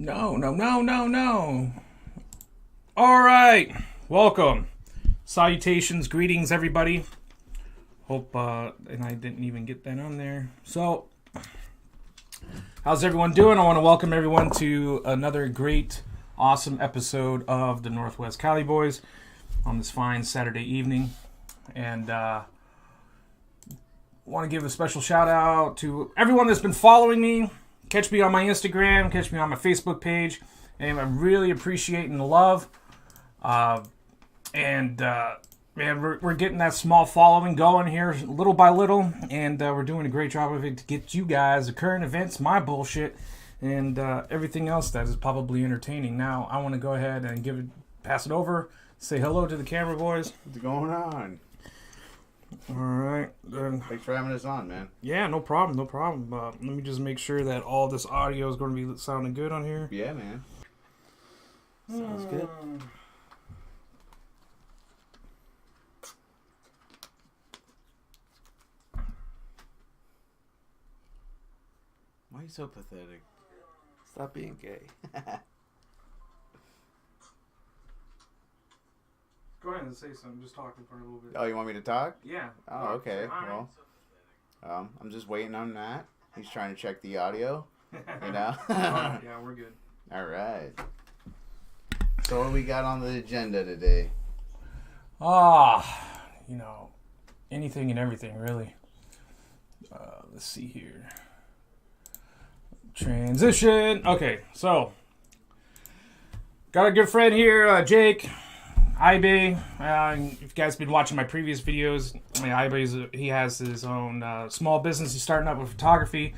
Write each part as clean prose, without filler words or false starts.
No, no, no, no, no. All right. Welcome. Salutations, greetings, everybody. Hope, and I didn't even get that on there. So, how's everyone doing? I want to welcome everyone to another great, awesome episode of the Northwest Cali Boys on this fine Saturday evening. And, want to give a special shout out to everyone that's been following me. Catch me on my Instagram, catch me on my Facebook page, and I'm really appreciating the love. Man, we're getting that small following going here little by little, and we're doing a great job of it to get you guys the current events, my bullshit, and everything else that is probably entertaining. Now, I want to go ahead and pass it over, say hello to the camera boys. What's going on? All right. Thanks for having us on, man. Yeah, no problem. Let me just make sure that all this audio is going to be sounding good on here. Yeah, man. Sounds good. Why are you so pathetic? Stop being gay. Go ahead and say something. Just talking for a little bit. Oh, you want me to talk? Yeah. Oh, okay. Well, I'm just waiting on that. He's trying to check the audio. You know? Yeah, we're good. All right. So what we got on the agenda today? Anything and everything, really. Let's see here. Transition. Okay, so got a good friend here, Jake Ibay. If you guys been watching my previous videos, he has his own small business. He's starting up with photography.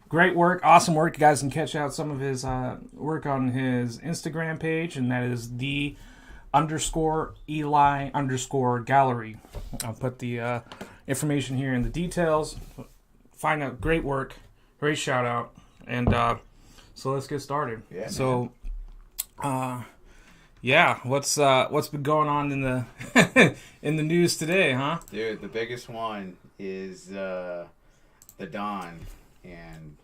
Great work, awesome work. You guys can catch out some of his work on his Instagram page, and that is _Eli_gallery. I'll put the information here in the details. Find out, great work, great shout out, and so let's get started. Yeah. So, what's been going on in the in the news today, huh? Dude, the biggest one is the Don and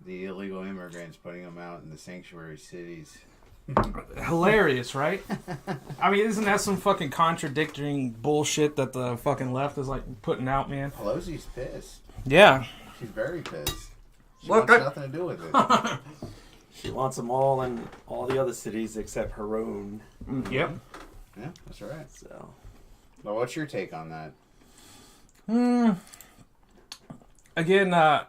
the illegal immigrants putting them out in the sanctuary cities. Hilarious, right? I mean, isn't that some fucking contradicting bullshit that the fucking left is like putting out, man? Pelosi's pissed. Yeah. She's very pissed. She Look, wants nothing to do with it. She wants them all in all the other cities except her own. Yep. Yeah, that's right. So, Well, what's your take on that? Again, I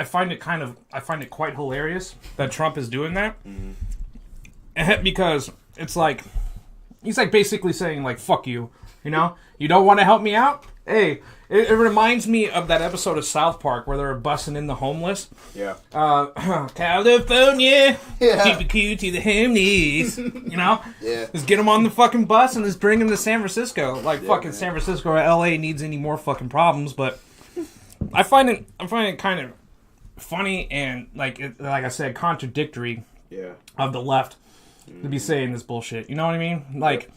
find it quite hilarious that Trump is doing that. Because it's like, he's like basically saying like, fuck you, you know? You don't want to help me out? Hey, it reminds me of that episode of South Park where they were bussing in the homeless. Yeah. California, Yeah. keep it cute to the homies, you know? Yeah. Just get them on the fucking bus and just bring them to San Francisco. Like, fucking man. San Francisco or LA needs any more fucking problems, but I find it kind of funny and, like I said, contradictory Yeah. of the left to be saying this bullshit. You know what I mean? Like,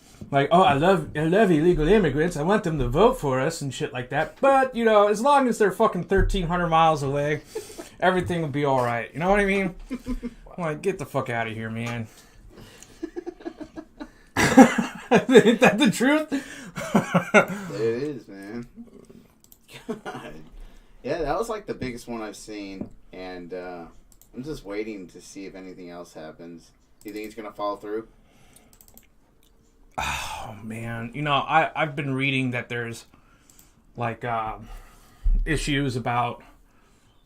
oh, I love illegal immigrants. I want them to vote for us and shit like that. But, you know, as long as they're fucking 1,300 miles away, everything will be all right. You know what I mean? I'm like, get the fuck out of here, man. Ain't that the truth? It is, man. God. Yeah, that was like the biggest one I've seen, and I'm just waiting to see if anything else happens. Do you think he's gonna follow through? Oh, man. You know, I've been reading that there's, like, issues about,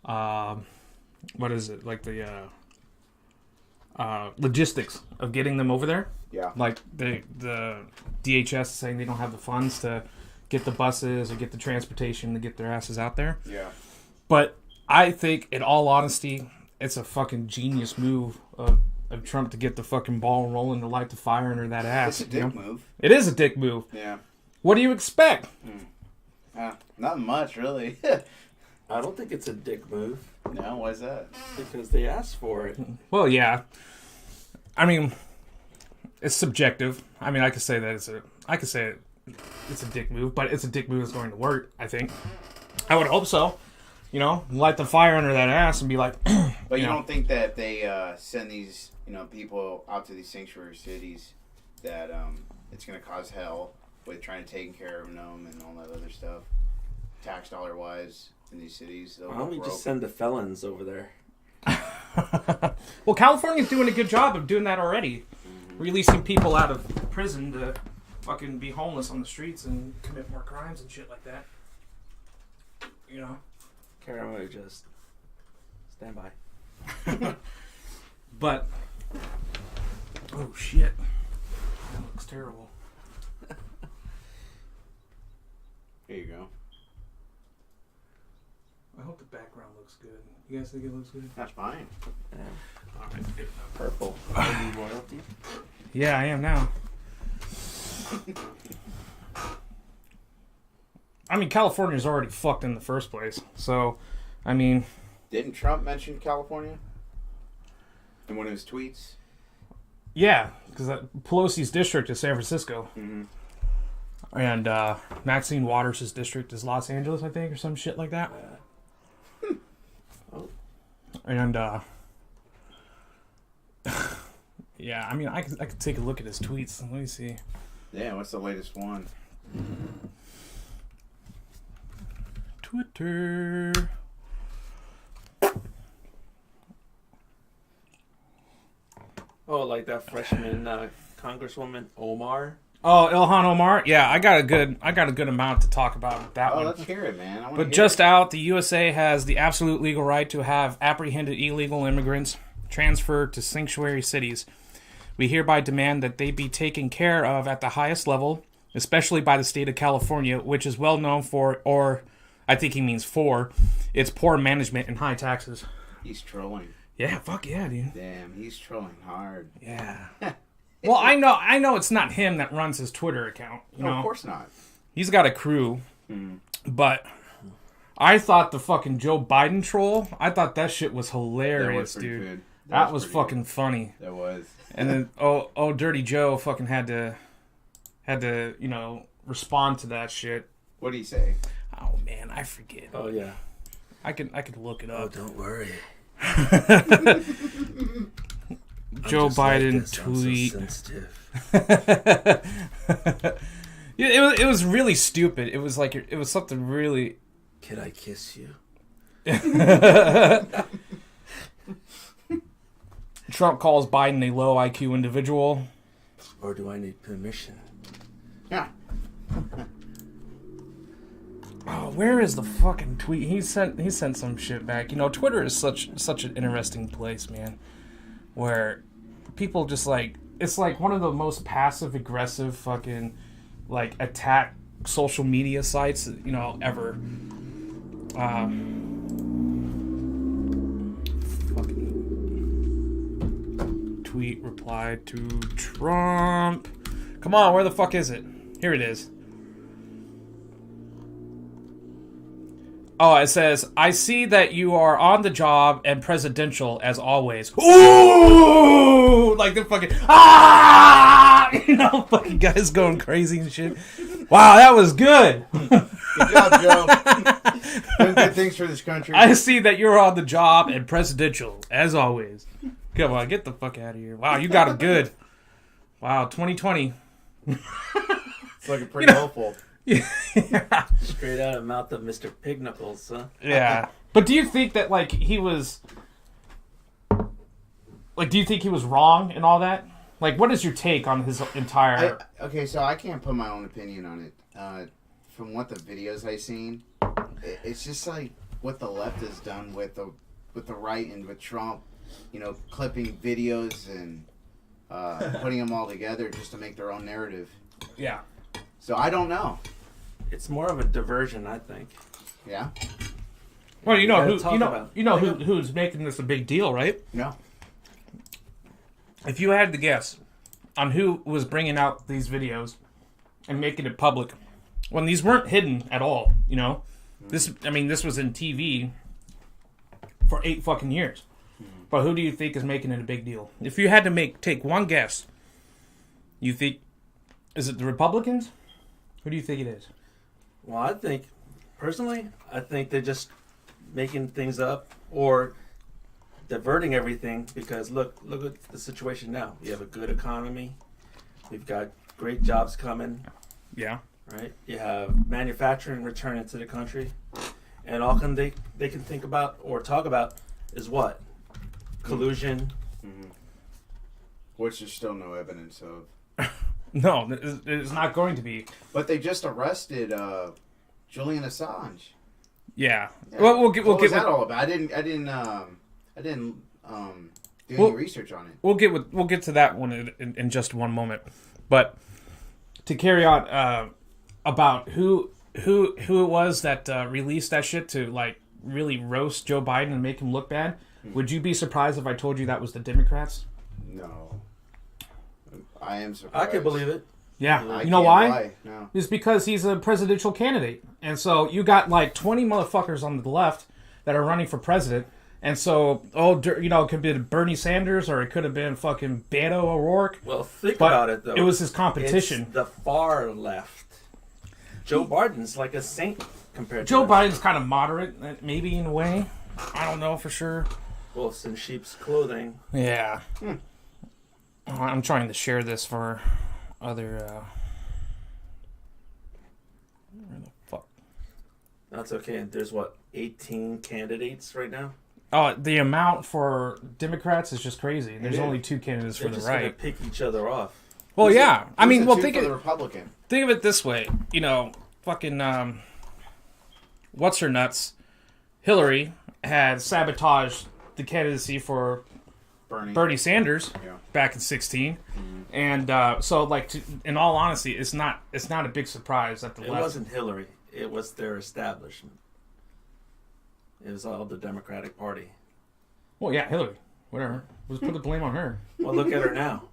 what is it? Like the logistics of getting them over there. Yeah. Like the DHS is saying they don't have the funds to get the buses or get the transportation to get their asses out there. Yeah. But I think, in all honesty, it's a fucking genius move of Trump to get the fucking ball rolling to light the fire under that ass. It's a dick move. It is a dick move. Yeah. What do you expect? Not much, really. I don't think it's a dick move No, why's that? because they asked for it. Well, yeah. I mean, it's subjective. I mean, I could say that it's a dick move, but it's a dick move that's going to work, I think. I would hope so. You know, light the fire under that ass and be like. But you don't think that they send these, people out to these sanctuary cities that it's going to cause hell with trying to take care of them and all that other stuff, tax dollar wise in these cities? Why don't we just send the felons over there? Well, California's doing a good job of doing that already. Mm-hmm. Releasing people out of prison to fucking be homeless on the streets and commit more crimes and shit like that. You know? Karen would just stand by. But, oh shit. That looks terrible. Here you go. I hope the background looks good. You guys think it looks good? That's fine. Yeah. All right, good enough. Purple. Are you royalty? Yeah, I am now. I mean, California's already fucked in the first place. So, I mean... Didn't Trump mention California in one of his tweets? Yeah, because Pelosi's district is San Francisco. Mm-hmm. And Maxine Waters' district is Los Angeles, I think, or some shit like that. Oh. And, yeah, I mean, I could take a look at his tweets. Let me see. Yeah, what's the latest one? Twitter. Oh, like that freshman Congresswoman Omar. Oh, Ilhan Omar. Yeah, I got a good amount to talk about with that one. Let's hear it, man. But just out, the USA has the absolute legal right to have apprehended illegal immigrants transferred to sanctuary cities. We hereby demand that they be taken care of at the highest level, especially by the state of California, which is well known for, or I think he means for, its poor management and high taxes. He's trolling. Yeah, fuck yeah, dude. Damn, he's trolling hard. Yeah. Well, I know it's not him that runs his Twitter account. You know? Of course not. He's got a crew, but I thought the fucking Joe Biden troll, I thought that shit was hilarious, dude. Good. That was fucking funny. That was. And then, oh, Dirty Joe fucking had to, respond to that shit. What did he say? Oh man, I forget. Oh yeah. I could look it up. Oh, don't worry. Joe Biden tweet. I'm so sensitive. It was really stupid. It was something really. Can I kiss you? Trump calls Biden a low IQ individual. Or do I need permission? Yeah. Oh, where is the fucking tweet? He sent some shit back. You know, Twitter is such an interesting place, man. Where people just it's like one of the most passive aggressive fucking attack social media sites, ever. Fucking tweet reply to Trump. Come on, where the fuck is it? Here it is. Oh, it says, I see that you are on the job and presidential as always. Ooh! Like the fucking, fucking guys going crazy and shit. Wow, that was good. Good job, Joe. Doing good things for this country. I see that you're on the job and presidential as always. Come on, get the fuck out of here. Wow, you got it good. Wow, 2020. It's looking pretty hopeful. Yeah. Straight out of the mouth of Mr. Pig Knuckles, huh? Yeah. But do you think that he was do you think he was wrong and all that? What is your take on his entire Okay, so I can't put my own opinion on it. From what the videos I've seen, it's just what the left has done with the right and with Trump, clipping videos and putting them all together just to make their own narrative. Yeah. So I don't know. It's more of a diversion, I think. Yeah. Well, who's making this a big deal, right? No. If you had to guess on who was bringing out these videos and making it public, when these weren't hidden at all, this was in TV for 8 fucking years. But who do you think is making it a big deal? If you had to take one guess, you think, is it the Republicans? Who do you think it is? Well, personally, I think they're just making things up or diverting everything, because look at the situation now. We have a good economy. We've got great jobs coming. Yeah. Right? You have manufacturing returning to the country. And all they can think about or talk about is what? Collusion. Mm-hmm. Which there's still no evidence of. No, it's not going to be. But they just arrested Julian Assange. Yeah. Yeah. Well, we'll get. What was that all about? I didn't do any research on it. We'll get to that one in just one moment. But to carry on about who it was that released that shit to like really roast Joe Biden and make him look bad, would you be surprised if I told you that was the Democrats? No. I am surprised. I could believe it. Yeah. I You know can't why? lie. No. It's because he's a presidential candidate. And so you got like 20 motherfuckers on the left that are running for president. And so, it could have been Bernie Sanders or it could have been fucking Beto O'Rourke. Well, think about it, though. It was his competition. It's the far left. Joe Biden's like a saint compared to Joe him. Biden's kind of moderate, maybe in a way. I don't know for sure. Wolves in sheep's clothing. Yeah. I'm trying to share this for other... where the fuck? That's okay. There's, 18 candidates right now? Oh, the amount for Democrats is just crazy. There's Yeah. only 2 candidates They're for the just going to right. pick each other off. Well, yeah. I mean, Who's the two think for the of Republican. it this way. Fucking what's her nuts? Hillary had sabotaged the candidacy for Bernie Sanders back in 2016, and so like in all honesty, it's not a big surprise that the It left. wasn't Hillary. It was their establishment. It was all the Democratic Party. Well, yeah, Hillary. Whatever. Let's put the blame on her. Well, look at her now.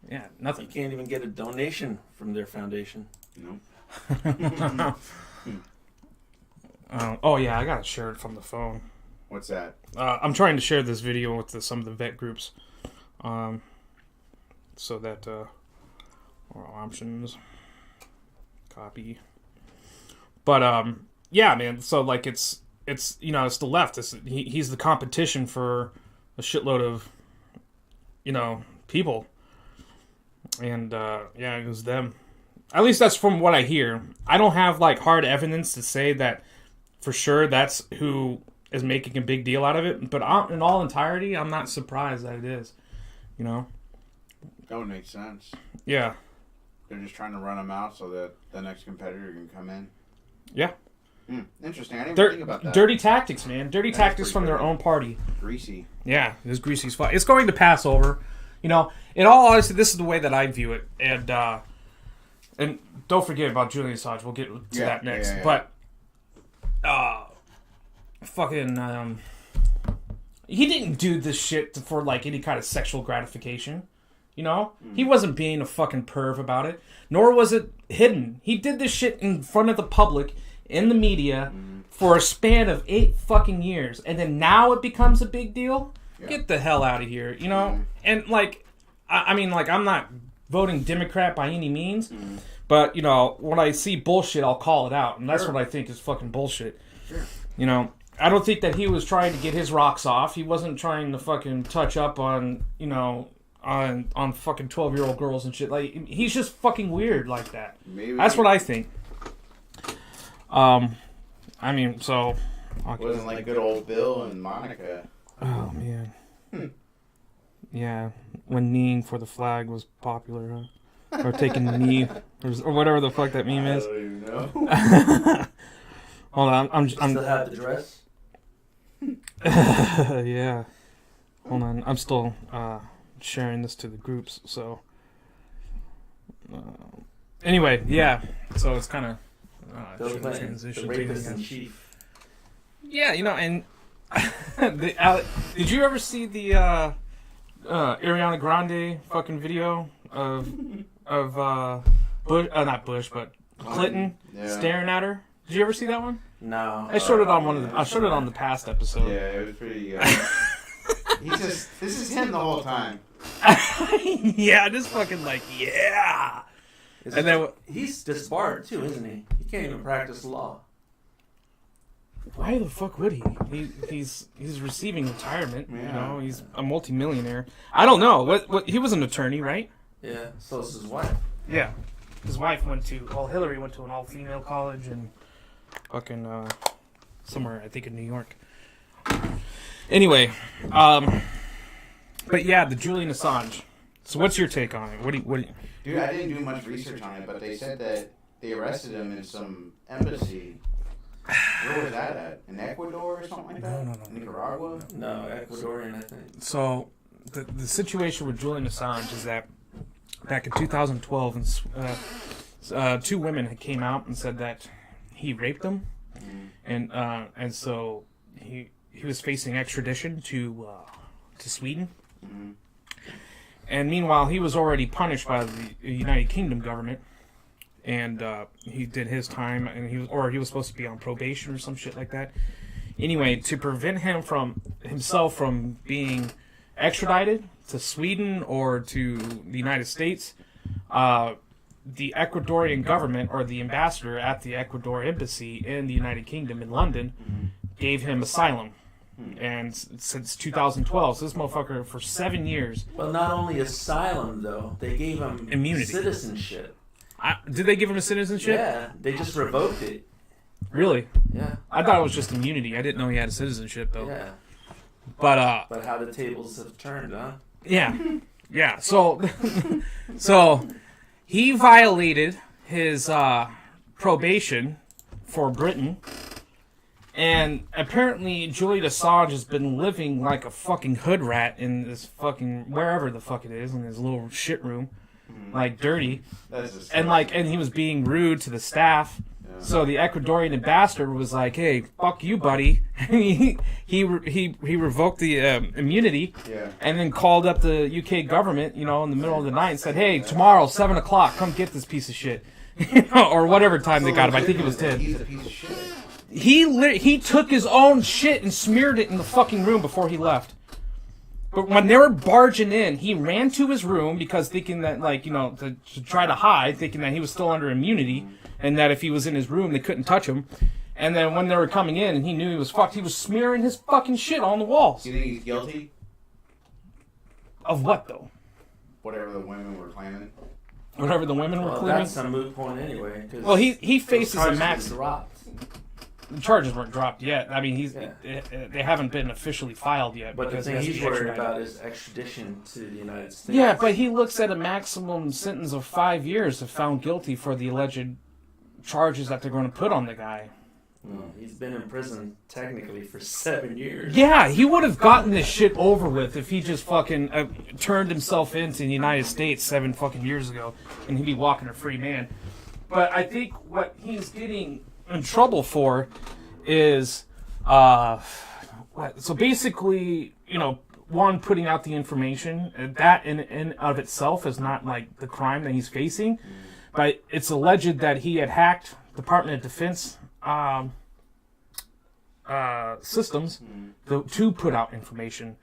Yeah, You nothing. can't even get a donation from their foundation. No. Oh yeah, I gotta share it from the phone. What's that? I'm trying to share this video with some of the vet groups, so that or options, copy. But yeah, man. So like it's it's the left. He's the competition for a shitload of people, and yeah, it was them. At least that's from what I hear. I don't have like hard evidence to say that for sure that's who is making a big deal out of it. But in all entirety, I'm not surprised that it is. That would make sense. Yeah. They're just trying to run them out so that the next competitor can come in. Yeah. Interesting. I didn't even think about that. Dirty tactics, man. Dirty That's tactics from pretty their own party. Greasy. Yeah, it's greasy as fuck. It's going to pass over. In all honesty, this is the way that I view it. And don't forget about Julian Assange. We'll get to that next. Yeah. But he didn't do this shit for like any kind of sexual gratification. He wasn't being a fucking perv about it, nor was it hidden. He did this shit in front of the public, in the media, for a span of 8 fucking years, and then now it becomes a big deal. Yeah. Get the hell out of here, And like, I mean, like, I'm not voting Democrat by any means, but when I see bullshit, I'll call it out, and that's what I think is fucking bullshit. Sure. I don't think that he was trying to get his rocks off. He wasn't trying to fucking touch up on on fucking 12-year-old girls and shit. Like, he's just fucking weird like that. That's what I think. I mean, so wasn't like good old Bill and Monica. Oh man. Yeah, when kneeing for the flag was popular, huh? Or taking the knee, or whatever the fuck that meme is. I don't even know. Hold on, I'm Still have the dress? yeah. Hold on, I'm still sharing this to the groups. So anyway, yeah. So it's kind of the rapist in chief. Yeah, and did you ever see the Ariana Grande fucking video of Bush, not Bush, but Clinton staring at her? Did you ever see that one? No. I showed it on I showed it on the past episode. Yeah, it was pretty. This is him the whole time. Yeah, just fucking like And then he's disbarred too, isn't he? He can't even practice law. why the fuck would he? He's receiving retirement. Yeah. You know, he's a multimillionaire. I don't know. What he was an attorney, right? Yeah, so is his wife. Yeah. His wife went to, Hillary went to an all-female college in fucking, somewhere, I think in New York. Anyway, but yeah, the Julian Assange. So what's your take on it? What do you... Dude, I didn't do much research on it, but they said that they arrested him in some embassy. Where was that at? In Ecuador or something like that? No. Nicaragua? No, Ecuadorian, I think. So, the situation with Julian Assange is that back in 2012, two women had came out and said that he raped them, and so he was facing extradition to Sweden. Mm-hmm. And meanwhile, he was already punished by the United Kingdom government, and he did his time, and he was supposed to be on probation or some shit like that. Anyway, to prevent himself from being extradited to Sweden or to the United States, the Ecuadorian government, or the ambassador at the Ecuador embassy in the United Kingdom in London, gave him asylum. And since 2012, so this motherfucker for 7 years. Well, not only asylum though, they gave him Immunity. Citizenship. Did they give him a citizenship? Yeah, they just revoked it. Really? Yeah. I thought it was just immunity. I didn't know he had a citizenship though. Yeah. But how the tables have turned, huh? yeah. So he violated his probation for Britain. And apparently Julian Assange has been living like a fucking hood rat in this fucking, wherever the fuck it is, in his little shit room. Like, dirty. And he was being rude to the staff. Yeah. So the Ecuadorian ambassador was like, hey, fuck you, buddy. he revoked the immunity. Yeah. And then called up the UK government, in the middle of the night and said, hey, tomorrow, 7 o'clock, come get this piece of shit. Or whatever time they got him. I think it was 10. He's a piece of shit. He took his own shit and smeared it in the fucking room before he left. But when they were barging in, he ran to his room because thinking that, to try to hide, thinking that he was still under immunity and that if he was in his room, they couldn't touch him. And then when they were coming in and he knew he was fucked, he was smearing his fucking shit on the walls. Do you think he's guilty? Of what, though? Whatever the women were claiming. Whatever the women were claiming? That's a moot point anyway. Well, he faces a max... dropped. The charges weren't dropped yet. I mean, they haven't been officially filed yet. But the thing he's worried about is extradition to the United States. Yeah, but he looks at a maximum sentence of 5 years if found guilty for the alleged charges that they're going to put on the guy. Well, he's been in prison technically for 7 years. Yeah, he would have gotten this shit over with if he just fucking turned himself into the United States 7 fucking years ago, and he'd be walking a free man. But I think what he's getting in trouble for is so basically, one, putting out the information that in of itself is not like the crime that he's facing, but it's alleged that he had hacked Department of Defense systems to put out information.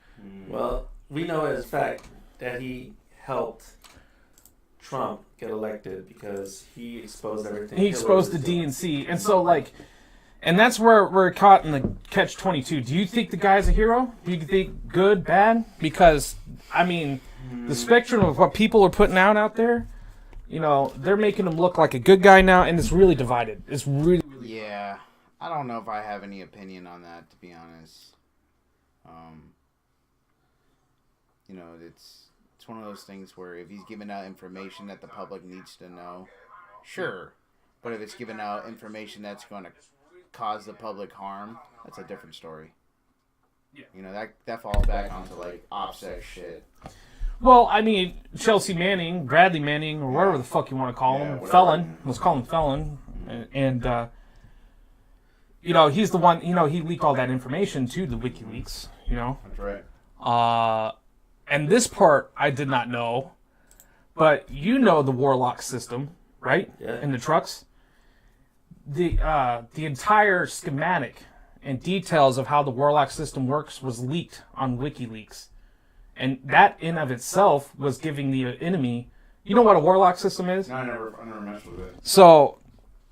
Well, we know as fact that he helped Trump get elected because he exposed everything. He exposed the DNC, and so and that's where we're caught in the catch-22. Do you think the guy's a hero? Do you think good, bad? Because I mean, the spectrum of what people are putting out there, they're making him look like a good guy now, and it's really divided. It's really Yeah, I don't know if I have any opinion on that, to be honest. It's one of those things where if he's giving out information that the public needs to know, sure. But if it's giving out information that's going to cause the public harm, that's a different story. Yeah. That falls back onto OPSEC shit. Well, I mean, Chelsea Manning, Bradley Manning, or whatever the fuck you want to call him, whatever. felon. Let's call him felon. And he's the one. He leaked all that information to the WikiLeaks. That's right. And this part I did not know, but the Warlock system, right? Yeah. In the trucks. The entire schematic and details of how the Warlock system works was leaked on WikiLeaks. And that in of itself was giving the enemy... You know what a Warlock system is? No, I never messed with it. So,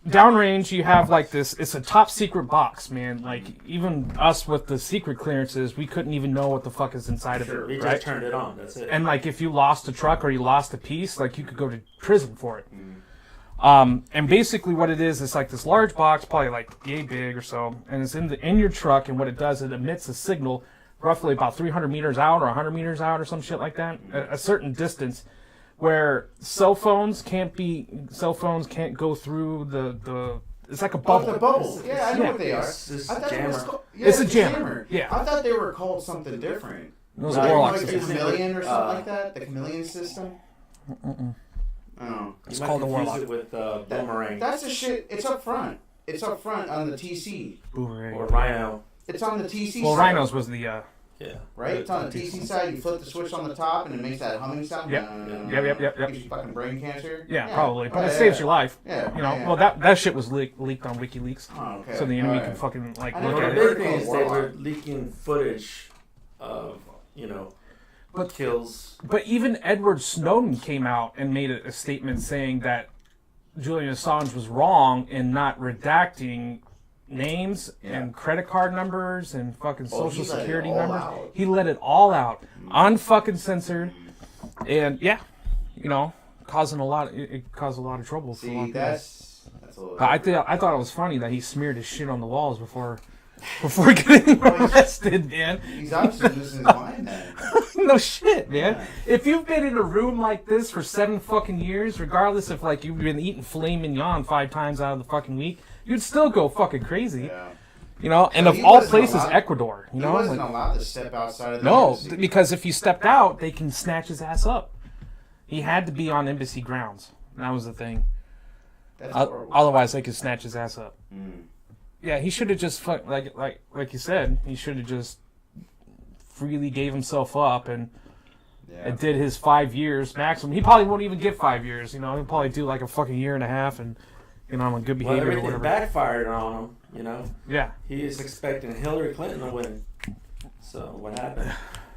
downrange, you have like this. It's a top secret box, man. Like even us with the secret clearances, we couldn't even know what the fuck is inside of it. We right? just turned it on. That's it. And like if you lost a truck or you lost a piece, like you could go to prison for it. And basically what it is, it's like this large box, probably like yay big or so, and it's in your truck. And what it does, it emits a signal, roughly about 300 meters out or 100 meters out or some shit like that, a certain distance, where cell phones can't go through the. It's like a bubble. Oh, the bubble. Yeah, I know what they are. It's I thought jammer. it was called, It's a jammer. Yeah. I thought they were called something different. Those No, are warlock like the systems. chameleon or something like that. The chameleon system. Oh, It's You called might the confuse warlock. it with boomerang that's the shit. It's up front. It's up front on the TC. Boomerang. or rhino. It's on the TC. Well, side, Rhinos was the Yeah. right? It's on the TC side. You flip the switch on the top, and it makes that humming sound. Yep. Yep. Gives you fucking brain cancer. yeah, probably, but Oh, it yeah, saves yeah. your life. Yeah. You know, yeah. well that shit was leaked on WikiLeaks, Oh, okay. so the enemy All can right. fucking like I look Well, never at the it. heard big thing is they Warlock. were leaking footage of, But- kills. But even Edward Snowden came out and made a statement saying that Julian Assange was wrong in not redacting names and credit card numbers and fucking Oh, social he let it security all numbers. out. He let it all out, unfucking censored, and causing a lot. It caused a lot of trouble for a lot See, of people. that's a little. But I thought it was funny that he smeared his shit on the walls before getting arrested, man. He's obviously losing his mind then. No shit, man. Yeah. If you've been in a room like this for 7 fucking years, regardless if like you've been eating filet mignon 5 times out of the fucking week, you'd still go fucking crazy. Yeah. And So of he all wasn't places, allowed- Ecuador. He wasn't allowed to step outside of the No, embassy. because if he stepped out, they can snatch his ass up. He had to be on embassy grounds. That was the thing. That's horrible. Otherwise, they could snatch his ass up. Mm. Yeah, he should have just like you said, he should have just freely gave himself up and did his 5 years maximum. He probably won't even get 5 years. He'll probably do like a fucking year and a half, and I'm on good Well, behavior or everything whatever. backfired on him, Yeah. He is expecting Hillary Clinton to win. So what happened?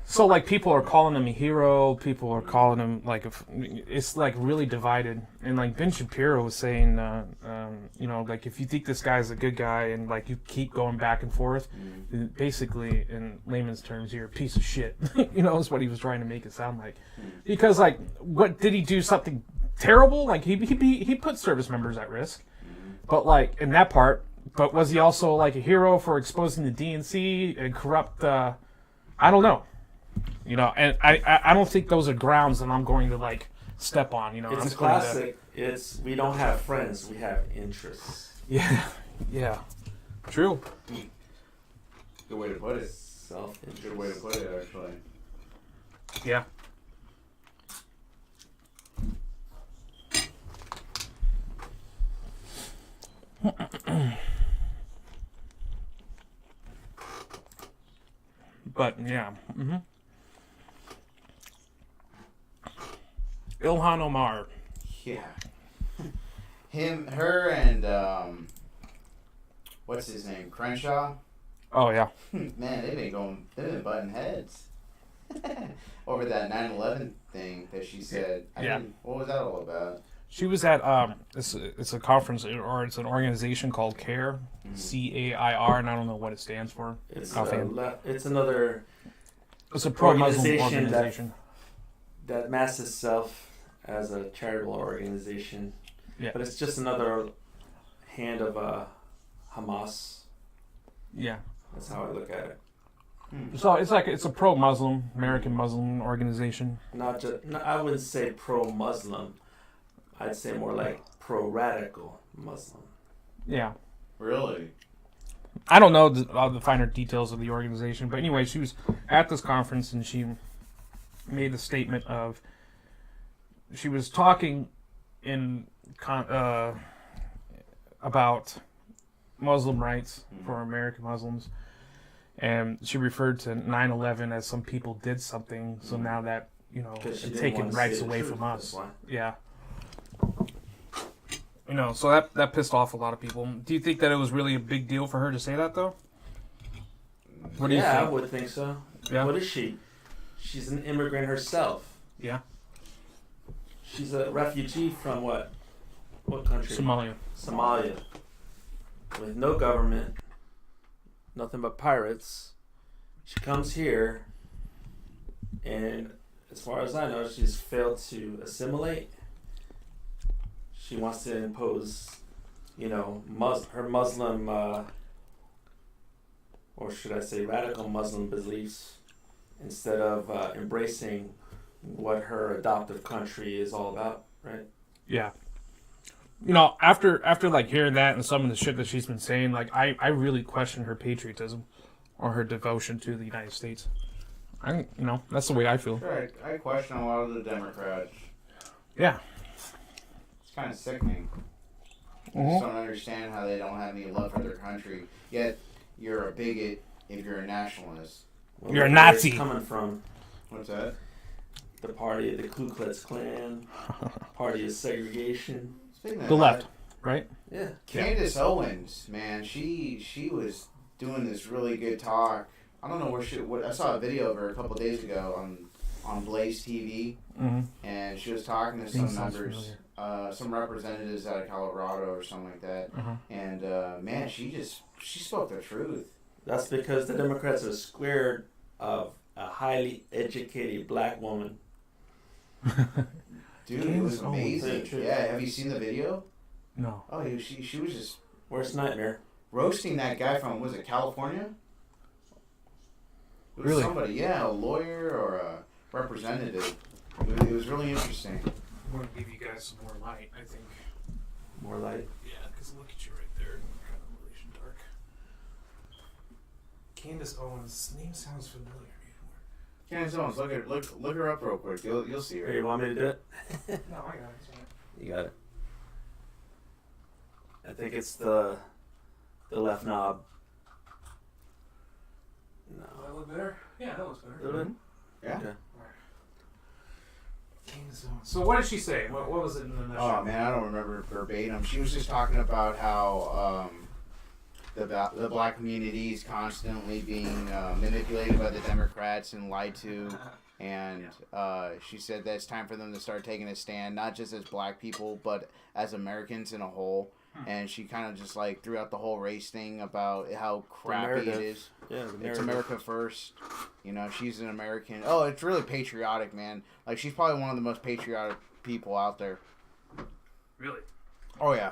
So like people are calling him a hero. People are calling him like it's like really divided. And like Ben Shapiro was saying, like if you think this guy's a good guy and like you keep going back and forth, basically in layman's terms, you're a piece of shit. Is what he was trying to make it sound like. Because like, what did he do something terrible? Like he put service members at risk, but like in that part. But was he also like a hero for exposing the DNC and corrupt? I don't know. And I don't think those are grounds that I'm going to like step on. It's I'm a going to- classic. We don't have friends, we have interests. Yeah. True. Good way to put it. Good Self-interest. way to put it, actually. Yeah. But yeah. Ilhan Omar. Yeah. Her, and what's his name? Crenshaw. Oh yeah. Man, they've been butting heads over that 9/11 thing that she said. What was that all about? She was at it's a conference or it's an organization called CAIR, CAIR, and I don't know what it stands for. It's It's another a pro-Muslim organization organization. that masks itself as a charitable organization. Yeah. But it's just another hand of Hamas. Yeah. That's how I look at it. So it's a pro-Muslim, American Muslim organization. I wouldn't say pro-Muslim. I'd say more like pro-radical Muslim. Yeah. Really? I don't know the finer details of the organization, but anyway, she was at this conference and she made a statement of she was talking about Muslim rights for American Muslims, and she referred to 9/11 as some people did something, so now that Because she it's didn't taking want to rights say the away truth, from us. that's why. Yeah. So that pissed off a lot of people. Do you think that it was really a big deal for her to say that, though? What do you I think? would think so. Yeah. What is she? She's an immigrant herself. Yeah. She's a refugee from what? what country? Somalia. With no government, nothing but pirates. She comes here, and as far as I know, she's failed to assimilate. She wants to impose, her Muslim, or should I say radical Muslim beliefs, instead of embracing what her adoptive country is all about, right? Yeah. After like hearing that and some of the shit that she's been saying, like I really question her patriotism or her devotion to the United States. That's the way I feel. Sure, I question a lot of the Democrats. Yeah. It's kind of sickening. I just don't understand how they don't have any love for their country. Yet you're a bigot if you're a nationalist. Well, you're a Nazi. Coming from What's that? the party of the Ku Klux Klan, party of segregation. The left, right? Yeah. Candace Owens, man, she was doing this really good talk. I don't know where I saw a video of her a couple days ago on Blaze TV, and she was talking to some members, some representatives out of Colorado or something like that, and man, she spoke the truth. That's because the Democrats are scared of a highly educated black woman. Dude, it was amazing. Yeah, have you seen the video? No. Oh, she was just Worst nightmare. roasting that guy from, was it California? It was Really? somebody, yeah, a lawyer or a representative. It was really interesting. I'm going to give you guys some more light, I think. More light. Yeah, because look at you right there. Kind of relation dark. Candace Owens' name sounds familiar. Candace Owens, look her up real quick. You'll see her. Here, you want me to do it? No, I got it. It's all right. You got it. I think it's the left knob. No. Does that look better? Yeah, that looks better. A little bit? Yeah. Okay. Candace Owens. So what did she say? What was it in the nutshell? Oh man, I don't remember verbatim. She was just talking about how the black community is constantly being manipulated by the Democrats and lied to, and she said that it's time for them to start taking a stand, not just as black people, but as Americans in a whole. And she kind of just like threw out the whole race thing about how crappy it is. Yeah, It's America first. She's an American. Oh, it's really patriotic, man. Like, she's probably one of the most patriotic people out there. Really? Oh, yeah.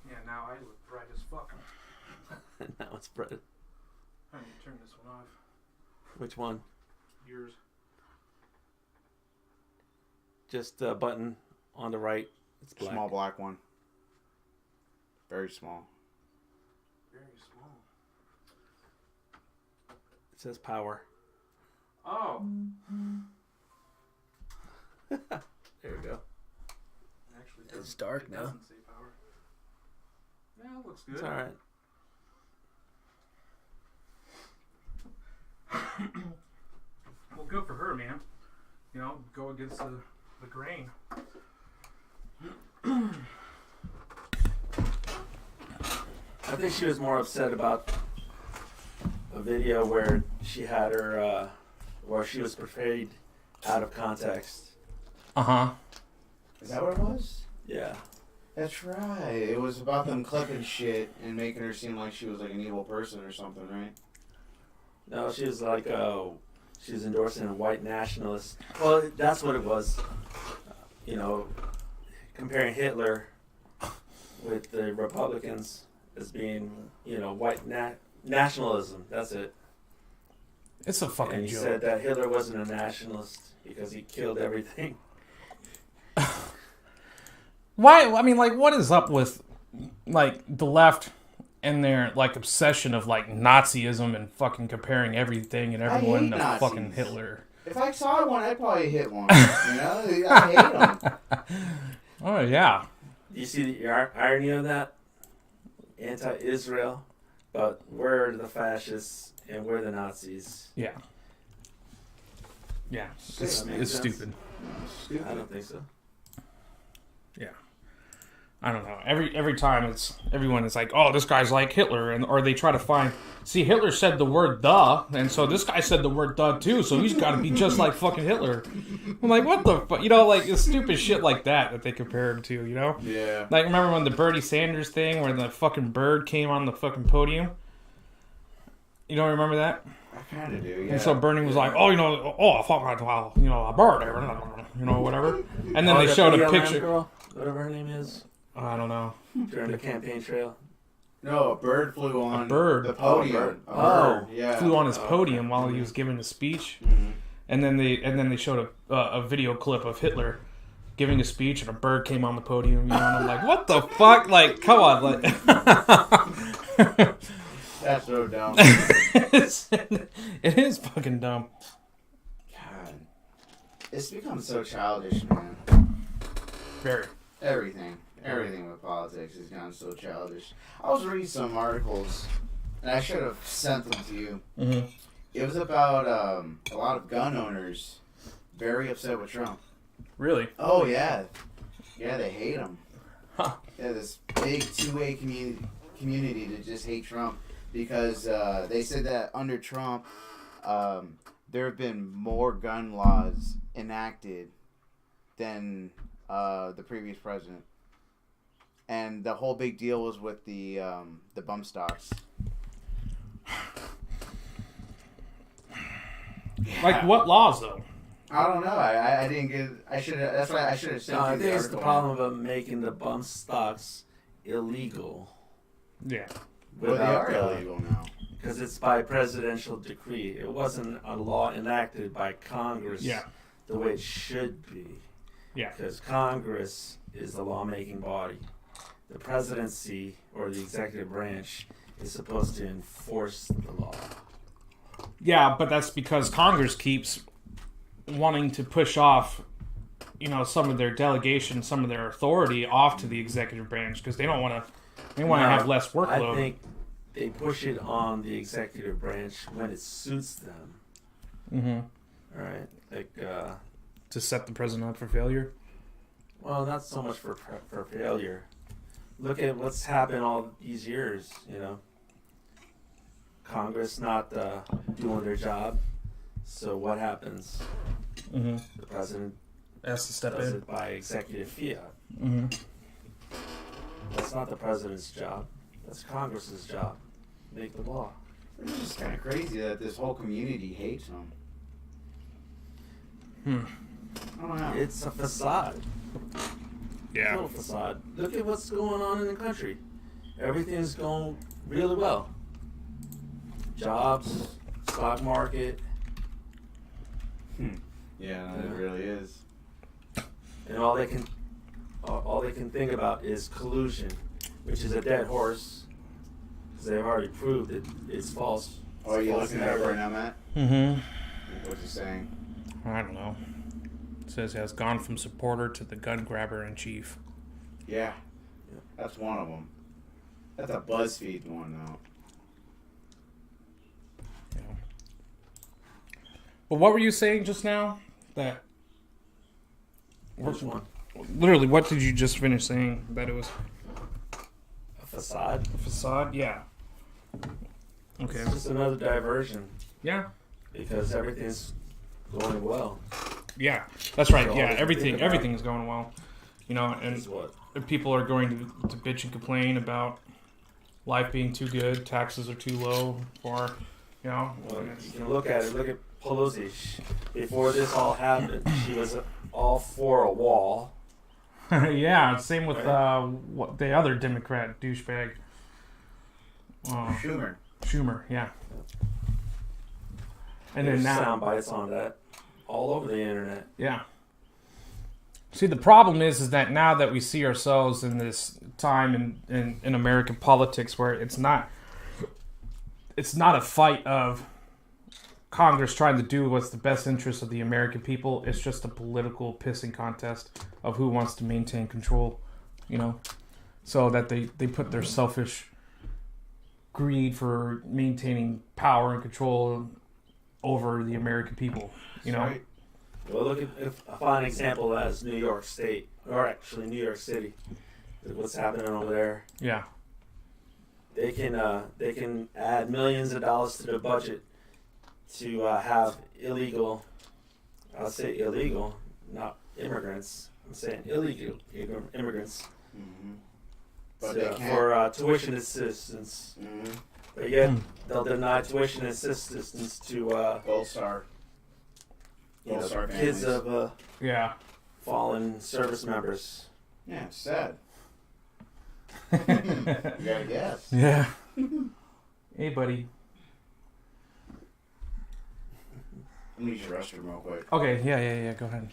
Yeah, now I look bright as fuck. Now it's bright. I need to turn this one off. Which one? Yours. Just a button on the right. It's black. Small black one. Very small. Very small. It says power. Oh. There you go. Actually, It's dark it now. doesn't say power. Yeah, it looks good. It's all right. Well, good for her, man. Go against the grain. I think she was more upset about a video where she had her, where she was portrayed out of context. Uh-huh. Is that what it was? Yeah. That's right. It was about them clipping shit and making her seem like she was like an evil person or something, right? No, she was like, she was endorsing a white nationalist. Well, that's what it was. Comparing Hitler with the Republicans as being, white nationalism. That's it. It's a fucking And he joke. said that Hitler wasn't a nationalist because he killed everything. Why? I mean, like, what is up with, like, the left and their, like, obsession of, like, Nazism and fucking comparing everything and everyone hate to Nazis. fucking Hitler? If I saw one, I'd probably hit one. I hate them. Oh, yeah. Do you see the irony of that? Anti-Israel, but we're the fascists and we're the Nazis. Yeah. Yeah. That makes It's sense. stupid. I don't think so. Yeah. I don't know. Every time everyone is like, oh, this guy's like Hitler, or they try to see Hitler said the word "duh," and so this guy said the word "duh" too, so he's got to be just like fucking Hitler. I'm like, what the fuck? Like it's stupid shit like that they compare him to, Yeah. Like remember when the Bernie Sanders thing, where the fucking bird came on the fucking podium? You don't remember that? I kind of do. Yeah. And so Bernie was like, oh, fuck, well, a bird, whatever. And then they showed a picture. Girl, whatever her name is. I don't know. During the campaign trail. No, a bird flew on the podium. Oh, a bird. Yeah. Flew on his podium while he was giving a speech. Mm-hmm. And then they showed a video clip of Hitler giving a speech, and a bird came on the podium. And I'm like, what the fuck? Like, come on, like. That's so dumb. It is fucking dumb. God, it's become so childish, man. Very. Everything with politics has gone so childish. I was reading some articles, and I should have sent them to you. Mm-hmm. It was about a lot of gun owners very upset with Trump. Really? Oh, yeah. Yeah, they hate him. Huh. Yeah, this big two-way community to just hate Trump because they said that under Trump, there have been more gun laws enacted than the previous president. And the whole big deal was with the bump stocks. Like what laws though? I don't know. I didn't get. I should have. That's why I should have sent No, you I the think it's article. the problem of making the bump stocks illegal. Yeah. Well, they are illegal now. Because it's by presidential decree. It wasn't a law enacted by Congress Yeah. the way it should be. Yeah. Because Congress is the lawmaking body. The presidency, or the executive branch, is supposed to enforce the law. Yeah, but that's because Congress keeps wanting to push off, some of their delegation, some of their authority off to the executive branch because they don't want to. They want to have less workload. I think they push it on the executive branch when it suits them. Mm-hmm. All right, like To set the president up for failure. well, not so much for failure. Look at what's happened all these years. Congress not doing their job. So what happens? Mm-hmm. The president Has to step does in. it by executive fiat. Mm-hmm. That's not the president's job. That's Congress's job. Make the law. It's just kind of crazy that this whole community hates him. I don't know. It's a facade. Yeah. Total facade. Look at what's going on in the country. Everything's going really well. Jobs, stock market, Yeah, it really is. and all they can think about is collusion, which is a dead horse, because they've already proved it's false. Oh, are you False looking at it narrative. right now, Matt? Mm-hmm. What's he saying? I don't know. It says has gone from supporter to the gun grabber in chief. Yeah. That's one of them. That's a BuzzFeed one, though. But what were you saying just now? That Which one? literally, what did you just finish saying? That it was A facade. a facade? Yeah. Okay. It's just another diversion, Yeah. because everything's going well. Yeah. That's right. So all Yeah. they can think about Everything is going well. And Is what? people are going to bitch and complain about life being too good, taxes are too low for, Well, you can look at it. Look at Pelosi. Before this all happened, she was all for a wall. yeah. Same with what the other Democrat douchebag, Schumer. Schumer. Yeah. And There's then now, sound bites on that all over the internet. yeah. See, the problem is that now that we see ourselves in this time in American politics where it's not a fight of Congress trying to do what's the best interest of the American people. It's just a political pissing contest of who wants to maintain control, so that they put their selfish greed for maintaining power and control over the American people, Right. Well, look at a fine example as New York State, or actually New York City. what's happening over there. Yeah. They can add millions of dollars to the budget to have illegal. I'll say illegal, not immigrants. I'm saying illegal immigrants. Mm-hmm. But for tuition assistance. Mm-hmm. But yet they'll deny tuition assistance to Gold Star. Kids of fallen service members. Yeah, it's sad. You gotta guess. Yeah. Hey, buddy. Let me use your restroom real quick. Okay, yeah. Go ahead.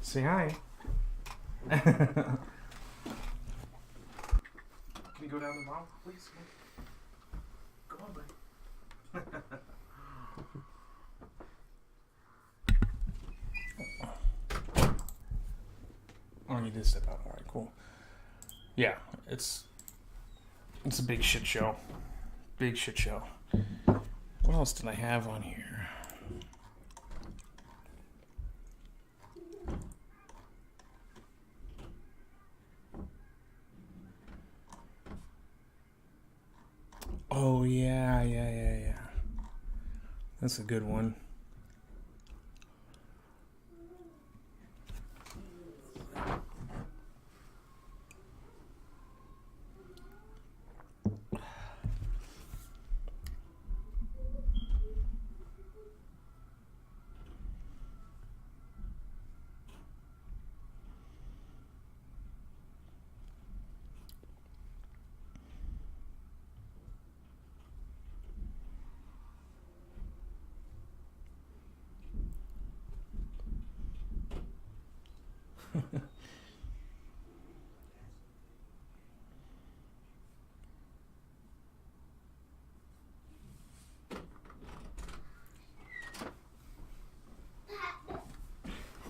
Say hi. Can you go down the mall, please? Go on, buddy. Oh, you did step out. All right, cool. Yeah, it's a big shit show. Big shit show. What else did I have on here? Oh, yeah. That's a good one.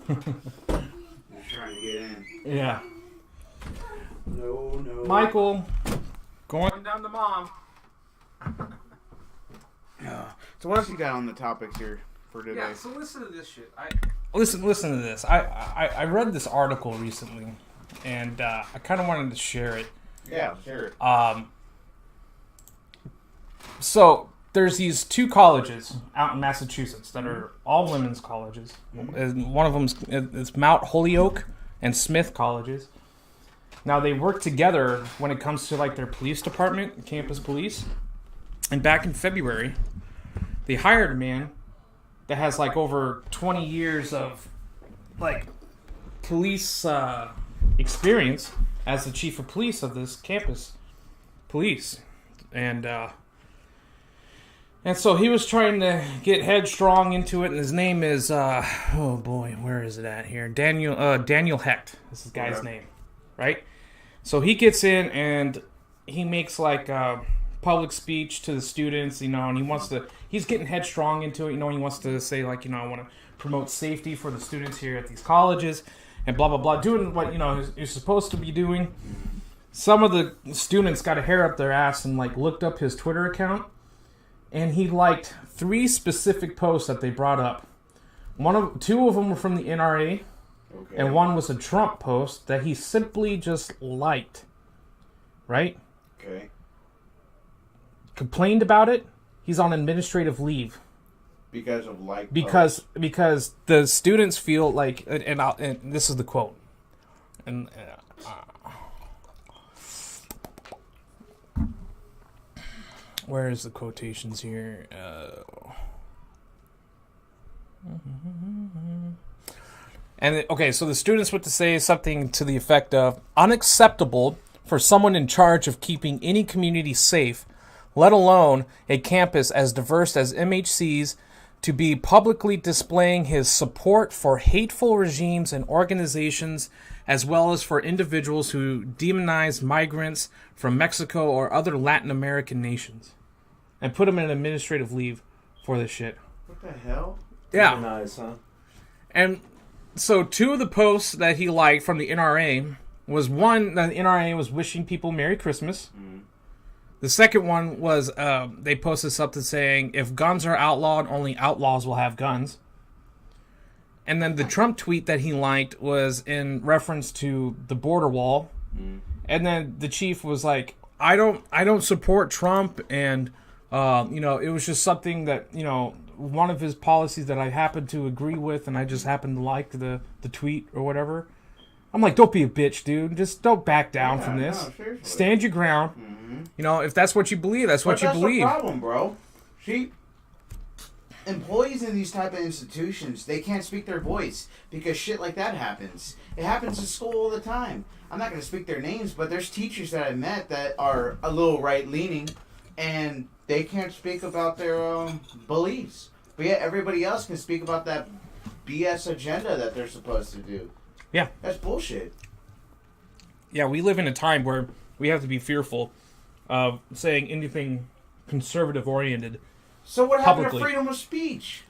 You're trying to get in. Yeah. No. Michael, going down to mom. So what else you got on the topics here for today? Yeah, so listen to this shit. Listen to this. I read this article recently, and I kind of wanted to share it. Yeah, share it. So there's these two colleges out in Massachusetts that are all women's colleges. And one of them is Mount Holyoke and Smith colleges. Now they work together when it comes to like their police department, campus police. And back in February, they hired a man that has like over 20 years of like police experience as the chief of police of this campus police. And so he was trying to get headstrong into it, and his name is oh boy, where is it at here? Daniel Hecht. This is the guy's name, right? So he gets in and he makes like a public speech to the students, and he's getting headstrong into it, he wants to say like, I want to promote safety for the students here at these colleges, and blah blah blah, doing what you're supposed to be doing. Some of the students got a hair up their ass and like looked up his Twitter account. And he liked 3 specific posts that they brought up. 2 of them were from the NRA, okay, and one was a Trump post that he simply just liked. Right? Okay. Complained about it. He's on administrative leave. Because of like. Because the students feel like, and this is the quote, and. Where is the quotations here? So the students were to say something to the effect of, unacceptable for someone in charge of keeping any community safe, let alone a campus as diverse as MHC's, to be publicly displaying his support for hateful regimes and organizations, as well as for individuals who demonize migrants from Mexico or other Latin American nations. And put him in administrative leave for this shit. What the hell? Yeah. Nice, huh? And so 2 of the posts that he liked from the NRA was one that the NRA was wishing people Merry Christmas. Mm. The second one was they posted something saying, if guns are outlawed, only outlaws will have guns. And then the Trump tweet that he liked was in reference to the border wall. And then the chief was like, I don't support Trump, and it was just something that, one of his policies that I happened to agree with, and I just happened to like the tweet or whatever. I'm like, don't be a bitch, dude. Just don't back down from this. No, stand your ground. Mm-hmm. If that's what you believe, that's what you believe. That's the problem, bro. Employees in these type of institutions, they can't speak their voice because shit like that happens. It happens in school all the time. I'm not going to speak their names, but there's teachers that I've met that are a little right-leaning, and they can't speak about their beliefs. But yet everybody else can speak about that BS agenda that they're supposed to do. Yeah. That's bullshit. Yeah, we live in a time where we have to be fearful of saying anything conservative-oriented. So what happened publicly. to freedom of speech?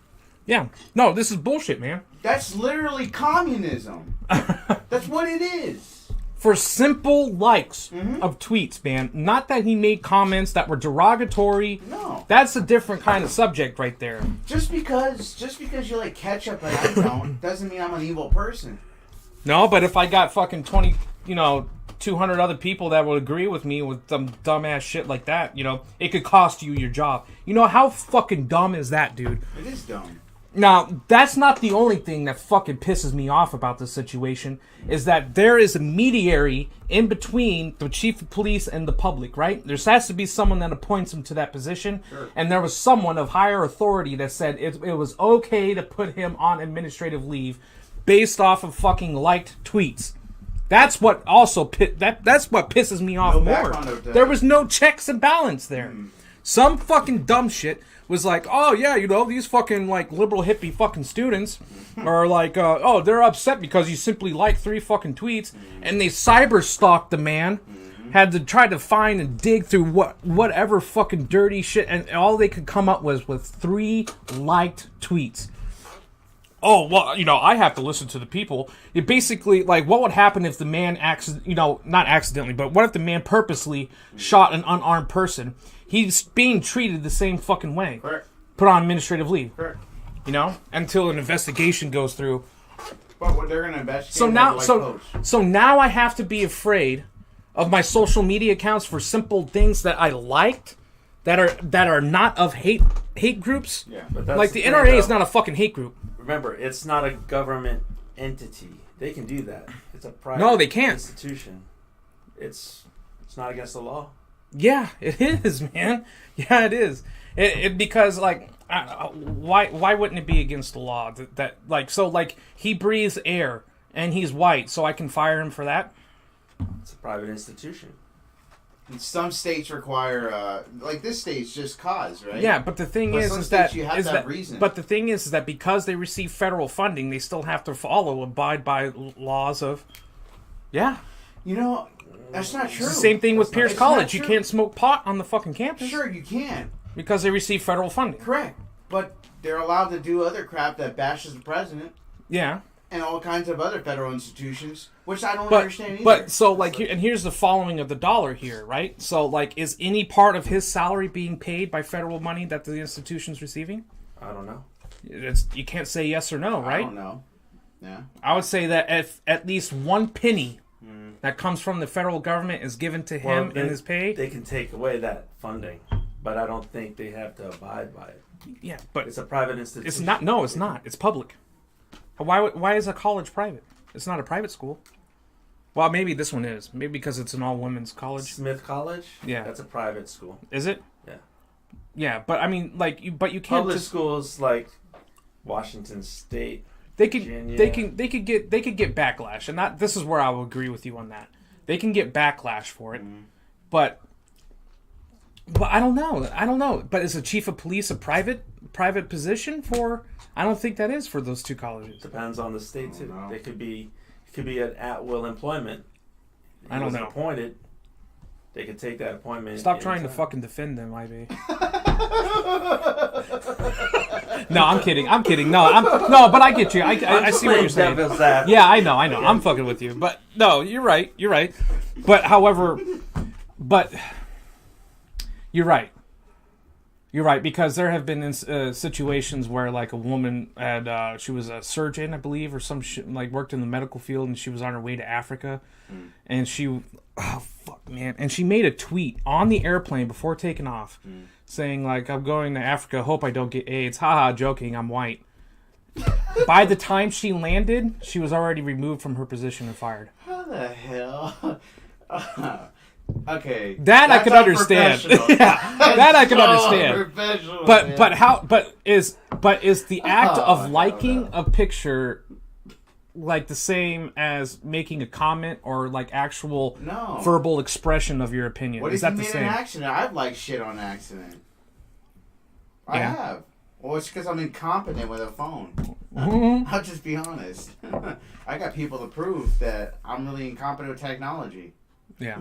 Yeah. No, this is bullshit, man. That's literally communism. That's what it is. For simple likes of tweets, man. Not that he made comments that were derogatory. No. That's a different kind of subject right there. Just because you like ketchup and I don't, doesn't mean I'm an evil person. No, but if I got fucking 200 other people that would agree with me with some dumbass shit like that, it could cost you your job. How fucking dumb is that, dude? It is dumb. Now, that's not the only thing that fucking pisses me off about this situation, is that there is a mediary in between the chief of police and the public, right? There has to be someone that appoints him to that position, sure. And there was someone of higher authority that said it was okay to put him on administrative leave based off of fucking liked tweets. That's what also that's what pisses me off more. There was no checks and balance there. Some fucking dumb shit was like, oh yeah, these fucking like liberal hippie fucking students are like, they're upset because you simply like 3 fucking tweets, and they cyber stalked the man, had to try to find and dig through whatever fucking dirty shit, and all they could come up with 3 liked tweets. Oh, well, I have to listen to the people. It basically, like, what would happen if the man not accidentally, but what if the man purposely shot an unarmed person? He's being treated the same fucking way. Correct. Put on administrative leave. Correct. Until an investigation goes through. But what they're going to investigate. So now I have to be afraid of my social media accounts for simple things that I liked that are not of hate groups. Yeah, but that's like the NRA is not a fucking hate group. Remember, it's not a government entity. They can do that. It's a private they can't. institution. It's not against the law. Yeah, it is, man. Yeah, it is. Because like, why wouldn't it be against the law? That he breathes air and he's white, so I can fire him for that? It's a private institution. Some states require, this state's just cause, right? Yeah, but the thing is that because they receive federal funding, they still have to abide by laws of, yeah. That's not true. It's the same thing with Pierce College. You can't smoke pot on the fucking campus. Sure, you can. Because they receive federal funding. Correct. But they're allowed to do other crap that bashes the president. Yeah. And all kinds of other federal institutions, which I don't understand either. But, and here's the following of the dollar here, right? So, is any part of his salary being paid by federal money that the institution's receiving? I don't know. You can't say yes or no, right? I don't know. Yeah. I would say that if at least 1 penny that comes from the federal government is given to him in his pay. They can take away that funding, but I don't think they have to abide by it. Yeah, but it's a private institution. It's not. No, it's not. It's public. Why is a college private? It's not a private school. Well, maybe this one is. Maybe because it's an all-women's college. Smith College? Yeah. That's a private school. Is it? Yeah. Yeah, but I mean, you can't. Public schools like Washington State. They could get backlash, and this is where I will agree with you on that. They can get backlash for it, but I don't know. But is a chief of police a private position for? I don't think that is for those 2 colleges. Depends on the state too. It could be an at-will employment. I don't know. Appointed. They could take that appointment. Stop trying to fucking defend them, Ibay. No, I'm kidding. No, but I get you. I see what you're saying. Yeah, I know. I'm fucking with you. But no, you're right. But however, you're right. You're right, because there have been situations where, like, a woman had, she was a surgeon, I believe, or some shit, like, worked in the medical field, and she was on her way to Africa, and she, oh, fuck, man, and she made a tweet on the airplane before taking off, saying, like, I'm going to Africa, hope I don't get AIDS, haha, joking, I'm white. By the time she landed, she was already removed from her position and fired. How the hell? Okay. That I could understand. That I could understand. But is the act of liking a picture like the same as making a comment or like actual verbal expression of your opinion? What is if that you the made same? an accident? I've liked shit on accident. I have. Well, it's because I'm incompetent with a phone. I'll just be honest. I got people to prove that I'm really incompetent with technology. Yeah.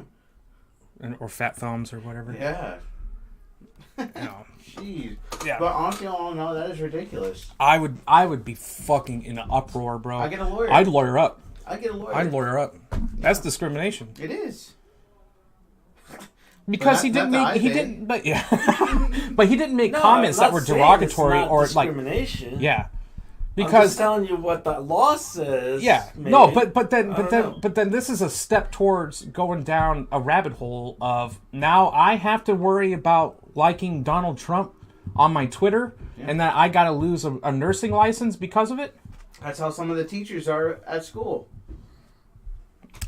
Or fat thumbs or whatever. Yeah. No. Jeez. Yeah. But honestly, all in all, that is ridiculous. I would be fucking in an uproar, bro. I get a lawyer. I'd lawyer up. I get a lawyer. I'd lawyer up. That's discrimination. It is. Because he didn't make but he didn't make comments that were derogatory or discrimination. like yeah. I'm Because just telling you what the law says. yeah. maybe. No, but then this is a step towards going down a rabbit hole of now I have to worry about liking Donald Trump on my Twitter and that I got to lose a nursing license because of it. That's how some of the teachers are at school.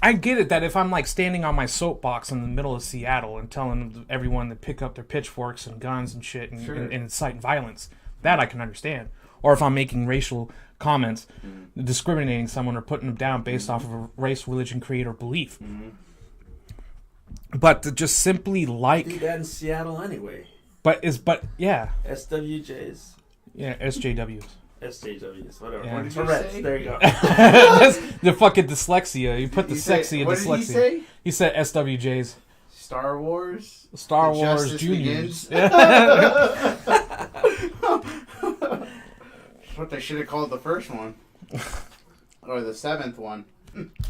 I get it that if I'm like standing on my soapbox in the middle of Seattle and telling everyone to pick up their pitchforks and guns and shit and inciting violence, that I can understand. Or if I'm making racial comments, discriminating someone or putting them down based off of a race, religion, creed, or belief. But to just simply like... do that in Seattle anyway. Yeah. SWJs. Yeah, SJWs. SJWs, whatever. Yeah. What did you Tourette's, say? there you go. That's the fucking dyslexia. You put the sexy in what dyslexia. What did he say? He said SWJs. Star Wars? Star The Wars Justice Juniors. That's what they should have called the first one. Or the seventh one.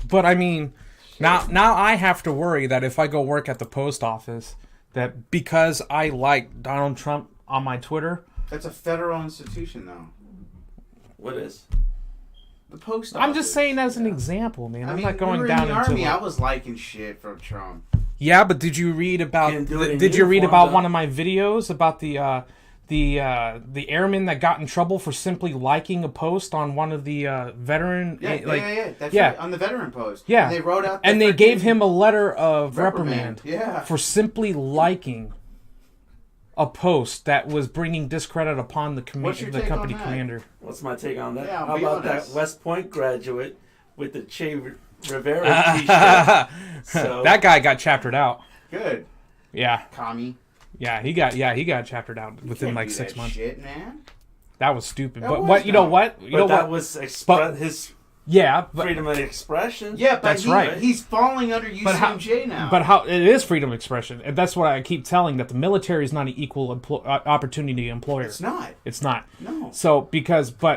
But I mean, now I have to worry that if I go work at the post office, that because I like Donald Trump on my Twitter... That's a federal institution, though. What is? The post office. I'm just saying as an example, man. I'm not going we were down in the into... army, I was liking shit from Trump. Yeah, but did you read about... Did you read about one of my videos about the airman that got in trouble for simply liking a post on one of the veteran... Yeah. That's right. On the veteran post. Yeah. And they wrote out... And they gave him a letter of reprimand. Yeah. For simply liking a post that was bringing discredit upon the company commander. What's my take on that? Yeah, how about honest. that West Point graduate with the Che Rivera t-shirt? So that guy got chaptered out. Good. Yeah. Commie. Yeah, he got chaptered out within like 6 months. Shit, man. That was stupid. That But was what you know dumb. what? You know that what? was his Yeah, but freedom of expression. Yeah, but That's right. He's falling under UCMJ now. But how it is freedom of expression, and that's what I keep telling that the military is not an equal opportunity employer. It's not. It's not. No. So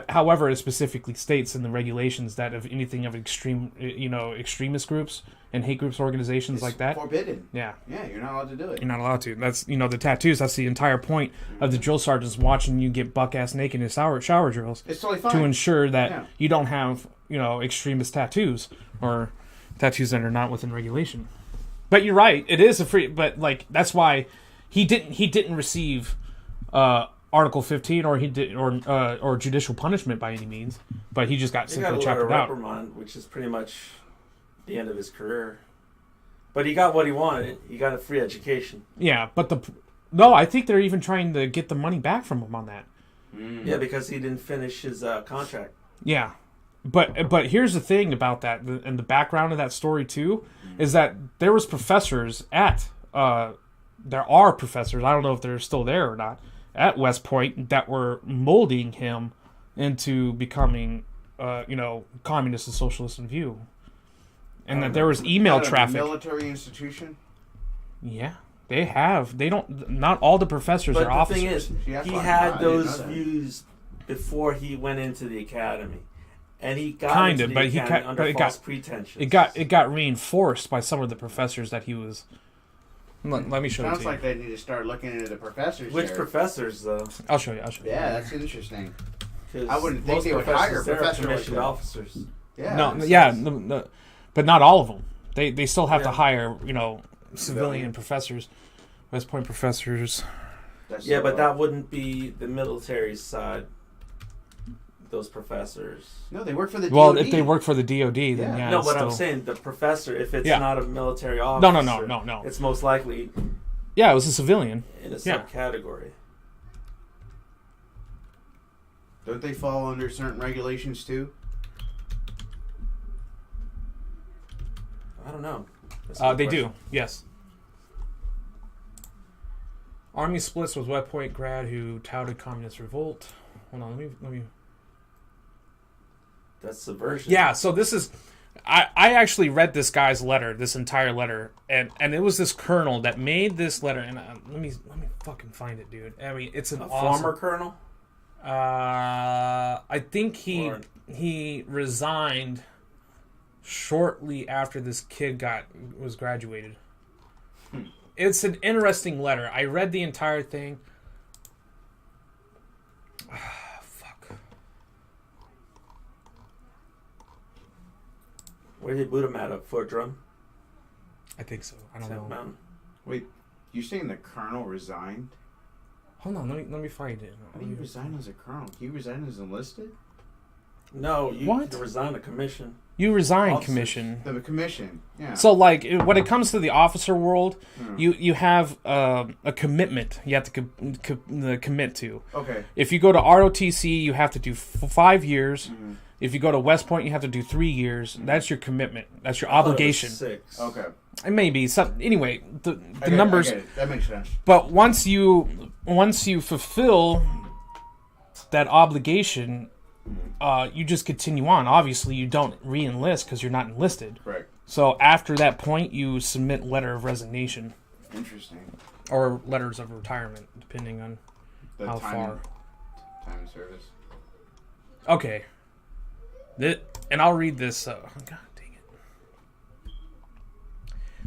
however, it specifically states in the regulations that if anything of extremist groups and hate groups, organizations It's like that, forbidden. Yeah. Yeah, you're not allowed to do it. You're not allowed to. That's the tattoos. That's the entire point of the drill sergeants watching you get buck ass naked in shower drills. It's totally fine. To ensure that you don't have extremist tattoos or tattoos that are not within regulation. But you're right. It is a free. But like that's why he didn't receive Article 15 or judicial punishment by any means. But he just got simply chaptered out. Reprimand, which is pretty much the end of his career. But he got what he wanted. He got a free education. Yeah, but I think they're even trying to get the money back from him on that. Yeah, because he didn't finish his contract. Yeah. But here's the thing about that, and the background of that story too, is that there was professors there are professors, I don't know if they're still there or not, at West Point that were molding him into becoming, communist and socialist in view. And that there was email traffic. Military institution? Yeah. They have. They don't. Not all the professors are officers. But the thing is, he had those views before he went into the academy. And he got into the academy under false pretensions. It got reinforced by some of the professors that he was Let me show it Sounds to like you. they need to start looking into the professors. Which here. professors, though? I'll show you. Yeah, that's interesting. 'Cause I wouldn't think most they would hire a professors there are professor like commissioned that. officers. Yeah. No, makes yeah, sense. but not all of them. They still have to Yeah. hire, civilian professors, West Point professors. That's Yeah, so but low. that wouldn't be the military side. Those professors. No, they work for the Well, DOD. if they work for the DOD, then Yeah. yeah. No, it's but I'm still- saying the professor, if it's Yeah. not a military No, officer, no. it's most likely Yeah, it was a civilian. in a Yeah. subcategory. Don't they fall under certain regulations too? I don't know. That's a good They question. do. Yes. Army splits with West Point grad who touted communist revolt. Hold on, let me. That's subversion. Yeah, so this is. I actually read this guy's letter, this entire letter, and it was this colonel that made this letter. And let me fucking find it, dude. I mean, it's an A awesome. former colonel? I think Or- he resigned shortly after this kid was graduated. It's an interesting letter. I read the entire thing. Fuck. Where did they boot him at? Up Fort Drum? I think so. I don't South know. Mountain? Wait, you're saying the colonel resigned? Hold on, let me find it. How do you resign as a colonel? Can you resign as enlisted? No, you What? can resign a commission. You resign Officers. commission. The commission. Yeah. So, like, when it comes to the officer world, Hmm. you have a commitment you have to commit to. Okay. If you go to ROTC, you have to do 5 years. Mhm. If you go to West Point, you have to do 3 years. That's your commitment. That's your I thought it was obligation. 6. Okay. It may be. So, anyway, the I get it, numbers. I get it. That makes sense. But once you fulfill that obligation, you just continue on. Obviously, you don't re-enlist because you're not enlisted. Right. So after that point, you submit letter of resignation Interesting. or letters of retirement, depending on The how time far. Time of service. Okay. And I'll read this. God dang it.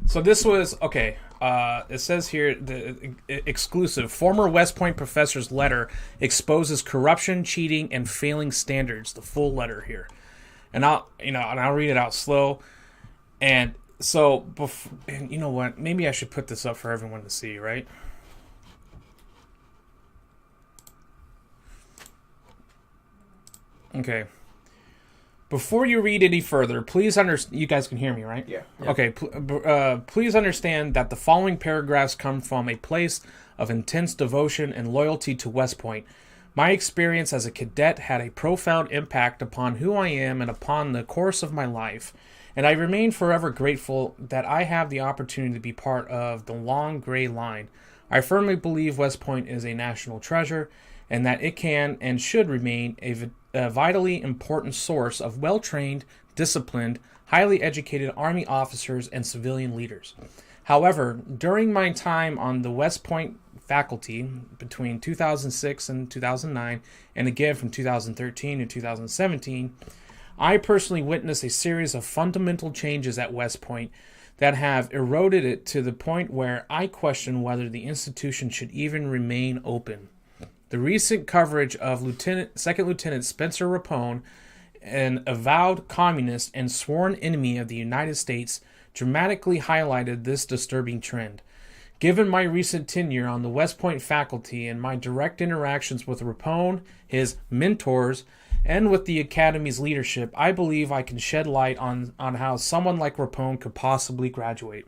So this was okay. It says here the exclusive former West Point professor's letter exposes corruption, cheating, and failing standards. The full letter here, and I'll read it out slow. And so, and you know what? Maybe I should put this up for everyone to see, right? Okay. Before you read any further, please understand. You guys can hear me, right? Yeah. Okay. Please understand that the following paragraphs come from a place of intense devotion and loyalty to West Point. My experience as a cadet had a profound impact upon who I am and upon the course of my life, and I remain forever grateful that I have the opportunity to be part of the long gray line. I firmly believe West Point is a national treasure, and that it can and should remain a vitally important source of well-trained, disciplined, highly educated Army officers and civilian leaders. However, during my time on the West Point faculty between 2006 and 2009, and again from 2013 to 2017, I personally witnessed a series of fundamental changes at West Point that have eroded it to the point where I question whether the institution should even remain open. The recent coverage of Second Lieutenant Spencer Rapone, an avowed communist and sworn enemy of the United States, dramatically highlighted this disturbing trend. Given my recent tenure on the West Point faculty and my direct interactions with Rapone, his mentors, and with the Academy's leadership, I believe I can shed light on how someone like Rapone could possibly graduate.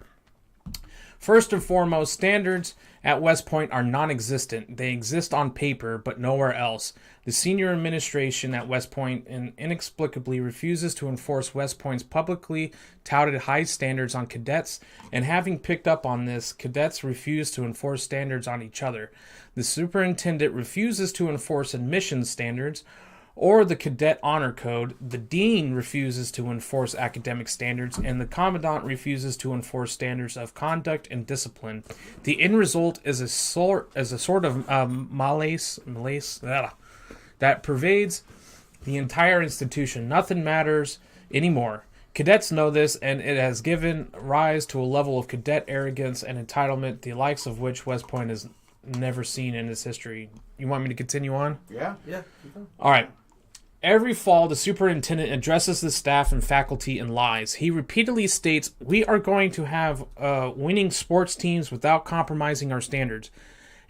First and foremost, standards at West Point are non-existent. They exist on paper, but nowhere else. The senior administration at West Point inexplicably refuses to enforce West Point's publicly touted high standards on cadets, and having picked up on this, cadets refuse to enforce standards on each other. The superintendent refuses to enforce admissions standards or the cadet honor code. The dean refuses to enforce academic standards, and the commandant refuses to enforce standards of conduct and discipline. The end result is a sort of malaise that pervades the entire institution. Nothing matters anymore. Cadets know this, and it has given rise to a level of cadet arrogance and entitlement, the likes of which West Point has never seen in its history. You want me to continue on? Yeah. Yeah. All right. Every fall, the superintendent addresses the staff and faculty in lies. He repeatedly states, "We are going to have winning sports teams without compromising our standards."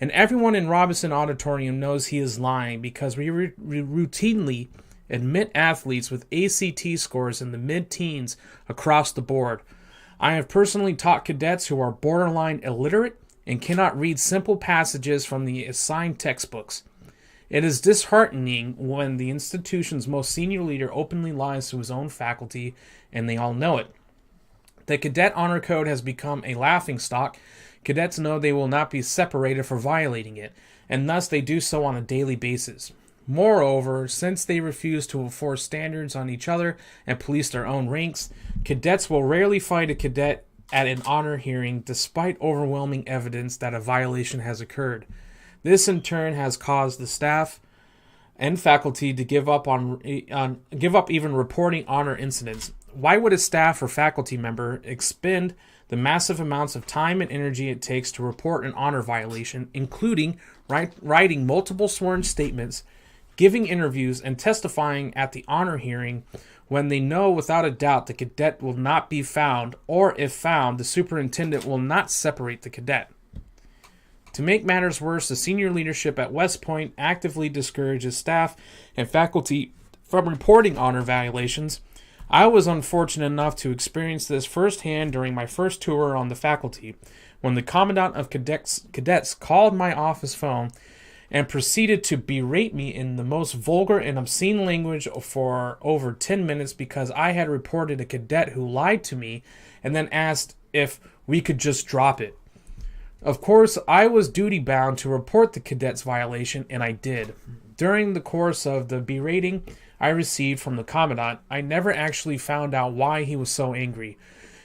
And everyone in Robinson Auditorium knows he is lying because we routinely admit athletes with ACT scores in the mid-teens across the board. I have personally taught cadets who are borderline illiterate and cannot read simple passages from the assigned textbooks. It is disheartening when the institution's most senior leader openly lies to his own faculty, and they all know it. The Cadet Honor Code has become a laughingstock. Cadets know they will not be separated for violating it, and thus they do so on a daily basis. Moreover, since they refuse to enforce standards on each other and police their own ranks, cadets will rarely find a cadet at an honor hearing despite overwhelming evidence that a violation has occurred. This in turn has caused the staff and faculty to give up even reporting honor incidents. Why would a staff or faculty member expend the massive amounts of time and energy it takes to report an honor violation, including writing multiple sworn statements, giving interviews, and testifying at the honor hearing, when they know without a doubt the cadet will not be found, or if found, the superintendent will not separate the cadet? To make matters worse, the senior leadership at West Point actively discourages staff and faculty from reporting honor violations. I was unfortunate enough to experience this firsthand during my first tour on the faculty, when the commandant of cadets called my office phone and proceeded to berate me in the most vulgar and obscene language for over 10 minutes because I had reported a cadet who lied to me and then asked if we could just drop it. Of course, I was duty-bound to report the cadet's violation, and I did. During the course of the berating I received from the commandant, I never actually found out why he was so angry.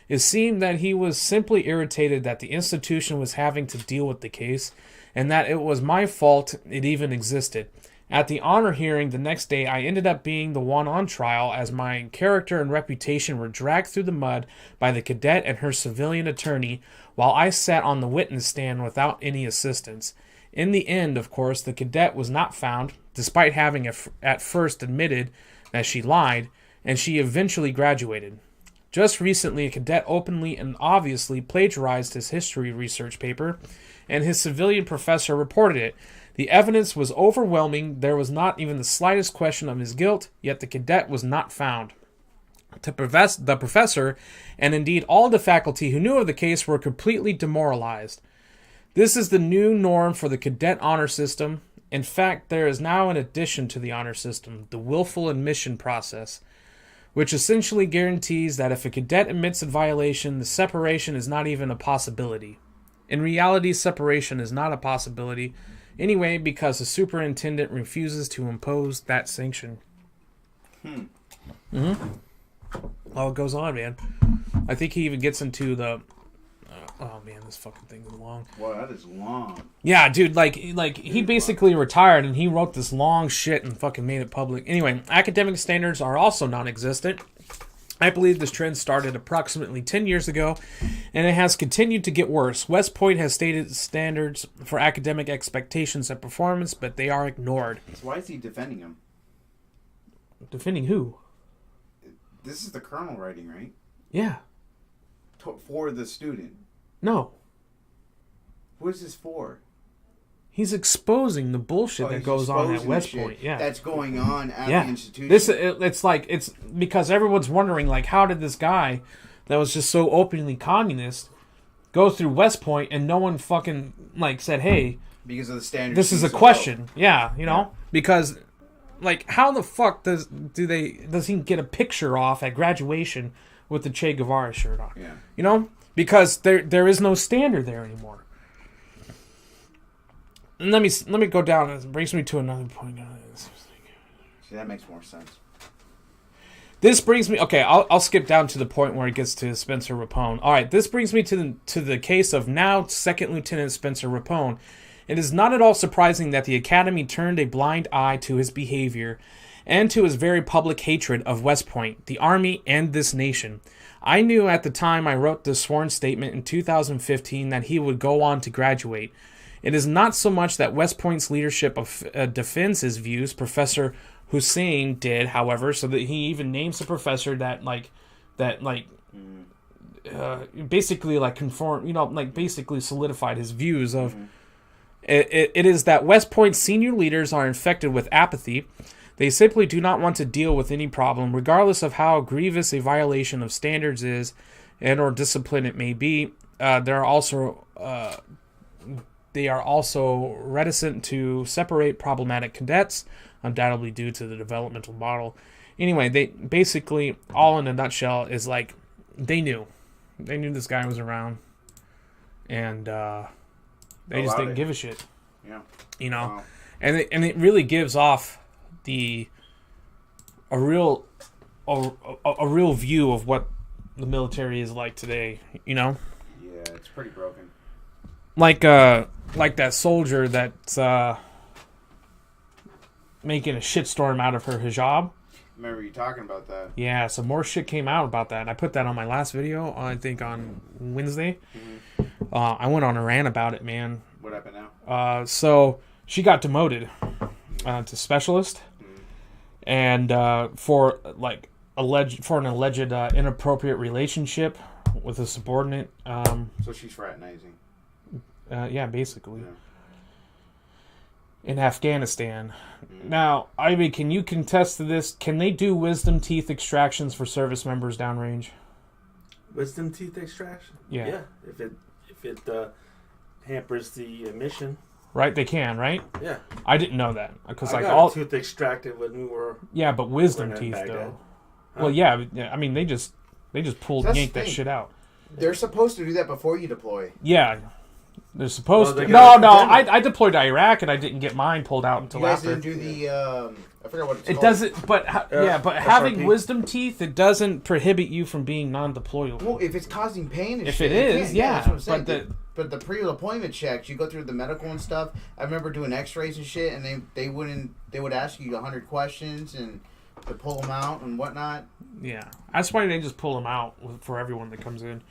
It seemed that he was simply irritated that the institution was having to deal with the case, and that it was my fault it even existed. At the honor hearing the next day, I ended up being the one on trial, as my character and reputation were dragged through the mud by the cadet and her civilian attorney, while I sat on the witness stand without any assistance. In the end, of course, the cadet was not found, despite having at first admitted that she lied, and she eventually graduated. Just recently, a cadet openly and obviously plagiarized his history research paper, and his civilian professor reported it. The evidence was overwhelming. There was not even the slightest question of his guilt, yet the cadet was not found. The professor, and indeed all the faculty who knew of the case, were completely demoralized. This is the new norm for the cadet honor system. In fact, there is now an addition to the honor system, the willful admission process, which essentially guarantees that if a cadet admits a violation, the separation is not even a possibility. In reality, separation is not a possibility anyway, because the superintendent refuses to impose that sanction. Oh, it goes on, man. I think he even gets into the... oh, man, this fucking thing is long. Wow, that is long. Yeah, dude, like he basically retired, and he wrote this long shit and fucking made it public. Anyway, academic standards are also non-existent. I believe this trend started approximately 10 years ago, and it has continued to get worse. West Point has stated standards for academic expectations and performance, but they are ignored. So why is he defending him? Defending who? This is the colonel writing, right? Yeah. For the student. No. What is this for? He's exposing the bullshit that goes on at West Point. Yeah, that's going on at the institution. It's because everyone's wondering, like, how did this guy that was just so openly communist go through West Point and no one fucking said, hey, because of the standards. This is a question. Yeah, because like, how the fuck does he get a picture off at graduation with the Che Guevara shirt on? Yeah, because there is no standard there anymore. And let me go down. It brings me to another point. See, that makes more sense. This brings me... Okay, I'll skip down to the point where it gets to Spencer Rapone. All right, this brings me to the case of now Second Lieutenant Spencer Rapone. It is not at all surprising that the Academy turned a blind eye to his behavior, and to his very public hatred of West Point, the Army, and this nation. I knew at the time I wrote this sworn statement in 2015 that he would go on to graduate. It is not so much that West Point's leadership defends his views. Professor Hussein did, however, so that he even names the professor that basically like conform, like basically solidified his views of. It is that West Point senior leaders are infected with apathy. They simply do not want to deal with any problem, regardless of how grievous a violation of standards is, and or discipline it may be. They are also reticent to separate problematic cadets, undoubtedly due to the developmental model. Anyway, they basically, all in a nutshell, is like they knew this guy was around, and they just didn't give a shit. Yeah, Wow. and it really gives off a real view of what the military is like today. Yeah, it's pretty broken. Like that soldier that's making a shitstorm out of her hijab. Remember you talking about that? Yeah, some more shit came out about that. I put that on my last video, I think on Wednesday. Mm-hmm. I went on a rant about it, man. What happened now? So she got demoted to specialist, and for an alleged inappropriate relationship with a subordinate. So she's fraternizing. Yeah, basically. Yeah. In Afghanistan. Now, Ivy, can you contest to this? Can they do wisdom teeth extractions for service members downrange? Wisdom teeth extraction? Yeah. Yeah. If it hampers the mission. Right, they can, right? Yeah. I didn't know that because I got a tooth extracted when we were. Yeah, but wisdom teeth though. Huh? Well, yeah. I mean, they just yanked that shit out. They're supposed to do that before you deploy. Yeah. They're supposed to. No. I deployed to Iraq and I didn't get mine pulled out until after. You guys didn't do the. I forgot what it's called. It doesn't. But having wisdom teeth, it doesn't prohibit you from being non-deployable. Well, if it's causing pain, and if shit, it is, yeah. That's what I'm saying. But the pre-deployment checks, you go through the medical and stuff. I remember doing X-rays and shit, and they would ask you 100 questions and to pull them out and whatnot. Yeah, that's why they just pull them out for everyone that comes in.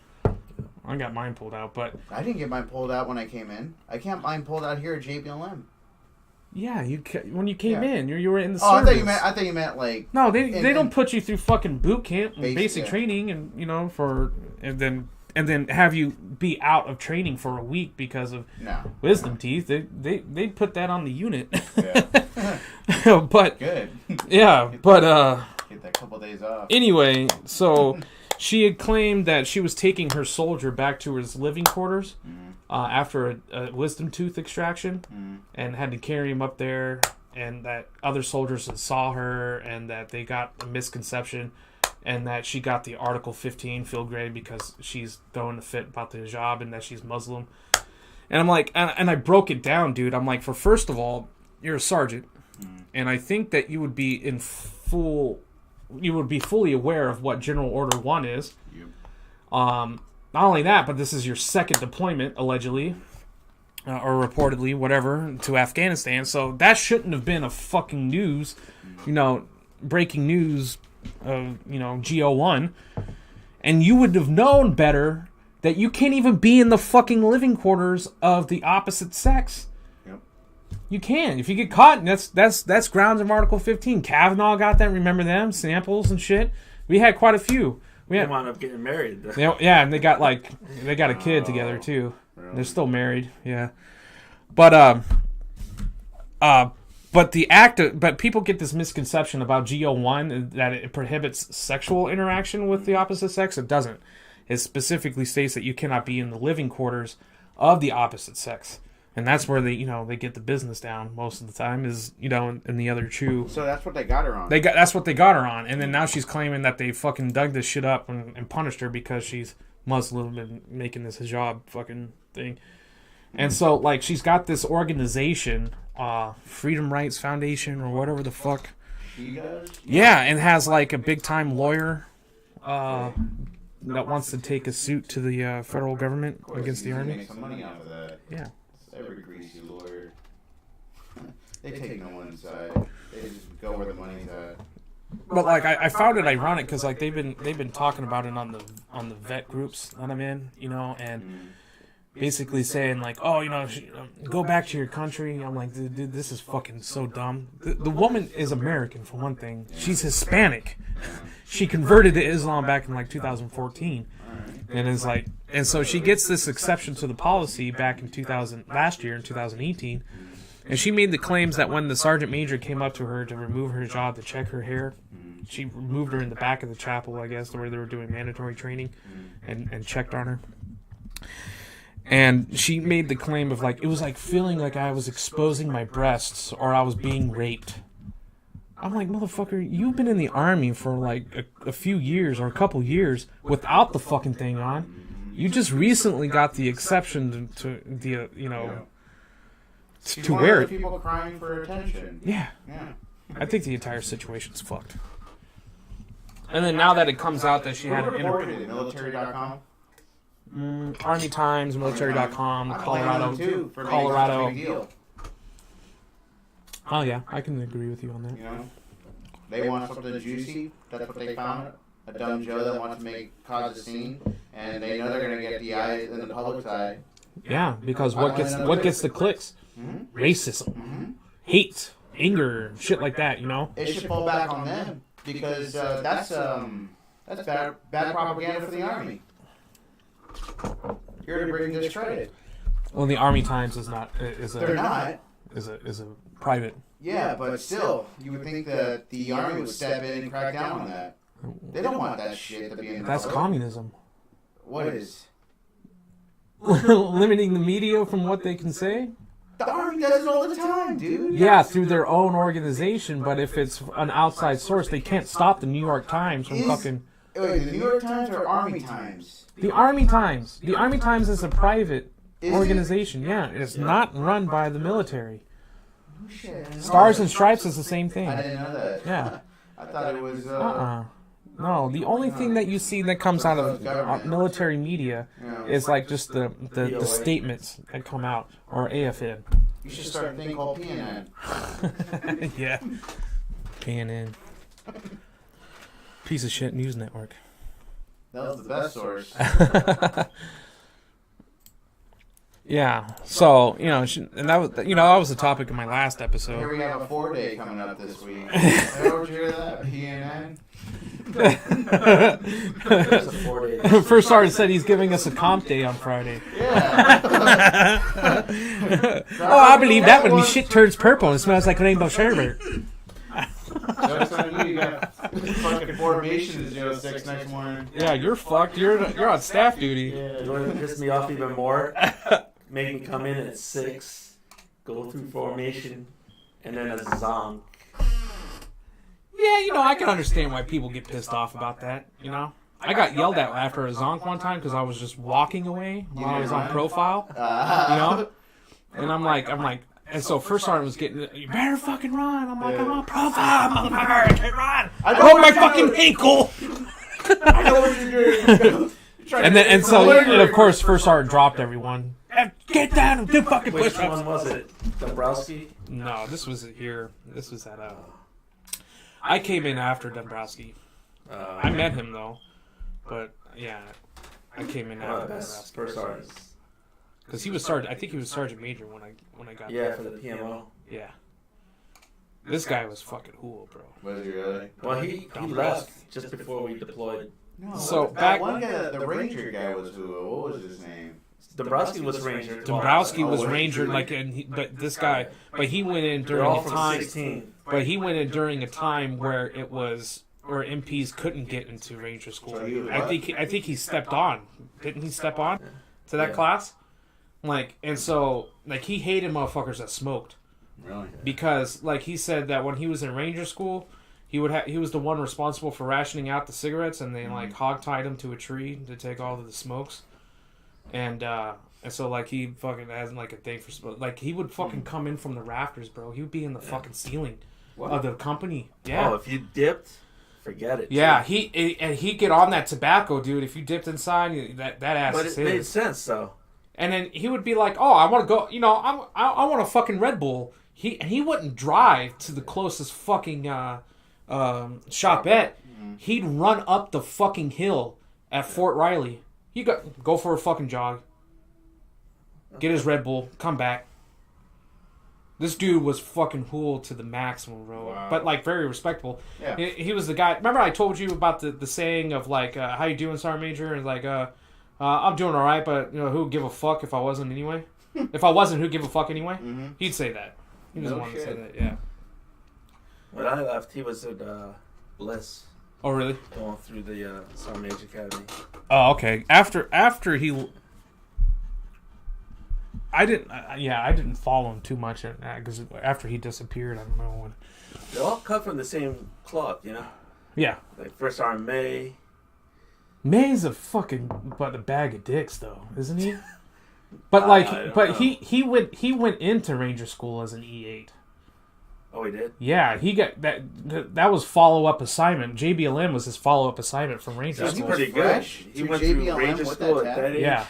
I got mine pulled out, but I didn't get mine pulled out when I came in. I got mine pulled out here at JBLM. Yeah, when you came in, you were in the service. I thought you meant like no, they don't put you through fucking boot camp and basic training, and and then have you be out of training for a week because of wisdom teeth. They put that on the unit. Yeah. But good. Yeah, get that couple days off. Anyway, so she had claimed that she was taking her soldier back to his living quarters after a wisdom tooth extraction and had to carry him up there, and that other soldiers saw her and that they got a misconception and that she got the Article 15 field grade because she's throwing a fit about the hijab and that she's Muslim. And I'm like, and I broke it down, dude. I'm like, first of all, you're a sergeant, and I think that you would be fully aware of what General Order 1 is. Yep. Not only that, but this is your second deployment, allegedly, or reportedly, whatever, to Afghanistan. So that shouldn't have been a fucking news, breaking news of, GO1. And you would have known better that you can't even be in the fucking living quarters of the opposite sex. You can. If you get caught, that's grounds of Article 15. Kavanaugh got that. Remember them? Samples and shit. We had quite a few. They wound up getting married. Yeah, and they got a kid together too. Really? They're still married. Yeah, but people get this misconception about GO1 that it prohibits sexual interaction with the opposite sex. It doesn't. It specifically states that you cannot be in the living quarters of the opposite sex. And that's where they get the business down most of the time is, in the other two. So that's what they got her on. That's what they got her on. And then now she's claiming that they fucking dug this shit up and punished her because she's Muslim and making this hijab fucking thing. And so, she's got this organization, Freedom Rights Foundation or whatever the fuck. She does? Yeah, and has, a big-time lawyer that wants to take a suit to the federal government against the army. Make some money off of that. Yeah. Every greasy lawyer. They take no one's side. They just go where the money's at. But like I found it ironic because like they've been talking about it on the vet groups that I'm in, you know, and basically saying like, oh, you know, go back to your country. I'm like, dude, this is fucking so dumb. The woman is American for one thing. She's Hispanic. She converted to Islam back in like 2014, and is like, and so she gets this exception to the policy back in last year in 2018. And she made the claims that when the sergeant major came up to her to remove her job to check her hair, she removed her in the back of the chapel, I guess, where they were doing mandatory training, and checked on her. And she made the claim of like, it was like feeling like I was exposing my breasts or I was being raped. I'm like, motherfucker, you've been in the army for like a few years or a couple years without the fucking thing on. You just recently got the exception to the, you know... She's to one wear of the it. people crying for attention. Yeah. Yeah. I think the entire situation's fucked. And then now that it comes out that she had an reported it? Military.com? Army Times, Military.com, I blame Colorado, them too for Colorado. making such a big deal. Oh yeah, I can agree with you on that. You know, they want something juicy. That's what they found. A dumb Joe that wants to cause a scene, and they know they're gonna get the eye in the public's eye. Yeah, because what gets the clicks? Mm-hmm. Racism, Mm-hmm. hate, anger, shit like that. You know. It should fall back on them because that's bad propaganda for the army. You're to bring discredit. Well, the Army Times is They're not. is a private. Yeah, but still, you would think that the army would step in and crack down on that. They don't want that shit to be in the That's public. communism. What is? Limiting the media from what they can say. The army does it all the time, dude. Yeah, through their own organization, but if it's an outside source, they can't stop the New York Times from fucking... Wait, the New York Times or Army Times? The Army Times. The Army Times is a private Is organization. Yeah, it's not run by the military. Oh, shit, I didn't know Stars that. and Stripes is the same thing. I didn't know that. Yeah. I thought it was... No, the only thing that you see that comes out of military media is like just the statements that come out, or AFN. You should start a thing called PNN. Yeah. PNN. Piece of shit news network. That was the best source. Yeah. So, you know, and that was the topic of my last episode. Here we have a 4-day coming up this week. Ever hear that? PNN? There's a 4-day. First Sergeant said he's giving us a comp day on Friday. Yeah. Oh, I believe that when shit turns purple and smells like rainbow sherbet. Joke's on you. You got fucking formation to 06 next morning. Yeah, you're fucked. You're on staff duty. Yeah, you want to piss me off even more? Make me come in at 6, go through formation, and then a zonk. Yeah, you know, I can understand why people get pissed off about that, you know? I got yelled at after a zonk one time because I was just walking away while I was on profile, you know? And I'm like, and so First Sergeant was getting, you better fucking run. I'm like, I'm on profile, motherfucker, I can't run. I broke my fucking ankle. I know what you're doing. And so of course First Sergeant dropped everyone. Get down and do fucking Which push-ups. one was it? Dombrowski? No, this was here. This was at I came in after Dombrowski. I met him though, but yeah, I came in after Dombrowski. First sergeant. Because he was sergeant. I think he was sergeant major when I got Yeah, there. for the PMO. Yeah. This guy was fucking cool, bro. Was he really? Well, he left just before we deployed. No, So, that back- one guy, the Ranger guy was who? What was his name? Dombrowski was Ranger. Dombrowski was Oh, Ranger, he? like, but this guy, but he went in They're during all a from time. 16. But he went in during a time where where MPs couldn't get into Ranger school. So he I think he stepped on. Didn't he step on to that class? Like, and so like he hated motherfuckers that smoked. Really? Because like he said that when he was in Ranger school, he was the one responsible for rationing out the cigarettes, and they like hog-tied him to a tree to take all of the smokes. And so like he fucking has like a thing for smoke. Like he would fucking come in from the rafters, bro. He would be in the fucking ceiling of the company. Yeah. Oh, if you dipped, forget it. Yeah, he'd get on that tobacco, dude. If you dipped inside, that ass But is it made his. sense, though. And then he would be like, "Oh, I want to go. You know, I want a fucking Red Bull." he wouldn't drive to the closest fucking shopette. He'd run up the fucking hill at Fort Riley. He go for a fucking jog. Get his Red Bull, come back. This dude was fucking cool to the maximum, bro. Wow. But, like, very respectable. Yeah. He was the guy... Remember I told you about the saying of, like, how you doing, Sergeant Major? And, like, I'm doing all right, but, you know, who'd give a fuck if I wasn't anyway? If I wasn't, who'd give a fuck anyway? Mm-hmm. He'd say that. He was the one to say that, yeah. When I left, he was at Bliss. Oh, really? Going through the Sergeant Major Academy. Oh, okay. After he... I didn't follow him too much because after he disappeared, I don't know when. They all cut from the same cloth, you know. Yeah. Like First Sergeant May. May's a bag of dicks, though, isn't he? But he went into Ranger School as an E8. Oh, he did? Yeah, he got that was follow-up assignment. JBLM was his follow-up assignment from Ranger That's School. pretty good. He went through Ranger School at that age. Yeah.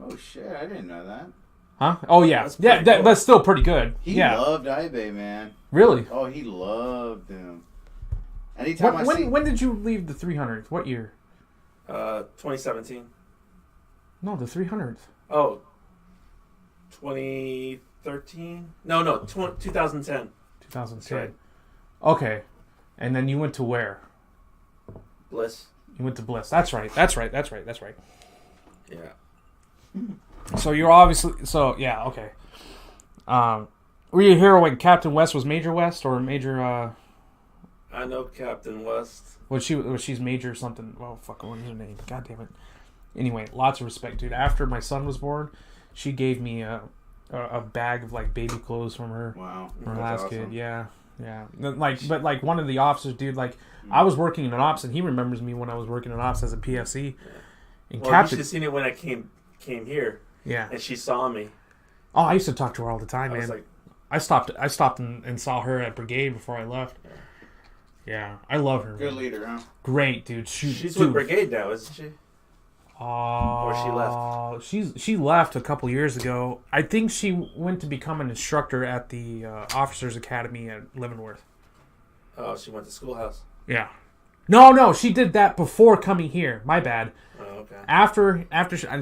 Oh shit! I didn't know that. Huh? Oh yeah, That's cool. That's still pretty good. He yeah. loved Ibay, man. Really? Oh, he loved him. Anytime when did you leave the 300th? What year? 2017. No, the 300th. Oh, 2013? No, 2010. 2010. Right. Okay. And then you went to where? Bliss. You went to Bliss. That's right. Yeah. So you're obviously... So, yeah, okay. Were you here when Captain West was Major West or Major... I know Captain West. She's Major something... Well, fuck, what is her name? God damn it. Anyway, lots of respect, dude. After my son was born, she gave me a bag of, like, baby clothes from her. Wow. From her last kid, yeah. Nice. But one of the officers, dude, like, I was working in an ops, and he remembers me when I was working in ops as a PFC. And Well, you should have seen it when I came here. Yeah. And she saw me. Oh, I used to talk to her all the time, I man. was like, I stopped and saw her at Brigade before I left. Yeah, I love her. Good man. leader, huh? Great, dude. She's with Brigade now, isn't she? Or she left? She left a couple years ago. I think she went to become an instructor at the Officers Academy at Leavenworth. Oh, she went to schoolhouse. Yeah. No, she did that before coming here. My bad. Oh, okay. After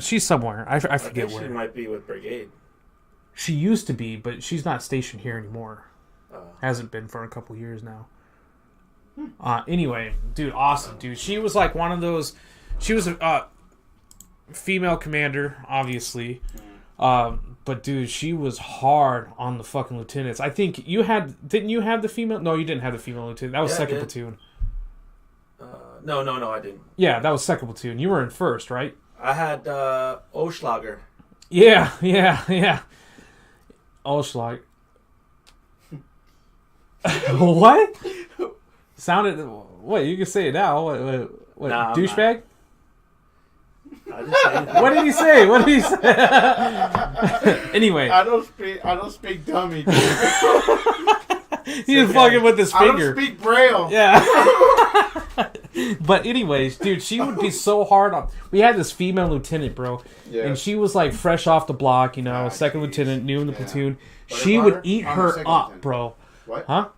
she's somewhere. I forget where. She might be with Brigade. She used to be, but she's not stationed here anymore. Hasn't been for a couple years now. Anyway, dude, awesome, dude. She was like one of those. She was a female commander, obviously. But dude, she was hard on the fucking lieutenants. I think didn't you have the female? No, you didn't have the female lieutenant. That was second platoon. No, I didn't. Yeah, that was second platoon. You were in first, right? I had Oschlager. Yeah. Oschlag. What? Sounded... What? You can say it now. What? Nah, douchebag? I didn't say anything. What did he say? Anyway. I don't speak dummy, dude. He's fucking with his finger. I don't speak Braille. Yeah. But anyways, dude, she would be so hard on... We had this female lieutenant, bro. Yeah. And she was like fresh off the block, you know, second lieutenant, new in the platoon. She would eat her up, lieutenant. Bro. What? Huh?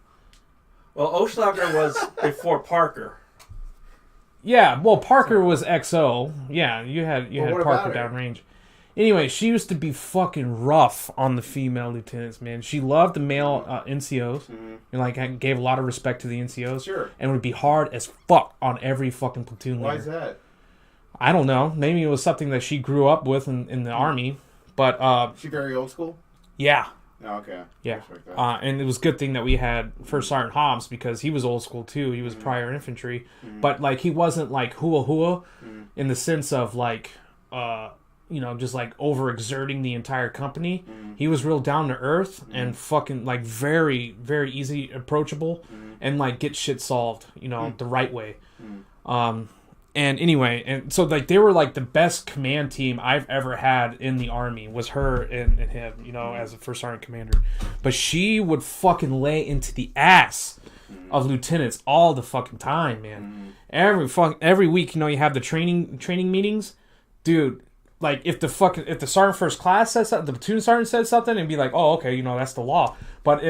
Well, Oschlager was before Parker. Yeah, well, Parker was XO. Yeah, you had Parker downrange. Anyway, she used to be fucking rough on the female lieutenants, man. She loved the male NCOs. Mm-hmm. And, like, gave a lot of respect to the NCOs. Sure. And would be hard as fuck on every fucking platoon leader. Why is that? I don't know. Maybe it was something that she grew up with in the Army. But, she very old school? Yeah. Oh, okay. Yeah. And it was a good thing that we had First Sergeant Hobbs because he was old school too. He was prior infantry. Mm-hmm. But, like, he wasn't, like, hua in the sense of, like, just, like, overexerting the entire company. Mm-hmm. He was real down to earth and fucking, like, very, very easy, approachable and, like, get shit solved, the right way. And anyway, and so, like, they were, like, the best command team I've ever had in the Army was her and him, as a first sergeant commander. But she would fucking lay into the ass of lieutenants all the fucking time, man. Every week, you have the training meetings. Dude, like if the sergeant first class says something, the platoon sergeant said something, and be like, oh, okay, you know, that's the law. But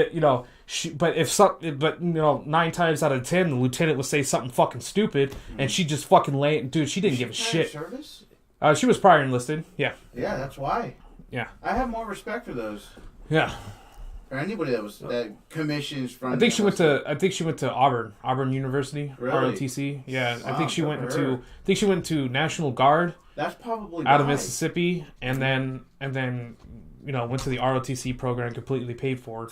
but 9 times out of 10, the lieutenant would say something fucking stupid, and she just fucking dude, she didn't give a shit. Service? She was prior enlisted. Yeah. Yeah, that's why. Yeah. I have more respect for those. Yeah. Or anybody that commissions from. I think she went to Auburn University, really? ROTC. Yeah, wow, I think she went to National Guard. That's probably out of Mississippi, and then went to the ROTC program, completely paid for.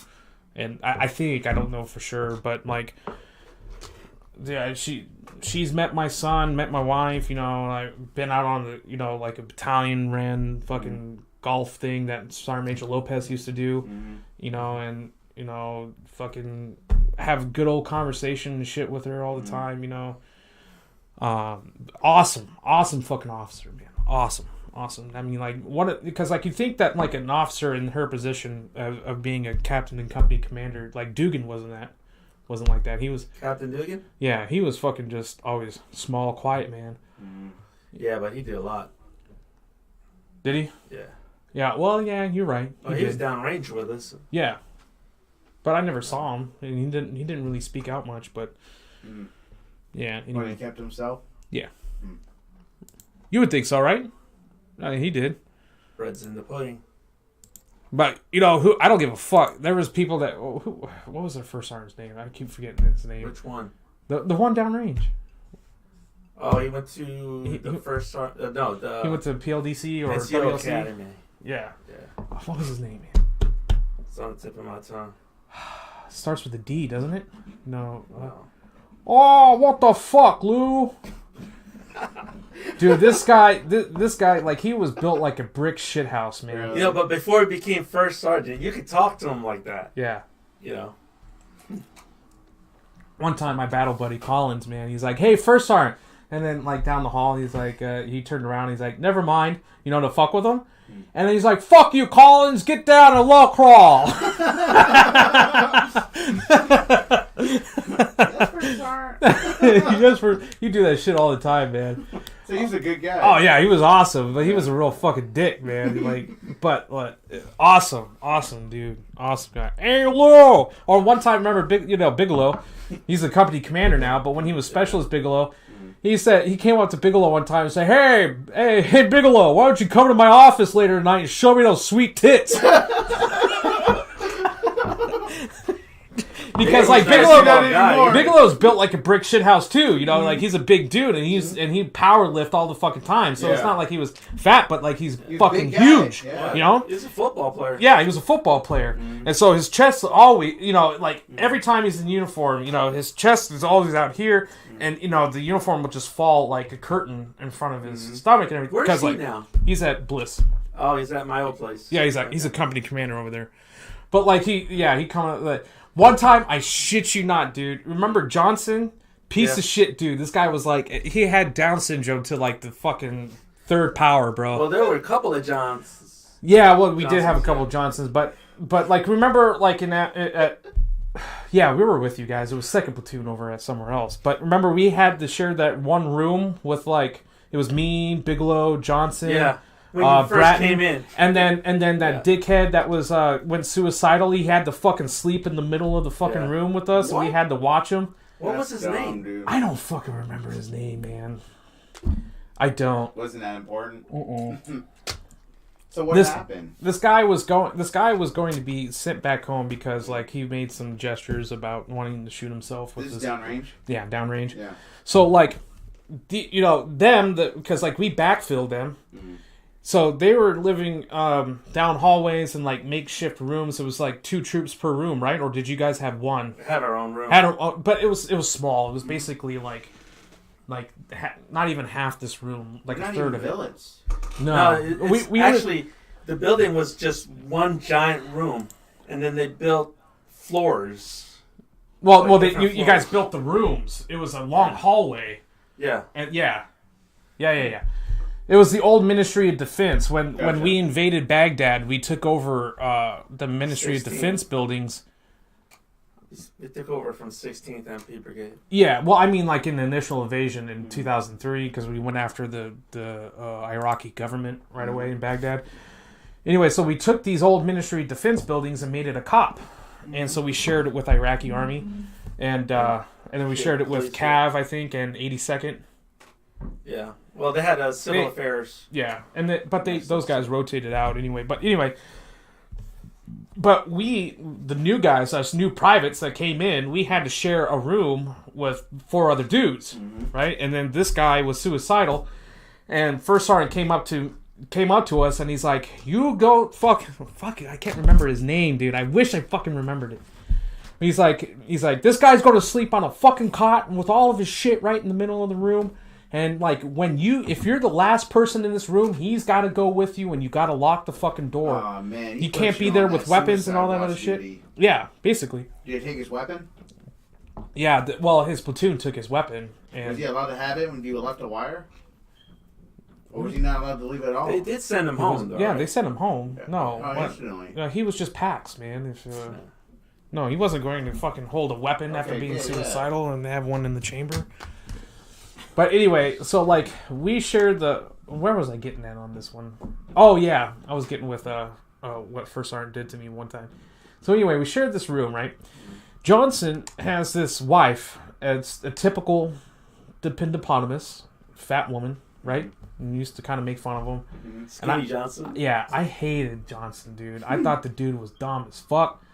And I don't know for sure, but like, yeah, she's met my son, met my wife. You know, I've been out on the like a battalion ran fucking golf thing that Sergeant Major Lopez used to do. Mm-hmm. You know, and fucking have good old conversation and shit with her all the time. You know, awesome fucking officer, man. Awesome. I mean, like, because like you think that like an officer in her position of being a captain and company commander, like Dugan wasn't like that. He was Captain Dugan. Yeah, he was fucking just always small, quiet man. Mm-hmm. Yeah, but he did a lot. Did he? Yeah. Yeah. Well, yeah, you're right. He was downrange with us. Yeah, but I never saw him, and he didn't really speak out much. But yeah, anyway. When he kept himself. Yeah. You would think so, right? I mean, he did. Bread's in the pudding. But, who I don't give a fuck. There was people that... what was their first sergeant's name? I keep forgetting his name. Which one? The one downrange. Oh, he went to the first... he went to PLDC or NCO WLC? Academy. Yeah. Yeah. What was his name, man? It's on the tip of my tongue. Starts with a D, doesn't it? No. Wow. Oh, what the fuck, Lou? Dude, this guy, like, he was built like a brick shithouse, man. You know, but before he became first sergeant, you could talk to him like that. Yeah. You know. One time, my battle buddy Collins, man, he's like, "Hey, first sergeant," and then like down the hall, he's like, he turned around, he's like, "Never mind," to fuck with him. And then he's like, "Fuck you, Collins, get down and low crawl." You do that shit all the time, man. So he's a good guy. Oh yeah, he was awesome, but he was a real fucking dick, man. Like, but awesome, dude, awesome guy. Hey, Lou. Or one time, remember, Bigelow. He's the company commander now, but when he was Specialist Bigelow, he came up to Bigelow one time and said, "Hey, Bigelow, why don't you come to my office later tonight and show me those sweet tits?" Because like Bigelow's built like a brick shithouse too, like he's a big dude and he power lift all the fucking time. So it's not like he was fat, but like he's fucking huge. Yeah. He's a football player. Yeah, he was a football player. And so his chest always, like every time he's in uniform, his chest is always out here, and the uniform would just fall like a curtain in front of his stomach and everything. Where is he now? He's at Bliss. Oh, he's at my old place. Yeah, he's a company commander over there. But like he come up like one time, I shit you not, dude. Remember Johnson? Piece of shit, dude. This guy was like, he had Down syndrome to like the fucking third power, bro. Well, there were a couple of Johnsons. Yeah, well, we did have a couple of Johnsons, but like remember like yeah, we were with you guys. It was second platoon over at somewhere else. But remember we had to share that one room with like it was me, Bigelow, Johnson. Yeah. When you first Bratton, came in. And then that dickhead that was went suicidal, he had to fucking sleep in the middle of the fucking room with us, and we had to watch him. What was his name? Dude. I don't fucking remember his name, man. I don't. Wasn't that important? Uh-uh. So what happened? This guy was going to be sent back home because like he made some gestures about wanting to shoot himself with this downrange? Yeah, downrange. Yeah. So like because like we backfilled them. Mm-hmm. So they were living down hallways and like makeshift rooms. It was like 2 troops per room, right? Or did you guys have one? We had our own room. But it was small. It was basically like not even half this room, like a third of billets. it. No, we actually the building was just one giant room, and then they built floors. Well, you guys built the rooms. It was a long hallway. Yeah. And yeah. It was the old Ministry of Defense. When we invaded Baghdad, we took over the Ministry of Defense buildings. It took over from 16th MP Brigade. Yeah, well, I mean, like in the initial invasion in 2003, because we went after the Iraqi government right away in Baghdad. Anyway, so we took these old Ministry of Defense buildings and made it a COP, and so we shared it with Iraqi Army, and then we shared it with Cav, I think, and 82nd. Yeah, well, they had civil affairs. Yeah, and those guys rotated out anyway. But we, the new guys, us new privates that came in, we had to share a room with 4 other dudes, right? And then this guy was suicidal, and First Sergeant came up to us, and he's like, "You go fuck it, I can't remember his name, dude. I wish I fucking remembered it." He's like, this guy's going to sleep on a fucking cot with all of his shit right in the middle of the room. And, like, if you're the last person in this room, he's got to go with you, and you got to lock the fucking door. Oh, man. You can't be there with weapons and all that other shit. Yeah, basically. Did he take his weapon? Yeah, well, his platoon took his weapon. And was he allowed to have it when you left a wire? Or was he not allowed to leave it at all? They did send him home, though. Yeah, right? they sent him home. No. Instantly. He was just Pax, man. No, he wasn't going to fucking hold a weapon after being suicidal and have one in the chamber. But anyway, so, like, we shared where was I getting at on this one? Oh, yeah. I was getting with what First Sergeant did to me one time. So anyway, we shared this room, right? Johnson has this wife. It's a typical dependopotamus, fat woman, right? And used to kind of make fun of him. Skinny Johnson? Yeah, I hated Johnson, dude. I thought the dude was dumb as fuck.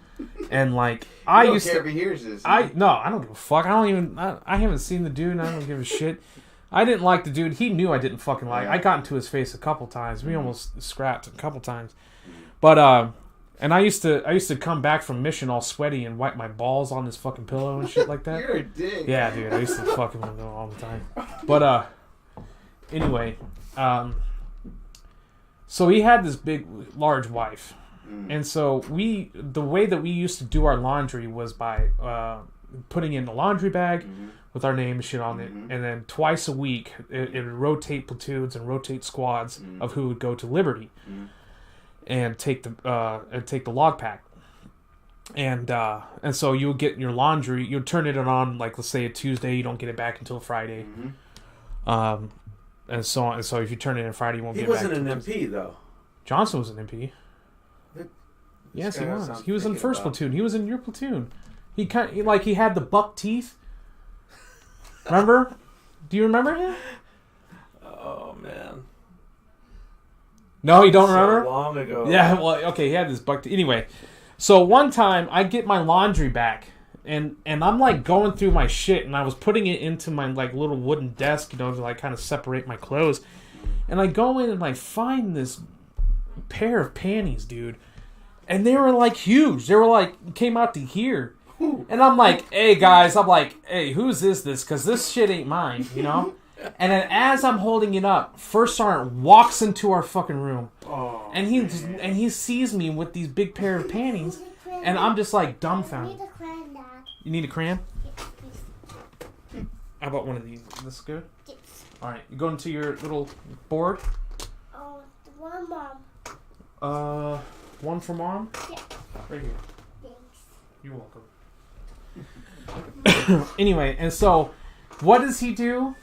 And, like, I used to... if he hears this. No, I don't give a fuck. I haven't seen the dude, and I don't give a shit. I didn't like the dude. He knew I didn't fucking like. I got into his face a couple times. We almost scrapped a couple times. But, and I used to come back from mission all sweaty and wipe my balls on his fucking pillow and shit like that. You're a dick. Yeah, dude. I used to fucking with him all the time. But, anyway, so he had this big, large wife. And so the way that we used to do our laundry was by putting in a laundry bag with our name and shit on it, and then twice a week it would rotate platoons and rotate squads of who would go to Liberty and take the log pack. And so you would get your laundry, you would turn it on, like, let's say a Tuesday, you don't get it back until Friday. And so on. And so if you turn it in Friday, you won't get it back. He wasn't an MP, though. Johnson was an MP. Yes, he was. He was in first platoon. He was in your platoon. He had the buck teeth. Remember? Do you remember him? Oh man. No, you don't remember? So long ago. Yeah. Well, okay. He had this buck teeth. Anyway, so one time I get my laundry back, and I'm like going through my shit, and I was putting it into my like little wooden desk, to like kind of separate my clothes, and I go in and like find this pair of panties, dude. And they were, like, huge. They were, like, came out to here. And I'm like, hey, guys. I'm like, hey, whose is this? Because this shit ain't mine, you know? And then as I'm holding it up, First Sergeant walks into our fucking room. Oh, and he sees me with these big pair of panties. And I'm just, like, dumbfounded. I need a crayon, Dad. You need a crayon? Yes, please. How about one of these? Is this good? Yes. All right. You go into your little board. Oh, the one, Mom. One for Mom? Yeah. Right here. Thanks. You're welcome. Anyway, and so, what does he do?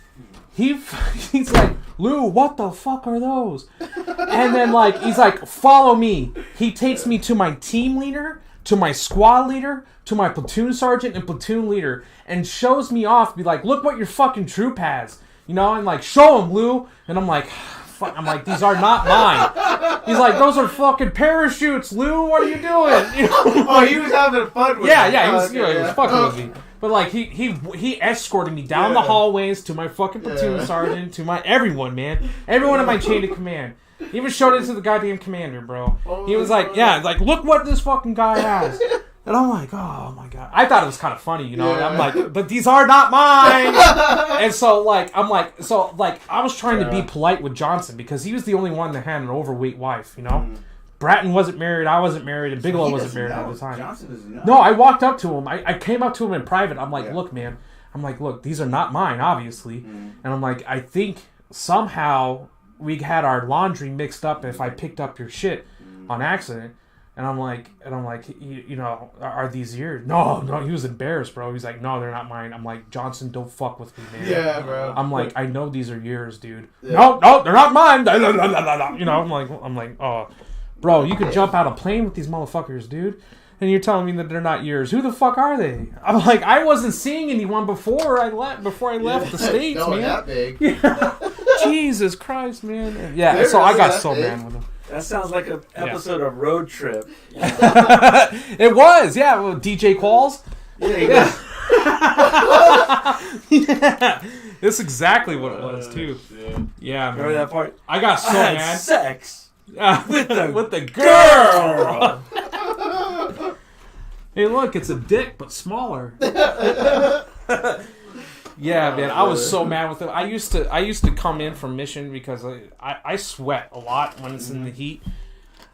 He's like, Lou, what the fuck are those? And then, like, he's like, follow me. He takes me to my team leader, to my squad leader, to my platoon sergeant and platoon leader, and shows me off, be like, look what your fucking troop has. You know, and like, show him, Lou. And I'm like, these are not mine. He's like, those are fucking parachutes, Lou. What are you doing? You know, oh, he was having fun with me. Yeah, he was fucking with me. But like, he escorted me down the hallways to my fucking platoon sergeant, to my everyone, man, everyone in my chain of command. He even showed it to the goddamn commander, bro. He was like, look what this fucking guy has. And I'm like, oh my god. I thought it was kind of funny, you know. And I'm like, but these are not mine. And so I was trying to be polite with Johnson because he was the only one that had an overweight wife, you know. Bratton wasn't married, I wasn't married, and Bigelow wasn't married at the time. Johnson doesn't know. No, I walked up to him. I came up to him in private. I'm like, look, man. I'm like, look, these are not mine, obviously. And I'm like, I think somehow we had our laundry mixed up if I picked up your shit on accident. And I'm like, you know, are these yours? No, he was embarrassed, bro. He's like, no, they're not mine. I'm like, Johnson, don't fuck with me, man. Yeah, bro. I'm like, I know these are yours, dude. Yeah. No, they're not mine. You know, I'm like, oh, bro, you could jump out a plane with these motherfuckers, dude. And you're telling me that they're not yours. Who the fuck are they? I'm like, I wasn't seeing anyone before I left the States, no, man. that big. Yeah. Jesus Christ, man. Yeah, They're so I got that so big. mad with them. That sounds like an episode of Road Trip. It was, yeah, with DJ Qualls. Yeah. Yeah. That's exactly what it was, too. Yeah, man. Remember that part? I got so I had mad. sex with the girl. Hey, look, it's a dick, but smaller. Yeah, man, I was so mad with it. I used to come in from mission because I sweat a lot when it's in the heat,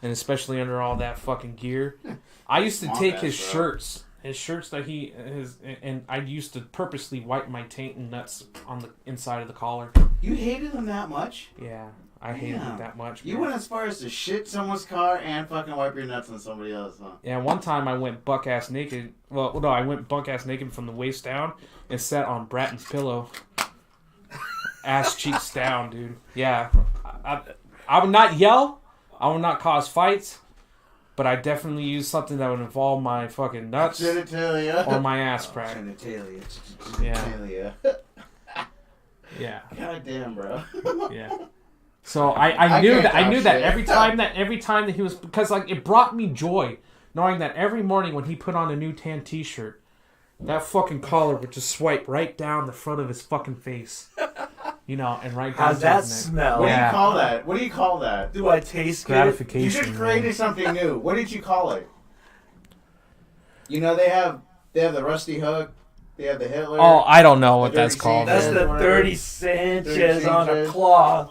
and especially under all that fucking gear. I used to take his shirts that and I used to purposely wipe my taint and nuts on the inside of the collar. You hated him that much? Yeah, I hated it that much. You man. went as far as to shit someone's car and fucking wipe your nuts on somebody else, huh? Yeah, one time I went buck-ass naked. Well, no, I went buck-ass naked from the waist down and sat on Bratton's pillow. Ass cheeks down, dude. Yeah. I would not yell. I would not cause fights. But I definitely use something that would involve my fucking nuts Genitalia. or my ass crack. Genitalia. Yeah. Yeah. God damn, bro. Yeah. So I knew can't that talk every time that he was, because like it brought me joy knowing that every morning when he put on a new tan t-shirt, that fucking collar would just swipe right down the front of his fucking face. You know, and right down How's to that his neck. smell? What do Yeah. you call that? What do you call that? Do I taste good? Gratification. You just man. created something new. What did you call it? You know, they have the rusty hook. They have the Hitler. Oh, I don't know what The that's dirty called. That's Sanchez, the whatever. 30 Sanchez 30 on a Sanchez. cloth.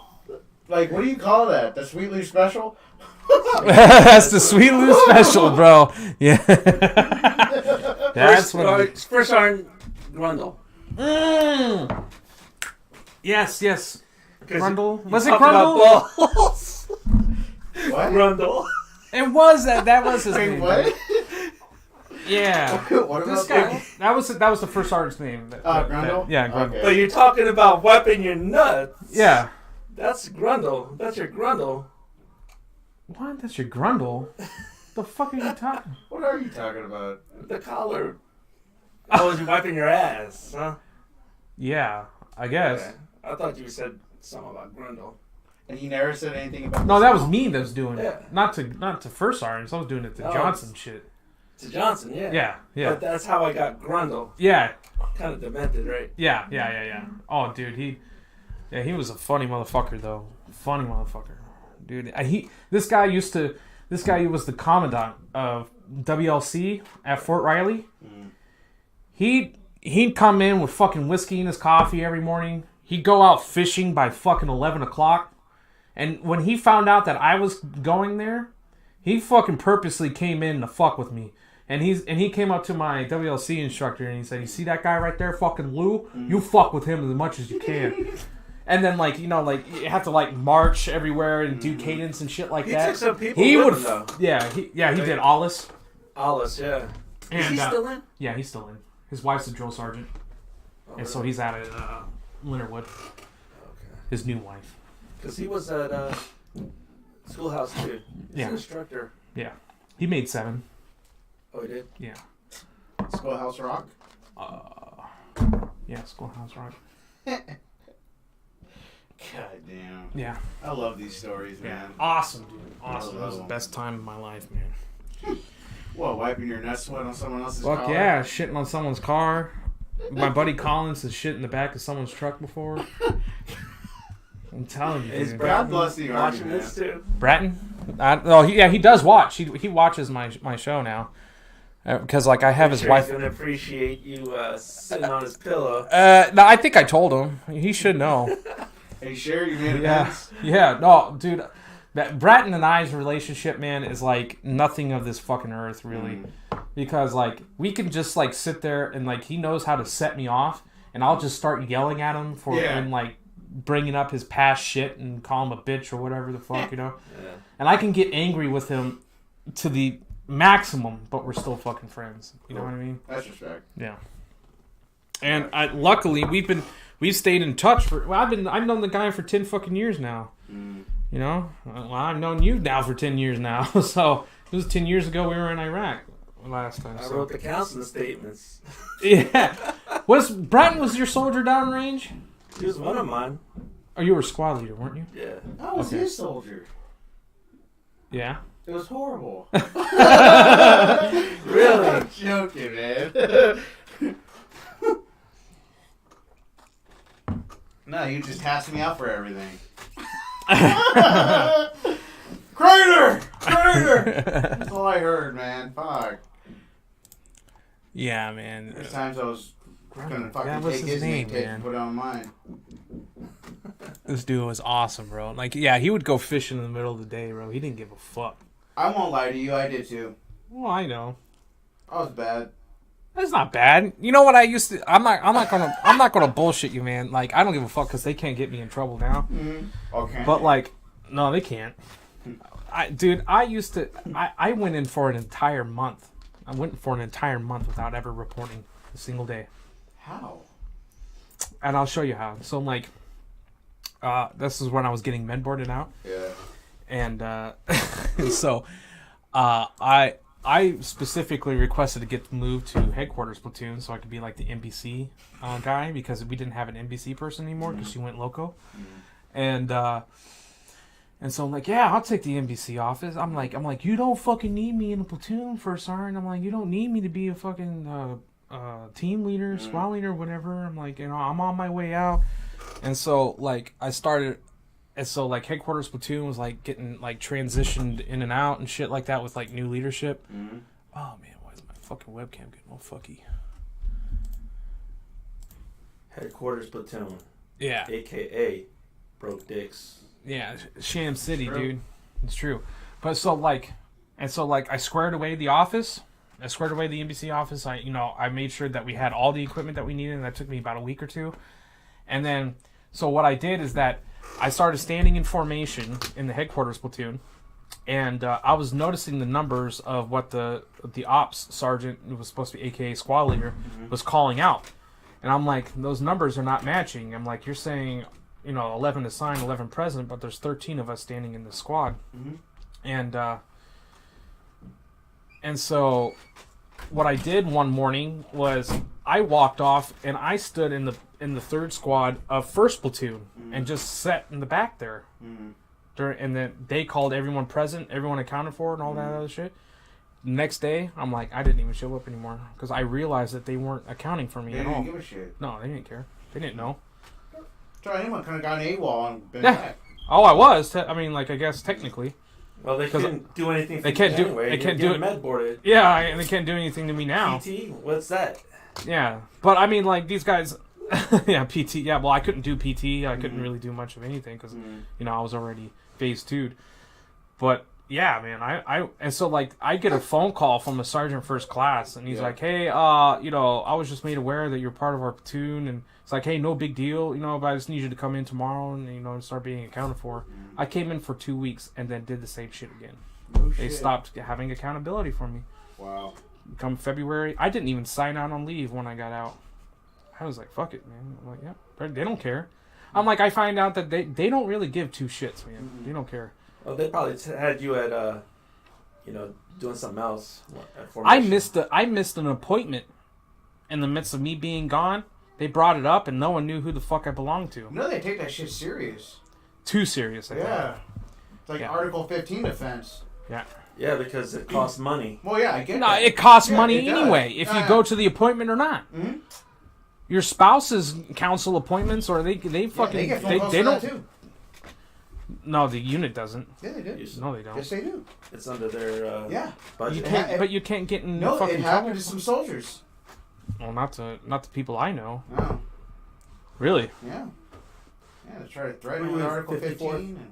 Like, what do you call that? The Sweet Loose Special? That's the Sweet Loose Special, bro. Yeah. That's what. First Sergeant Grundle. Yes. Grundle. Was it Talking Grundle? about balls. What? Grundle. It was that. That was his Wait, name. what? Yeah. What This about guy. That was the first sergeant's name. Grundle? Yeah, Grundle. Okay. But you're talking about wiping your nuts. Yeah. That's Grundle. That's your Grundle. What? That's your Grundle? The fuck are you talking? What are you talking about? The collar. Oh, you're wiping your ass, huh? Yeah, I guess. Okay. I thought you said something about Grundle. And he never said anything about No, the that was song? me that was doing Yeah. it. Not to first sergeants. I was doing it to Oh, Johnson shit. To Johnson, yeah. Yeah. But that's how I got Grundle. Yeah. Kind of demented, right? Yeah. Oh, dude, he was a funny motherfucker though. Funny motherfucker, dude. This guy was the commandant of WLC at Fort Riley. He'd come in with fucking whiskey in his coffee every morning. He'd go out fishing by fucking 11 o'clock. And when he found out that I was going there, he fucking purposely came in to fuck with me. And he came up to my WLC instructor and he said, "You see that guy right there, fucking Lou? You fuck with him as much as you can." And then you have to march everywhere and do cadence and shit like He that. took some people He with would, him, though. he did Alice. Alice, yeah. And, Is he still in? Yeah, he's still in. His wife's a drill sergeant, and so he's out at Leonardwood. Okay. His new wife. Because he was at Schoolhouse too. He's Yeah. an instructor. Yeah, he made 7. Oh, he did? Yeah. Schoolhouse Rock? Yeah, Schoolhouse Rock. God damn. Yeah. I love these stories, Yeah. man. Awesome, dude. Awesome. I That was love the them. best time of my life, man. What, wiping your nut sweat on someone else's Fuck collar? yeah, shitting on someone's car. My buddy Collins has shit in the back of someone's truck before. I'm telling you, Is dude. God bless the army, watching man. this too? Bratton? He does watch. He watches my show now. Because I have his Sure wife. He's gonna appreciate you sitting on his pillow. No, I think I told him. He should know. Hey, sure, you made Yeah. amends? Yeah. No, dude. That Bratton and I's relationship, man, is like nothing of this fucking earth, really. Because we can just sit there and he knows how to set me off, and I'll just start yelling at him and bringing up his past shit and call him a bitch or whatever the fuck, you know. Yeah. And I can get angry with him to the maximum, but we're still fucking friends. You know what I mean? That's respect. Yeah. And luckily we've stayed in touch for. Well, I've known the guy for 10 fucking years now. Mm. You know, well, I've known you now for 10 years now. So it was 10 years ago we were in Iraq last time. I wrote the counseling statements. Yeah. Bratton was your soldier downrange? He was one of mine. Oh, you were squad leader, weren't you? Yeah. I was Okay. his soldier. Yeah. It was horrible. Really? I'm joking, man. No, you just passed me out for everything. Crater! That's all I heard, man. Fuck. Yeah, man. There's times I was gonna That fucking was take his his name, name, man. and put it on mine. This dude was awesome, bro. Like, yeah, he would go fishing in the middle of the day, bro. He didn't give a fuck. I won't lie to you, I did too. Well, I know. I was bad. That's not bad. You know what I used to? I'm not gonna bullshit you, man. Like, I don't give a fuck because they can't get me in trouble now. Mm-hmm. Okay. But like, no, they can't. I went in for an entire month. I went for an entire month without ever reporting a single day. How? And I'll show you how. So like, this is when I was getting med boarded out. Yeah. And so I specifically requested to get moved to headquarters platoon so I could be like the NBC guy because we didn't have an NBC person anymore because she went loco. And so I'm like, yeah, I'll take the NBC office. I'm like, you don't fucking need me in the platoon, First Sergeant. I'm like, you don't need me to be a fucking team leader, squad leader, whatever. I'm like, you know, I'm on my way out. And so like I started. And so, like, headquarters platoon was, like, getting, like, transitioned in and out and shit like that with, like, new leadership. Mm-hmm. Oh, man, why is my fucking webcam getting all fucky? Headquarters platoon. Yeah. AKA broke dicks. Yeah, Sham City, dude. It's true. But so, like, I squared away the office. I squared away the NBC office. I made sure that we had all the equipment that we needed, and that took me about a week or two. And then, so what I did is that I started standing in formation in the headquarters platoon, and I was noticing the numbers of what the ops sergeant, who was supposed to be AKA squad leader, was calling out. And I'm like, those numbers are not matching. I'm like, you're saying, 11 assigned, 11 present, but there's 13 of us standing in the squad. Mm-hmm. And so what I did one morning was I walked off and I stood in the third squad of first platoon and just sat in the back there. And then they called everyone present, everyone accounted for, and all that other shit. Next day, I'm like, I didn't even show up anymore because I realized that they weren't accounting for me They at all. didn't give a shit. No, they didn't care. They didn't know. Try anyone kind of got an AWOL and been Yeah. back. Oh, I was. I guess technically. Well, they couldn't do anything. They can't do. anyway. They can't do it. Med boarded. Yeah, and they can't do anything to me now. PT? What's that? Yeah, but I mean, like these guys. Yeah, PT. Yeah, well, I couldn't do PT. I couldn't really do much of anything because I was already phase 2'd. But yeah, man, and so like I get a phone call from a sergeant first class, and he's like, "Hey, I was just made aware that you're part of our platoon, and it's like, hey, no big deal, but I just need you to come in tomorrow and start being accounted for." I came in for 2 weeks and then did the same shit again. No They shit. stopped having accountability for me. Wow. Come February, I didn't even sign out on leave when I got out. I was like, fuck it, man. I'm like, yeah, they don't care. I'm like, I find out that they don't really give two shits, man. They don't care. Well, they probably had you at, doing something else. At I formation. missed an appointment in the midst of me being gone. They brought it up, and no one knew who the fuck I belonged to. No, they take that shit serious. Too serious, I think. Yeah. It's like Yeah. Article 15 offense. Yeah. Yeah, because it costs money. Well, yeah, I get No, that. it costs Yeah, money it does. anyway if you go to the appointment or not. Mm-hmm. Your spouse's council appointments, or they fucking they get phone they calls for don't. that too. No, the unit doesn't. Yeah, they do. No, they don't. Yes, they do. It's under their Yeah. budget. You can't, but you can't get in No, fucking it trouble. happened to some soldiers. Well, not to people I know. Oh, Really? yeah. Yeah, they try to threaten Were you with in Article 54? 15. And...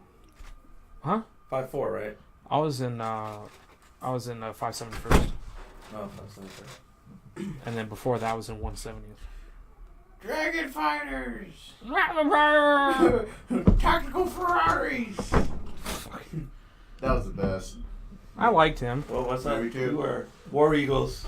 Huh? 5'4", right? I was in 571st, Oh, that's not fair. and then before that I was in 170th. Dragon Fighters! Tactical Ferraris! That was the best. I liked him. What was that? Me too. You were War Eagles.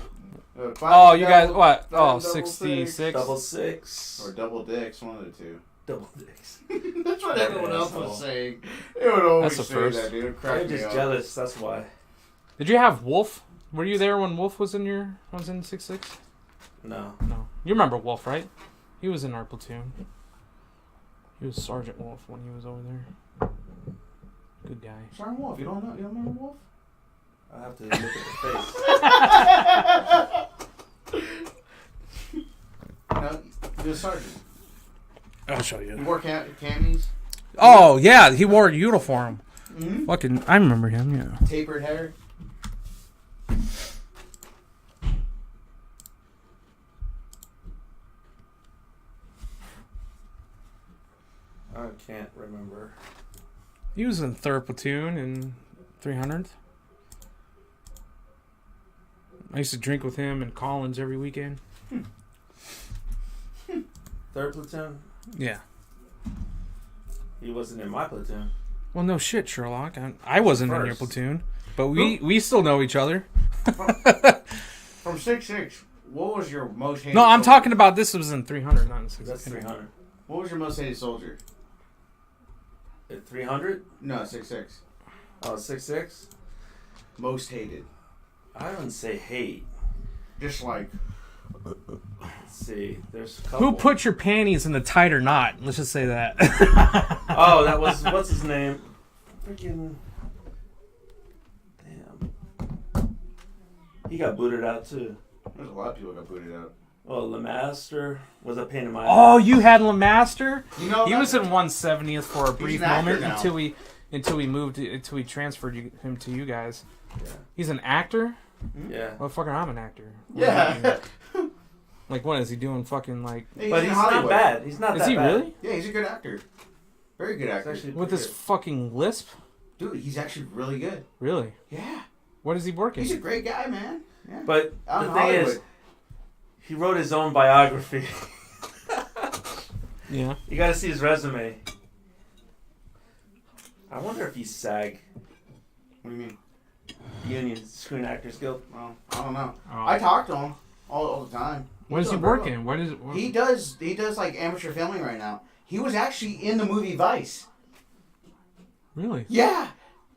Oh, you guys, what? Oh, double 66. Double six. Or double dicks, one of the two. Double dicks. That's what everyone else Asshole. was saying. They would always That's the say first. that, dude. It They're cracked me just up. jealous. That's why. Did you have Wolf? Were you there when Wolf was in was in 66? No. No. You remember Wolf, right? He was in our platoon. He was Sergeant Wolf when he was over there. Good guy. Sergeant Wolf, you don't know? You don't remember Wolf? I have to look at the face. No, you're a sergeant. I'll show You you. wore camis, Oh, yeah, he wore a uniform. mm-hmm. Fucking, I remember him, yeah. tapered hair. I can't remember. He was in 3rd Platoon in 300th. I used to drink with him and Collins every weekend. Third platoon? Yeah. He wasn't in my platoon. Well, no shit, Sherlock. I wasn't in your First. platoon. But we still know each other. From 6'6", what was your most hated No, I'm soldier? talking about this was in 300, not in 6. That's 300. What was your most hated soldier? At 300? No, 6'6". Oh, 6'6"? Most hated. I wouldn't say hate. Just like, Let's see. There's a couple. Who put your panties in a tighter knot? Let's just say that. Oh, that was... What's his name? Freaking... Damn. He got booted out, too. there's a lot of people got booted out. Well, Lemaster was a pain in my Oh, you had Lemaster? You know, He was in 170th for a brief an actor moment now. until we transferred him to you guys. Yeah. He's an actor? Yeah. Well, fucking, I'm an actor. Yeah. Like, what is he doing? Fucking like, He's But in he's Hollywood. not bad. He's not is that he bad. really? Yeah, he's a good actor. Very good He's actor. actually With pretty his fucking lisp? Dude, he's actually really good. Really? Yeah. What is he working? He's a great guy, man. Yeah. good. But Out the in thing Hollywood. is, he wrote his own biography. Yeah. You gotta see his resume. I wonder if he's SAG, What do you mean? Union Screen Actors Guild. Well, I don't know. Oh. I talk to him all the time. What is he doing very working? What is it? well. He does like amateur filming right now. He was actually in the movie Vice. Really? Yeah.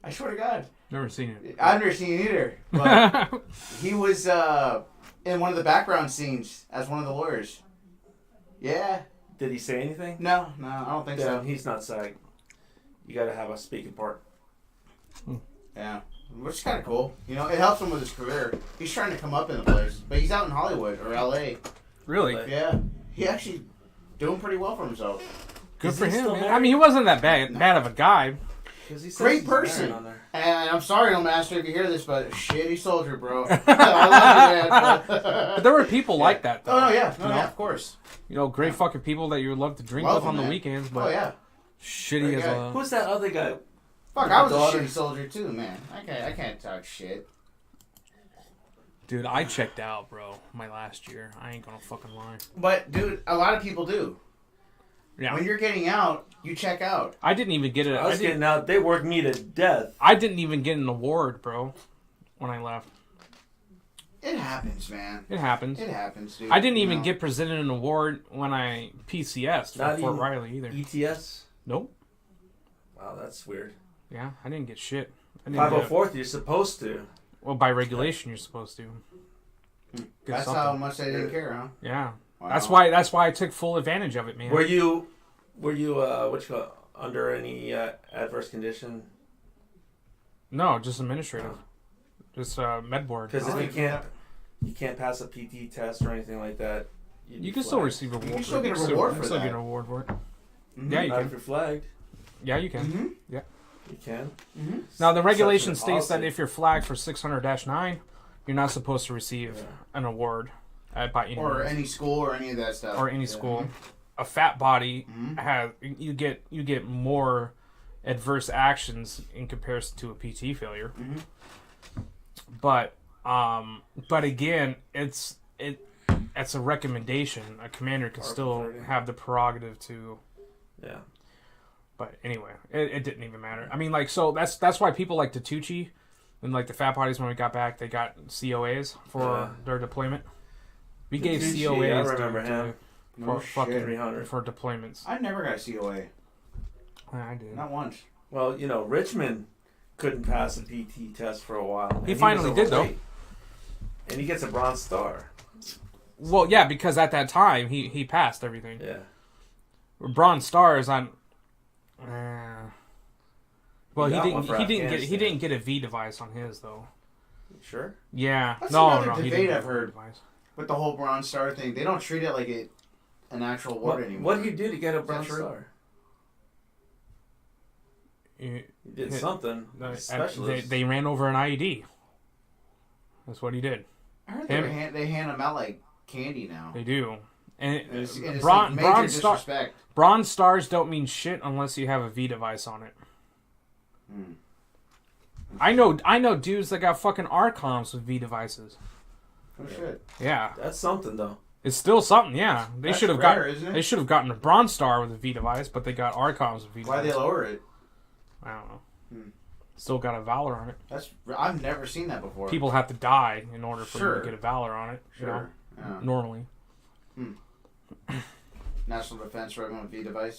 I swear to God. Never seen it. I've never seen it either. But he was in one of the background scenes as one of the lawyers. Yeah. Did he say anything? No, I don't think Yeah, so. he's not SAG. You gotta have a speaking part. Yeah. Which is kind of cool. You know, it helps him with his career. He's trying to come up in the place. But he's out in Hollywood or L.A. Really? Like, Yeah. He actually doing pretty well for himself. Good Is for he him, still man. married? I mean, he wasn't that bad of a guy. 'cause he says Great he's married person. on there. And I'm sorry, no master, if you hear this, but shitty soldier, bro. I love you, man. But there were people like that, though. Oh, no, yeah. No, You know? yeah, of course. You know, great fucking people that you would love to drink Love with them, on the man. weekends, but Oh, yeah. shitty Great as guy. a... Who's that other guy? Fuck, I was a Daughter. shitty soldier, too, man. I can't talk shit. Dude, I checked out, bro, my last year. I ain't gonna fucking lie. But, dude, a lot of people do. Yeah. When you're getting out, you check out. I didn't even get it. I was getting out. They worked me to death. I didn't even get an award, bro, when I left. It happens, man. It happens. It happens, dude. I didn't You even know. get presented an award when I PCS'd Not from Fort even Riley either. ETS. Nope. Wow, that's weird. Yeah, I didn't get shit. I didn't get- 504th, you're supposed to. Well, by regulation, you're supposed to. Get That's something. how much they didn't care, huh? Yeah. Wow. That's why I took full advantage of it, man. Were you what you call, under any adverse condition? No, just administrative. Just med board. Because Oh, if you can't pass a PT test or anything like that, you'd You be can still flagged. receive a reward. can still get a you reward you for still that. get an award for it. Mm-hmm. Yeah, you Not can. if you're flagged. Yeah, you can. Mm-hmm. You can. Mm-hmm. Now, the Such regulation a states that policy. if you're flagged for 600-9, you're not supposed to receive Yeah. an award by any Or means. any school or any of that stuff. Or any Yeah. school. A fat body Mhm. has you get more adverse actions in comparison to a PT failure. Mhm. But again, it's a recommendation. A commander can still Arbitrary. have the prerogative to. Yeah. But anyway, it didn't even matter. I mean, like, so that's why people like Tatucci And like the fat parties when we got back, they got COAs for their deployment. We gave COAs. I remember him. For fucking 300 for deployments. I never got a COA. I did. Not once. Well, Richmond couldn't pass a PT test for a while. He finally did, though. And he gets a Bronze Star. Well, yeah, because at that time he passed everything. Yeah. Bronze Stars on. Well, he didn't get a V device on his though. Sure. Yeah. That's no, another he debate didn't I've heard. With the whole Bronze Star thing, they don't treat it like an actual award anymore. What did he do to get a Bronze Star? He did something. They ran over an IED. That's what he did. I heard they hand them out like candy now. They do. And it's bronze, like major disrespect. Bronze stars don't mean shit unless you have a V device on it. I know dudes that got fucking RCOMs with V devices. Oh shit. Yeah. That's something though. It's still something, yeah. They should have They should have gotten a Bronze Star with a V device, but they got RCOMs with V device. Why they lower it? I don't know. Still got a Valor on it. I've never seen that before. People have to die in order for you to get a Valor on it. Sure. Yeah. Normally. National Defense Program V device.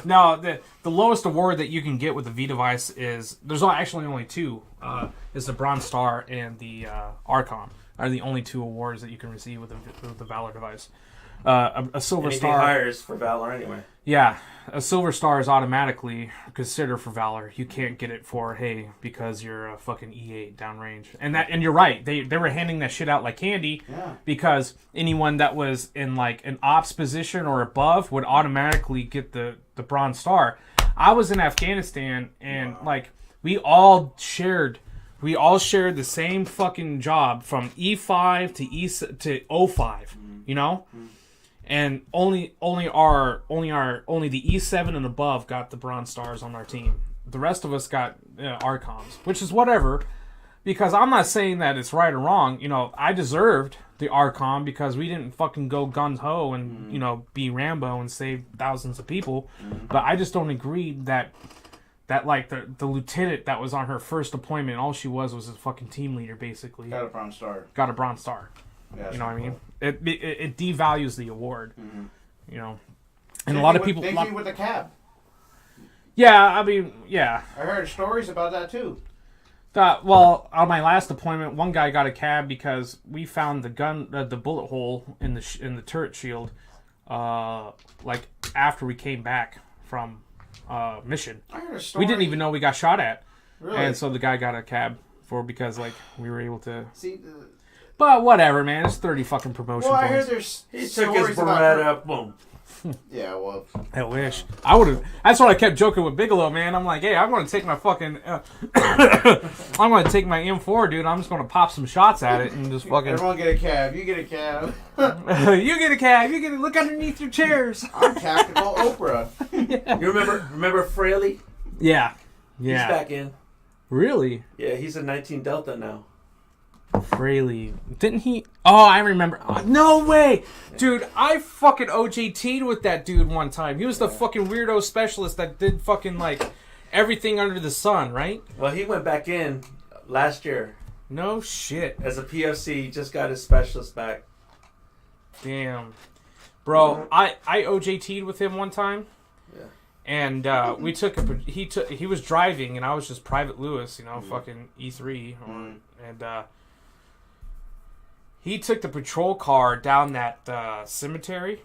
No, the lowest award that you can get with the V device is there's actually only two. Is the Bronze Star and the RCOM are the only two awards that you can receive with the Valor device. A Silver Star higher is for Valor anyway. Yeah, a Silver Star is automatically considered for Valor. You can't get it for because you're a fucking E8 downrange. And you're right. They were handing that shit out like candy. Yeah. Because anyone that was in like an ops position or above would automatically get the Bronze Star. I was in Afghanistan and we all shared the same fucking job from E5 to O5. You know. And only the E7 and above got the Bronze Stars on our team. The rest of us got RCOMs, which is whatever. Because I'm not saying that it's right or wrong. I deserved the RCOM because we didn't fucking go guns ho and be Rambo and save thousands of people. But I just don't agree that like the lieutenant that was on her first deployment, all she was a fucking team leader basically. Got a Bronze Star. Yeah, you know what I mean? It devalues the award. And Same a lot of thing people. Same thing with the cab. Yeah, I mean, yeah. I heard stories about that too. Well, on my last deployment, one guy got a cab because we found the bullet hole in the turret shield, after we came back from mission. I heard a story. We didn't even know we got shot at, really? And so the guy got a cab because we were able to See. But whatever, man. It's 30 fucking promotion Well, points. I heard there's He took stories his about Beretta, boom. Yeah, well. I wish. I would have. That's what I kept joking with Bigelow, man. I'm like, hey, I'm going to take my fucking. I'm going to take my M4, dude. I'm just going to pop some shots at it and just fucking. Everyone get a cab. You get a cab. You get a cab. You get to look underneath your chairs. I'm tactical Oprah. Yeah. You remember Fraley? Yeah. He's back in. Really? Yeah, he's a 19 Delta now. Fraley. Didn't he? Oh, I remember. Oh, no way. Dude, I fucking OJT'd with that dude one time. He was the fucking weirdo specialist that did fucking everything under the sun, right? Well, he went back in last year. No shit. As a PFC, he just got his specialist back. Damn. Bro, I OJT'd with him one time. Yeah. And he was driving and I was just Private Lewis, fucking E3 and he took the patrol car down that cemetery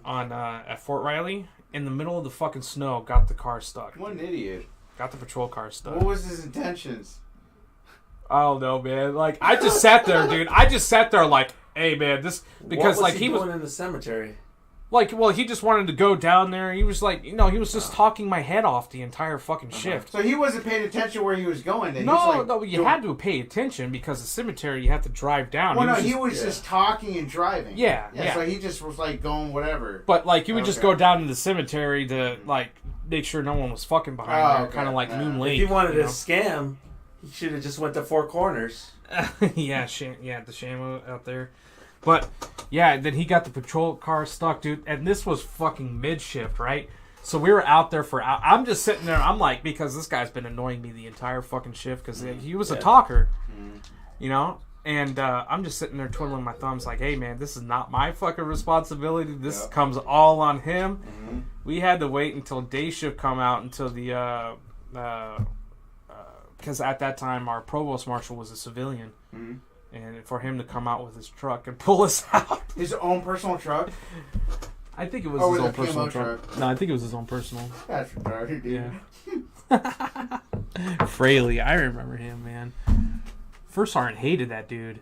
at Fort Riley in the middle of the fucking snow. Got the car stuck. What an idiot. Got the patrol car stuck. What was his intentions? I don't know, man. I just sat there, dude. I just sat there hey, man, this because what was he doing in the cemetery. He just wanted to go down there. He was he was just talking my head off the entire fucking shift. So he wasn't paying attention where he was going. Then. No, you had to pay attention because the cemetery you have to drive down. Well, he was just talking and driving. Yeah. So he just was going whatever. But you would just go down to the cemetery to make sure no one was fucking behind there, kind of like Moon Lake. If he wanted to scam, he should have just went to Four Corners. Yeah, the Shamo out there. But, yeah, then he got the patrol car stuck, dude. And this was fucking mid-shift, right? So we were out there for. I'm just sitting there. I'm like, because this guy's been annoying me the entire fucking shift because he was a talker, you know. And I'm just sitting there twiddling my thumbs, like, hey man, this is not my fucking responsibility. This comes all on him. Mm-hmm. We had to wait until day shift come out until the because at that time our provost marshal was a civilian. Mm-hmm. And for him to come out with his truck and pull us out. His own personal truck? I think it was his own personal truck. No, I think it was his own personal. That's retarded, dude. Yeah. Fraley, I remember him, man. First Sergeant hated that dude.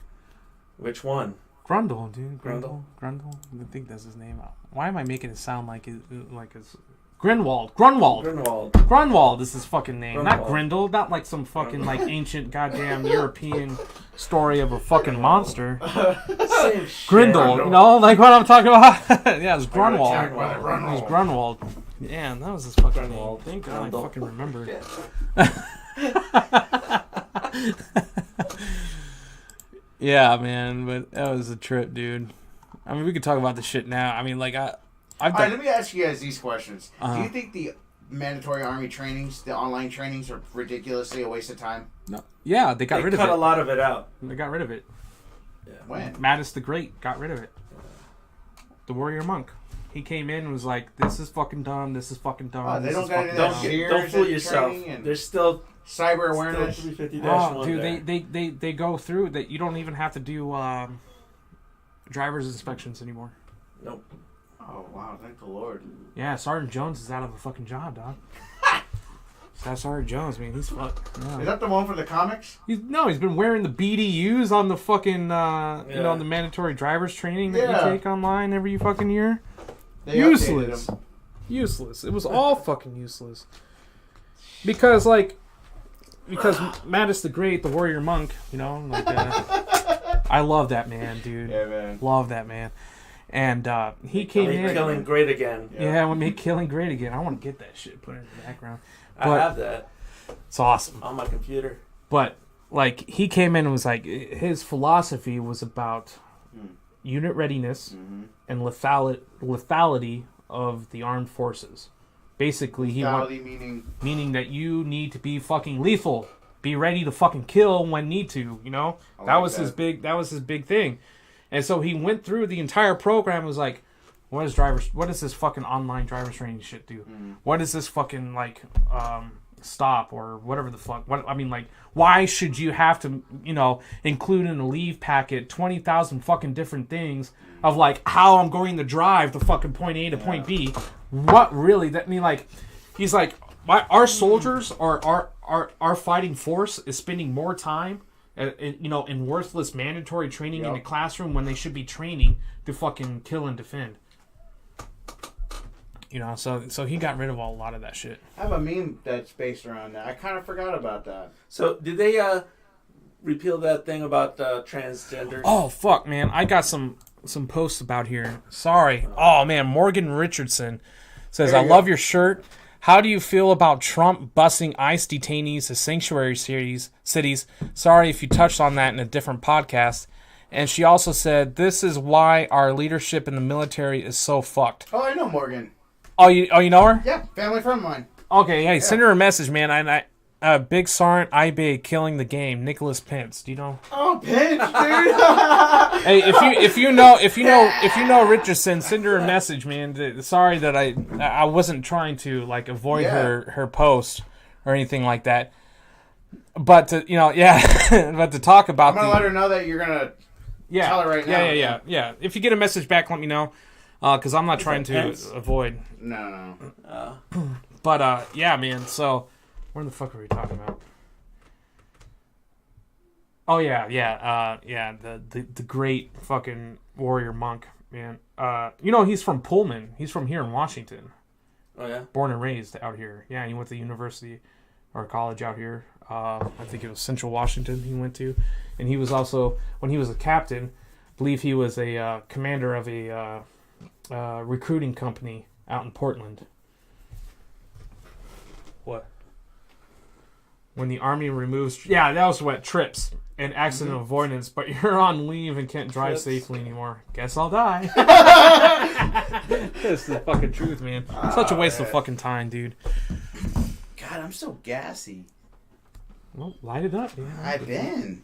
Which one? Grundle, dude. Grundle. I think that's his name. Why am I making it sound like his Grunwald. Grunwald is his fucking name. Grunwald. Not Grindel. Not like some fucking like ancient goddamn European story of a fucking monster. Grindel. You know, like what I'm talking about? Yeah, it's Grunwald. It was Grunwald. Yeah, that was his fucking name. Thank God I fucking remembered. Yeah, man, but that was a trip, dude. I mean, we could talk about the shit now. I mean, like, I've done... All right, let me ask you guys these questions. Do you think the mandatory Army trainings, the online trainings, are ridiculously a waste of time? No. Yeah, they got rid of it. They cut a lot of it out. They got rid of it. Yeah. When? Mattis the Great got rid of it. The warrior monk. He came in and was like, this is fucking dumb, this is fucking dumb. Oh, they don't got any Don't fool yourself. There's still... Cyber awareness. Oh, dude, they go through that. You don't even have to do driver's inspections anymore. Nope. Oh wow, thank the Lord. Yeah, Sergeant Jones is out of a fucking job, dog. That's Sergeant Jones, man. He's fucked. Yeah. Is that the one for the comics? He's been wearing the BDUs on the fucking you know, the mandatory driver's training that you take online every fucking year. Useless. It was all fucking useless. Because Mattis the Great, the warrior monk, you know, like I love that man, dude. Yeah, man. Love that man. And he came in. Killing great again. Yeah, we make killing great again. I want to get that shit put in the background. But I have that. It's awesome. On my computer. But, like, he came in and was like, his philosophy was about unit readiness and lethality of the armed forces. Basically, meaning that you need to be fucking lethal, be ready to fucking kill when need to. You know, that was his big thing. And so he went through the entire program and was like, what does this fucking online driver's training shit do? What is this fucking like stop or whatever the fuck? Why should you have to, you know, include in a leave packet 20,000 fucking different things of like how I'm going to drive the fucking point A to point B? What really? That mean, like, he's like, our soldiers our fighting force is spending more time, you know, in worthless mandatory training in the classroom when they should be training to fucking kill and defend. You know, so he got rid of a lot of that shit. I have a meme that's based around that. I kind of forgot about that. So did they repeal that thing about transgender? Oh fuck, man! I got some posts about here. Sorry. Oh man, Morgan Richardson says, I love your shirt. How do you feel about Trump busing ICE detainees to sanctuary cities? Sorry if you touched on that in a different podcast. And she also said, this is why our leadership in the military is so fucked. Oh, I know Morgan. Oh, you know her? Yeah, family friend of mine. Okay, hey, send her a message, man. Big Sergeant Ibay killing the game. Nicholas Pence. Do you know? Oh, Pence, dude. Hey, if you know Richardson, send her a message, man. Sorry that I wasn't trying to like avoid her post or anything like that. But to, you know, but to talk about, I'm gonna let her know that you're gonna tell her right now. Yeah. If you get a message back, let me know, because I'm not trying to avoid. No. But yeah, man. So. Where the fuck are we talking about? Oh yeah. The great fucking warrior monk, man. You know he's from Pullman. He's from here in Washington. Oh yeah. Born and raised out here. Yeah, he went to university or college out here. I think it was Central Washington he went to, and he was also when he was a captain. I believe he was a commander of a recruiting company out in Portland. What? When the Army removes... Yeah, that was what? Trips and accident avoidance. But you're on leave and can't drive safely anymore. Guess I'll die. That's the fucking truth, man. Such a waste of fucking time, dude. God, I'm so gassy. Well, light it up, man. I've been.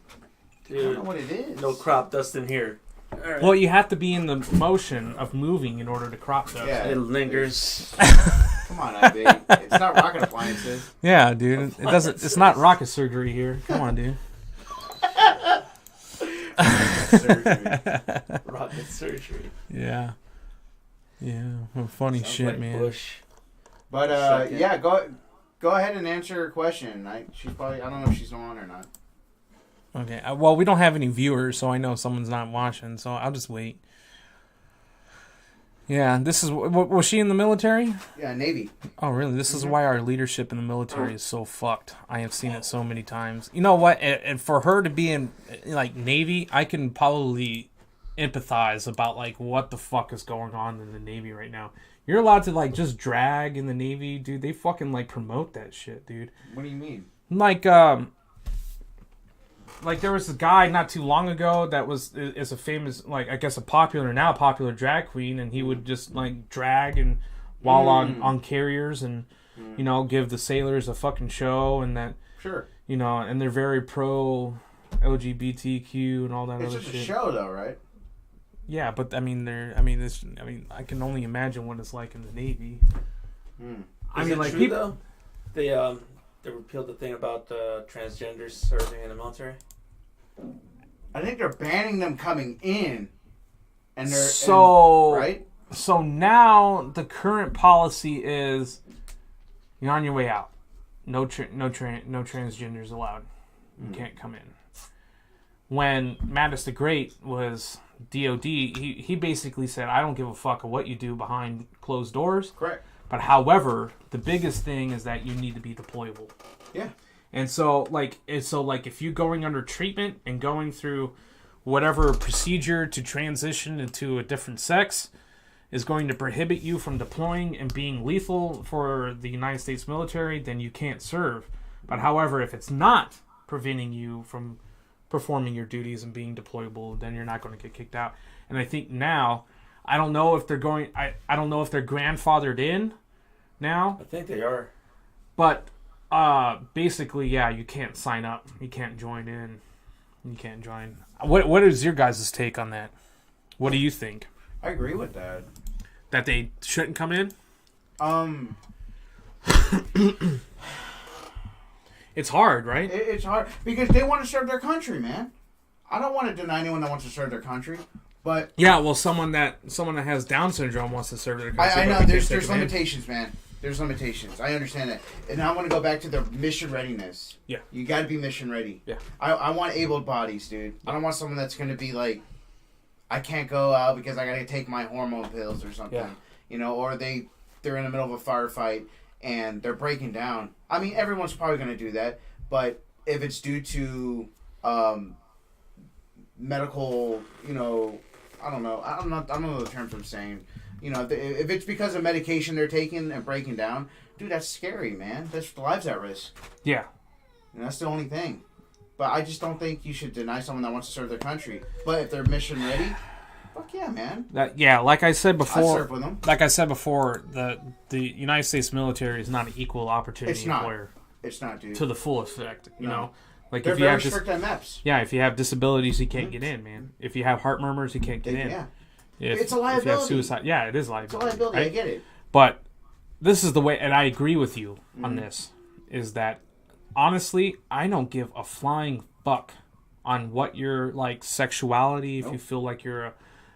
I don't know what it is. No crop dust in here. All right. Well, you have to be in the motion of moving in order to crop dust. Yeah. It lingers. Come on, Ibay. It's not rocket appliances. Yeah, dude. It doesn't. It's not rocket surgery here. Come on, dude. Rocket surgery. Yeah. Yeah. Well, funny Sounds shit, like man. Bush. But Second. yeah, go ahead and answer her question. She's probably, I don't know if she's on or not. Okay. Well, we don't have any viewers, so I know someone's not watching. So I'll just wait. Yeah. This is. Was she in the military? Yeah, Navy. Oh, really? This is why our leadership in the military is so fucked. I have seen it so many times. You know what? And for her to be in, like, Navy, I can probably empathize about, like, what the fuck is going on in the Navy right now. You're allowed to, like, just drag in the Navy, dude. They fucking, like, promote that shit, dude. What do you mean? Like there was a guy not too long ago that is a famous, like, I guess a popular drag queen, and he would just, like, drag and while on carriers and, you know, give the sailors a fucking show, and that, Sure. you know, and they're very pro LGBTQ and all that It's other just shit. a show, though, right? Yeah, but I can only imagine what it's like in the Navy. I Is mean, it like, true, people. though? They repealed the thing about transgenders serving in the military. I think they're banning them coming in. And they're right? So now the current policy is you're on your way out. No transgenders allowed. You can't come in. When Mattis the Great was DOD, he basically said, I don't give a fuck of what you do behind closed doors. Correct. But however, the biggest thing is that you need to be deployable. Yeah. And so if you're going under treatment and going through whatever procedure to transition into a different sex is going to prohibit you from deploying and being lethal for the United States military, then you can't serve. But however, if it's not preventing you from performing your duties and being deployable, then you're not going to get kicked out. And I think now, I don't know if they're grandfathered in now. I think they are. But basically, yeah, you can't sign up. You can't join in. You can't join. What is your guys' take on that? What do you think? I agree with that. That they shouldn't come in? It's hard, right? It's hard because they want to serve their country, man. I don't want to deny anyone that wants to serve their country, but yeah, well, someone that has Down syndrome wants to serve their country. I know there's limitations, man. There's limitations. I understand that, and I want to go back to the mission readiness. Yeah, you got to be mission ready. Yeah, I want able bodies, dude. I don't want someone that's going to be like, I can't go out because I got to take my hormone pills or something. Yeah. You know, or they're in the middle of a firefight and they're breaking down. I mean, everyone's probably going to do that, but if it's due to medical, you know, I don't know the terms I'm saying. You know, if it's because of medication they're taking and breaking down, dude, that's scary, man. That's lives at risk. Yeah. And that's the only thing. But I just don't think you should deny someone that wants to serve their country. But if they're mission ready, fuck yeah, man. Like I said before. I serve with them. Like I said before, the United States military is not an equal opportunity employer. It's not, dude. To the full effect, you know. Like they're if you very have strict on MEPS. Yeah, if you have disabilities, you can't get in, man. If you have heart murmurs, you can't get in. Yeah. It's a liability. If you have suicide, yeah, it is liability. It's a liability. Right? I get it. But this is the way, and I agree with you on this, is that honestly, I don't give a flying fuck on what your like sexuality, if you feel like you're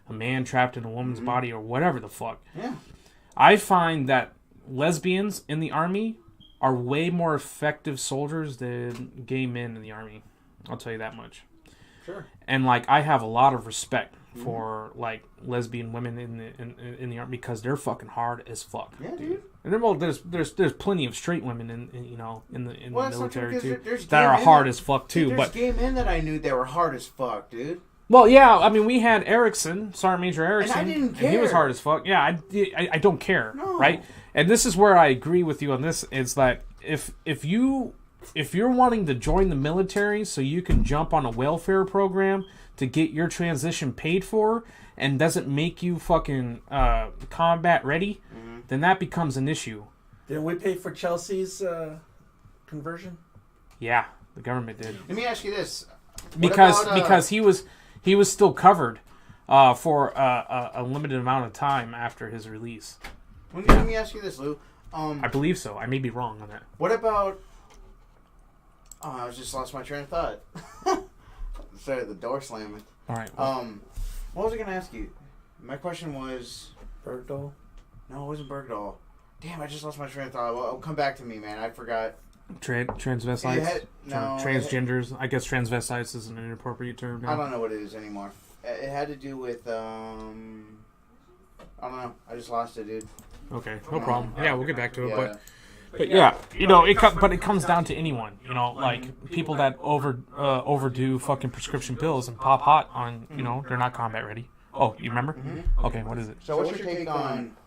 a man trapped in a woman's body or whatever the fuck. Yeah. I find that lesbians in the army are way more effective soldiers than gay men in the army. I'll tell you that much. Sure. And like I have a lot of respect for like lesbian women in the army because they're fucking hard as fuck. Yeah, dude. And there's plenty of straight women in the military too there's that are hard as fuck too. Dude, but gay men that I knew that were hard as fuck, dude. Well, yeah, I mean we had Sergeant Major Erickson, and I didn't care. And he was hard as fuck. Yeah, I don't care, no. Right? And this is where I agree with you on this. Is that if you're wanting to join the military so you can jump on a welfare program to get your transition paid for and doesn't make you fucking combat ready, then that becomes an issue. Didn't we pay for Chelsea's conversion? Yeah, the government did. Let me ask you this. Because he was still covered for a limited amount of time after his release. Let me ask you this, Lou. I believe so. I may be wrong on that. What about... Oh, I just lost my train of thought. Sorry, the door slamming. All right. What was I going to ask you? My question was... Bergdahl? No, it wasn't Bergdahl. Damn, I just lost my train of thought. Well, come back to me, man. I forgot. Transvestites? No. Transgenders? I guess transvestites is an inappropriate term now. I don't know what it is anymore. It had to do with... I don't know. I just lost it, dude. Okay, no problem. Yeah, we'll get back to it. Yeah. But yeah, you know, it comes down to anyone. You know, like people that overdo fucking prescription pills and pop hot on. You know, they're not combat ready. Oh, you remember? Mm-hmm. Okay, what is it? So what's your take on?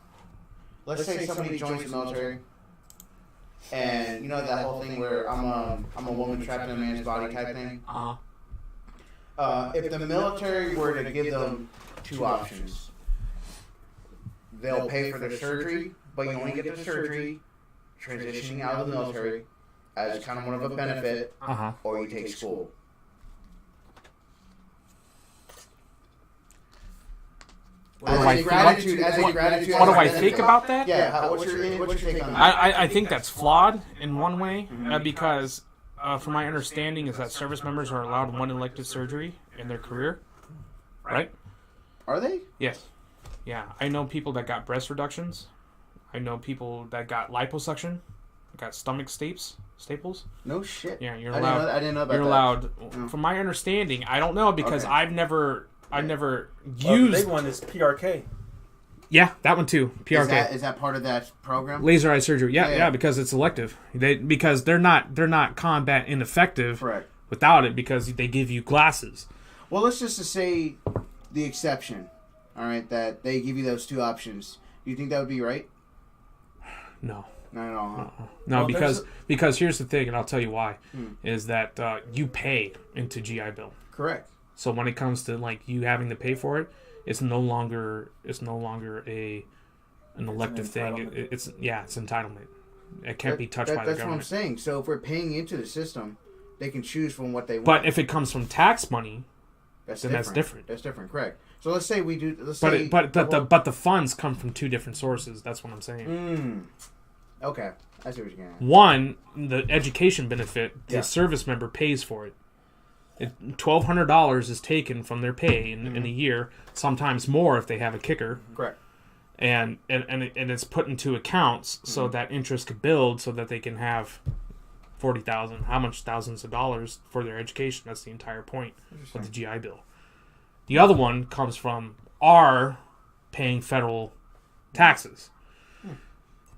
Let's say somebody joins the military, and you know that whole thing where I'm a woman trapped in a man's body type thing. If the military were to give them two options, they'll pay for their surgery, but you only get the surgery transitioning out of the military as kind of one of a benefit, or you take school. What do I think about that? Yeah, what's your take on that? I think that's flawed in one way because, from my understanding, is that service members are allowed one elective surgery in their career, right? Are they? Yes. Yeah, I know people that got breast reductions. I know people that got liposuction, got stomach staples. No shit. Yeah, you're allowed. I didn't know about that. You're allowed. From my understanding, I don't know because I've never used. The big one is PRK. Yeah, that one too. PRK. Is that part of that program? Laser eye surgery. Yeah, because it's elective. Because they're not combat ineffective. Correct. Without it, because they give you glasses. Well, let's just say the exception. All right, that they give you those two options. Do you think that would be right? No. Not at all, huh? No, because here's the thing, and I'll tell you why, is that you pay into GI Bill. Correct. So when it comes to like you having to pay for it, it's no longer an elective thing. It's entitlement. It can't be touched by the government. That's what I'm saying. So if we're paying into the system, they can choose from what they want. But if it comes from tax money, that's different. That's different. Correct. So let's say we do. But the funds come from two different sources. That's what I'm saying. Okay, I see what you're getting at. One, the education benefit, the service member pays for it. $1,200 is taken from their pay in a year, sometimes more if they have a kicker. Correct. And it's put into accounts so that interest could build, so that they can have $40,000, how much thousands of dollars for their education. That's the entire point of the GI Bill. The other one comes from our paying federal taxes.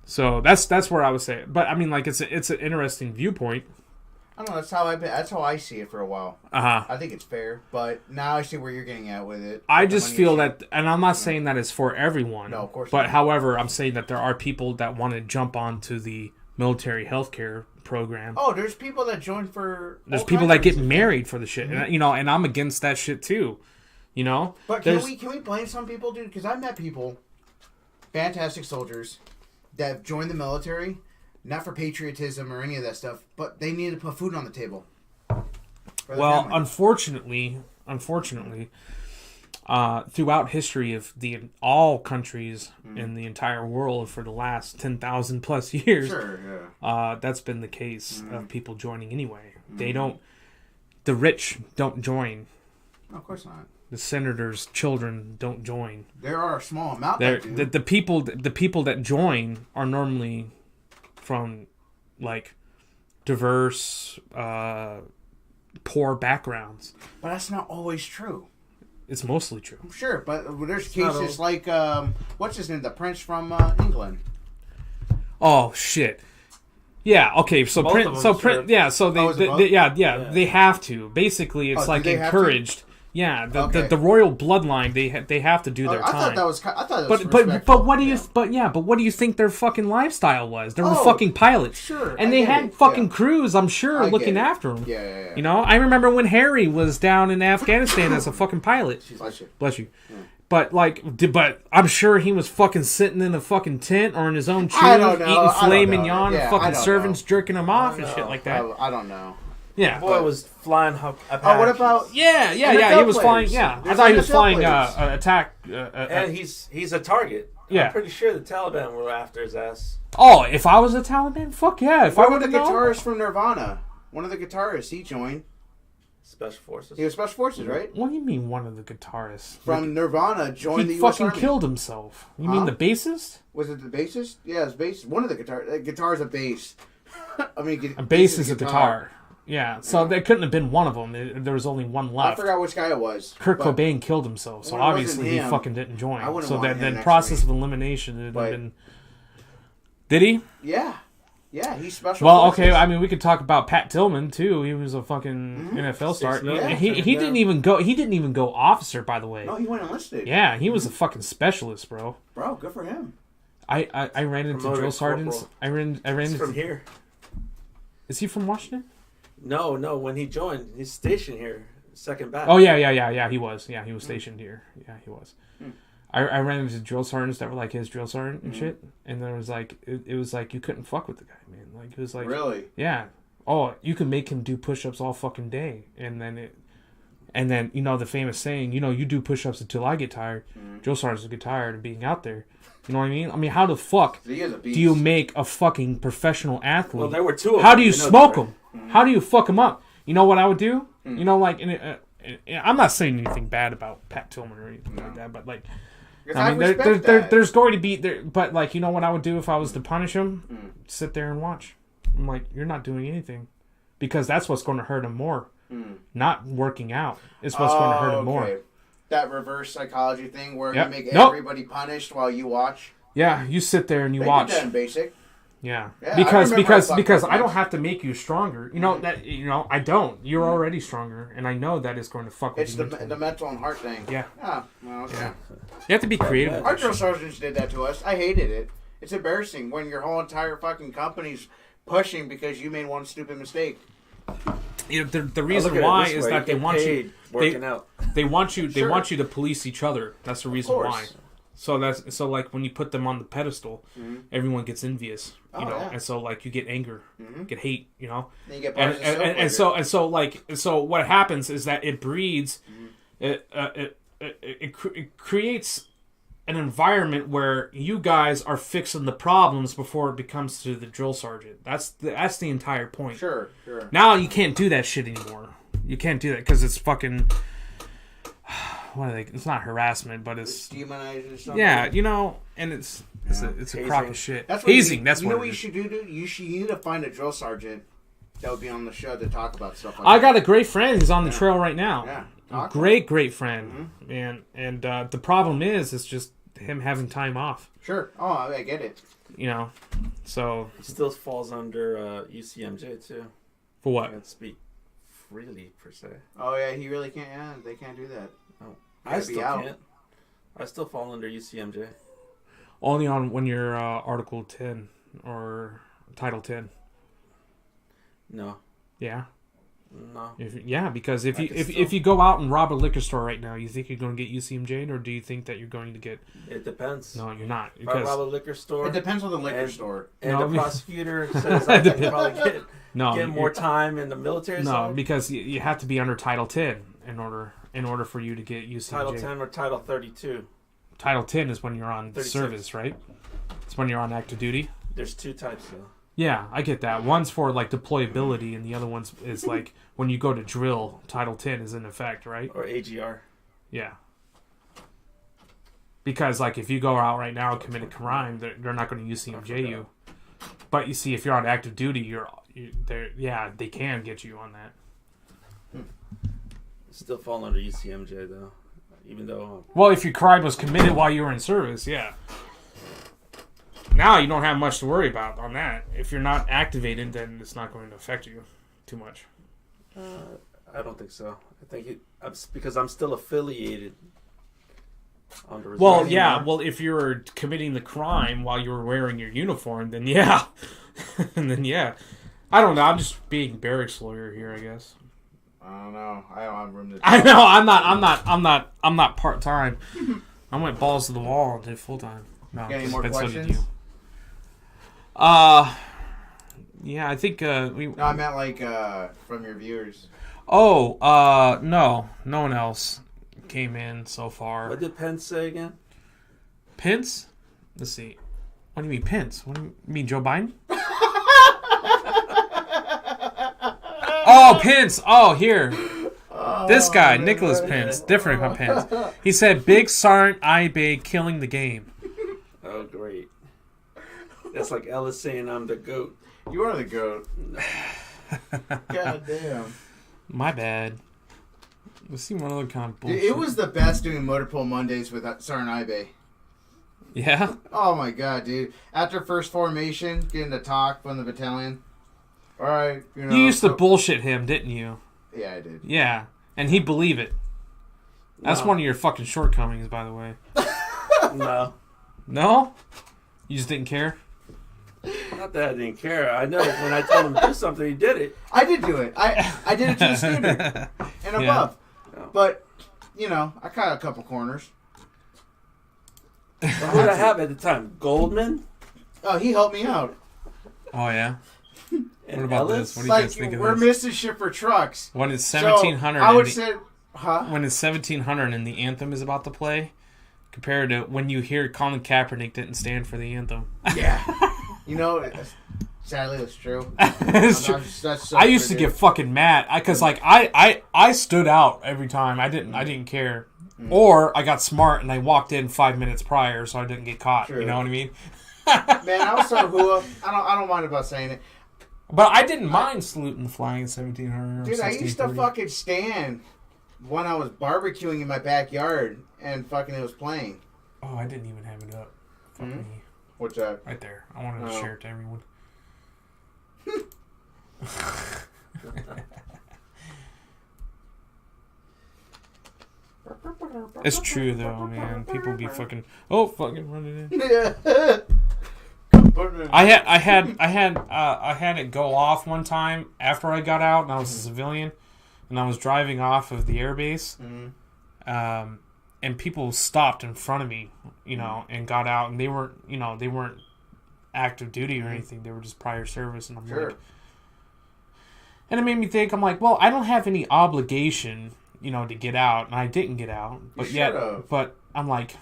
So that's where I would say it. But I mean, like it's an interesting viewpoint. I don't know. That's how I see it for a while. I think it's fair, but now I see where you're getting at with it. I just feel that, and I'm not saying that it's for everyone. No, of course not. But however, I'm saying that there are people that want to jump onto the military healthcare program. Oh, there's people that join for. There's people that get married for the shit, and and I'm against that shit too. You know. But can we blame some people, dude? Because I've met people, fantastic soldiers, that have joined the military. Not for patriotism or any of that stuff, but they need to put food on the table. Well, unfortunately, throughout history of all countries in the entire world for the last 10,000 plus years, that's been the case of people joining anyway. They don't. The rich don't join. No, of course not. The senators' children don't join. There are a small amount that do. The people that join are normally from like diverse, poor backgrounds. But that's not always true. It's mostly true. Sure, but there's cases like what's his name, the prince from England. Oh shit. Yeah. Okay. So they have to. Basically, it's like encouraged. Yeah, Okay. the royal bloodline, they have to do their I time. thought that was. I thought that was. But what do you Yeah. but what do you think their fucking lifestyle was? They were Oh, fucking pilots, sure, and I they get had it, fucking yeah. crews. I'm sure I get looking it. after them. Yeah. You know, I remember when Harry was down in Afghanistan as a fucking pilot. Bless you. Bless you. But but I'm sure he was fucking sitting in a fucking tent or in his own tube, I don't know. eating I filet don't know. mignon, Yeah, and I fucking don't servants know. jerking him off and know. shit like that. I don't know. Yeah. Boy was flying Apaches. Oh, what about? Yeah. NFL He was flying. players. Yeah, I There's thought he was NFL flying players. attack. And he's a target. Yeah. I'm pretty sure the Taliban were after his ass. Oh, if I was a Taliban, fuck yeah. If I What would about the have known. guitarist from Nirvana? One of the guitarists, he joined. Special forces. He was Special Forces, right? What do you mean one of the guitarists? From Nirvana, joined the He U.S. fucking Army. killed himself. You mean Huh? the bassist? Was it the bassist? Yeah, it's bass. One of the guitar's a bass. I mean, A bass is a guitar. Yeah, so that couldn't have been one of them. There was only one I left. forgot which guy it was. Kurt but- Cobain killed himself, so Well, it wasn't obviously he him. fucking didn't join. I wouldn't So want that him the next process to me. of elimination would But- have been. Did he? Yeah, he's Special Well, Forces. okay. I mean, we could talk about Pat Tillman too. He was a fucking NFL star. 6 million. He didn't even go. He didn't even go officer, by the way. No, he went enlisted. Yeah, he was a fucking specialist, bro. Bro, good for him. I ran into Promoted drill sergeants. corporal. I ran He's into. from here. Is he from Washington? No. When he joined, he's stationed here, second batch. Oh yeah. He was. Yeah, he was stationed here. Yeah, he was. I ran into drill sergeants that were like his drill sergeant and shit, and there was like it was like you couldn't fuck with the guy, man. Like it was like Really? yeah. Oh, you can make him do push-ups all fucking day, and then you know the famous saying, you know, you do push-ups until I get tired. Drill sergeants will get tired of being out there. You know what I mean? I mean, how the fuck He is a beast. do you make a fucking professional athlete? Well, there were two of How them. do you know that, smoke right? them? How do you fuck them up? You know what I would do? You know, like, I'm not saying anything bad about Pat Tillman or anything like that, but like, Because I mean, respect that. there's going to be there, but like, you know what I would do if I was to punish him? Sit there and watch. I'm like, you're not doing anything, because that's what's going to hurt him more. Not working out is what's going to hurt him more. That reverse psychology thing where Yep. you make Nope. everybody punished while you watch. Yeah, you sit there and you They watch. did that in basic. Yeah, Yeah, I because remember I thought because that I don't much. have to make you stronger. You know that I don't. You're already stronger, and I know that is going to fuck with It's you. the mentally. mental and heart thing. Yeah. Ah, well, okay. Yeah. You have to be creative. with Our that drill shit. sergeants did that to us. I hated it. It's embarrassing when your whole entire fucking company's pushing because you made one stupid mistake. You know, the I reason look at it why this is way, that they get want you. paid working out. They want you. They Sure. want you to police each other. That's the reason course. why. So like when you put them on the pedestal, everyone gets envious. You know, yeah. and so like you get anger, get hate. You know, Then you get and bars of soap and later. so what happens is that it breeds, it creates an environment where you guys are fixing the problems before it becomes to the drill sergeant. That's the entire point. Sure. Now you can't do that shit anymore. You can't do that because it's fucking. What are they? It's not harassment, but it's Demonized or something. yeah, you know, and it's a Hazing. crock of shit. That's what Hazing. You, That's you what know it what you is. should do, dude. You need to find a drill sergeant that would be on the show to talk about stuff like I that. got a great friend who's on the trail right now. Yeah. A Talk to great friend, and the problem is it's just him having time off. Sure. Oh, I get it. You know, so He still falls under UCMJ too. for I what? can't speak freely per se. Oh yeah, he really can't. Yeah, they can't do that. I Gotta be still out. can't. I still fall under UCMJ. Only on when you're Article 10 or Title 10. No. Yeah. No. Because if I you could if still- you go out and rob a liquor store right now, you think you're going to get UCMJ, or do you think that you're going to get? It depends. No, you're not. If I rob a liquor store It depends on the liquor And- store. and No, the prosecutor says I can probably get more time in the military No, side, because you have to be under Title 10 in order for you to get UCMJ. Title 10 or Title 32. Title 10 is when you're on 36. service, right? It's when you're on active duty. There's two types though. Yeah, I get that. One's for like deployability, and the other one's is like when you go to drill. Title 10 is in effect, right? Or AGR. Yeah. Because like if you go out right now and commit a crime, they're not going to UCMJ you. But you see, if you're on active duty, they can get you on that. Still fall under UCMJ though, even though Well, if your crime was committed while you were in service, yeah. Now you don't have much to worry about on that. If you're not activated, then it's not going to affect you too much. I don't think so. I think because I'm still affiliated. Well, yeah. Well, if you were committing the crime while you were wearing your uniform, then yeah, and then yeah. I don't know. I'm just being Barrick's lawyer here, I guess. I don't know. I don't have room to. I know. I'm not part time. I went balls to the wall and did full time. No, Got any more questions? So did you. Yeah, I think we. No, I meant like from your viewers. Oh, no one else came in so far. What did Pence say again? Pence? Let's see. What do you mean Pence? What do you mean Joe Biden? Oh, Pence. Oh, here. This guy, Nicholas Pence. Different Pence. He said, Big Sergeant Ibay killing the game. Oh, great. That's like Ellis saying I'm the GOAT. You are the GOAT. God damn. My bad. Let's see one other kind of bullshit. Dude, it was the best doing Motor Pool Mondays with Sergeant Ibay. Yeah? Oh my god, dude. After first formation, getting to talk from the battalion. Alright, you used to bullshit him, didn't you? Yeah, I did. Yeah. And he'd believe it. That's one of your fucking shortcomings, by the way. No. No? You just didn't care? Not that I didn't care. I know when I told him to do something, he did it. I did do it. I did it to the standard and above. Yeah. But, you know, I caught a couple corners. Who did I have at the time? Goldman? Oh, he helped me out. Oh, yeah? And What about Ellis? this? What do you Like, guys think of we're this? missing shit for trucks. When it's So, 1700 I would and say, huh? when it's 1700 and the anthem is about to play, compared to when you hear Colin Kaepernick didn't stand for the anthem. Yeah. You know, sadly, it's true. It's true. That's so I used to true, get fucking mad because I stood out every time. I didn't care, or I got smart and I walked in 5 minutes prior so I didn't get caught. True. You know what I mean? Man, I was so hooah. I don't mind about saying it. But I didn't mind saluting the flag in 1700. Dude, I used to fucking stand when I was barbecuing in my backyard and fucking it was playing. Oh, I didn't even have it up. Fuck me. What's that? Right there. I wanted to share it to everyone. It's true though, man. People be fucking running in. Yeah. I had it go off one time after I got out and I was a civilian and I was driving off of the airbase. And people stopped in front of me, you know, and got out and they weren't active duty or anything. They were just prior service and I'm like, and it made me think, I'm like, well, I don't have any obligation, you know, to get out, and I didn't get out, but I'm like,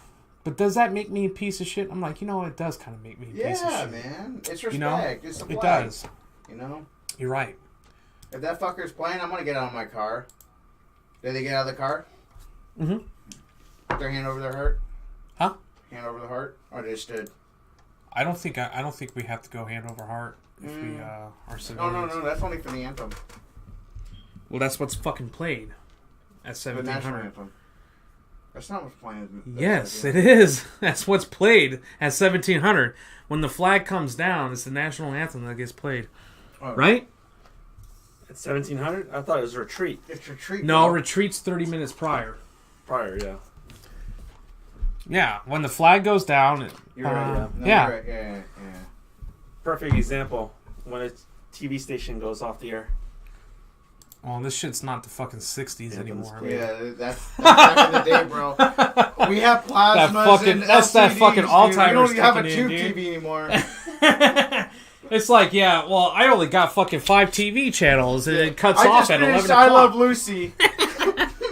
but does that make me a piece of shit? I'm like, you know, it does kind of make me a piece of shit. Yeah, man. It's respect. You know? It's a flag. It does. You know? You're right. If that fucker's playing, I'm going to get out of my car. Did they get out of the car? Mm-hmm. Put their hand over their heart? Huh? Hand over the heart? Or they stood? I don't think we have to go hand over heart if we are civilians. No. That's only for the anthem. Well, that's what's fucking played at The national 1700. anthem. That's not what's playing. Yes, it is. That's what's played at 1700. When the flag comes down, it's the national anthem that gets played. Oh. Right? At 1700? I thought it was retreat. It's retreat. No, bro. retreat's 30 minutes prior. Prior, yeah. Yeah, when the flag goes down. You're right. yeah. No, Yeah. You're right. Yeah. Perfect example. When a TV station goes off the air. Well, this shit's not the fucking 60s anymore. Yeah, that's back in the day, bro. We have plasmas and that's that LCDs, fucking dude. Alzheimer's We don't have a kicking in, tube dude. TV anymore. It's like, yeah, well, I only got fucking 5 TV channels, and it cuts I off just at 11 finished o'clock. I Love Lucy.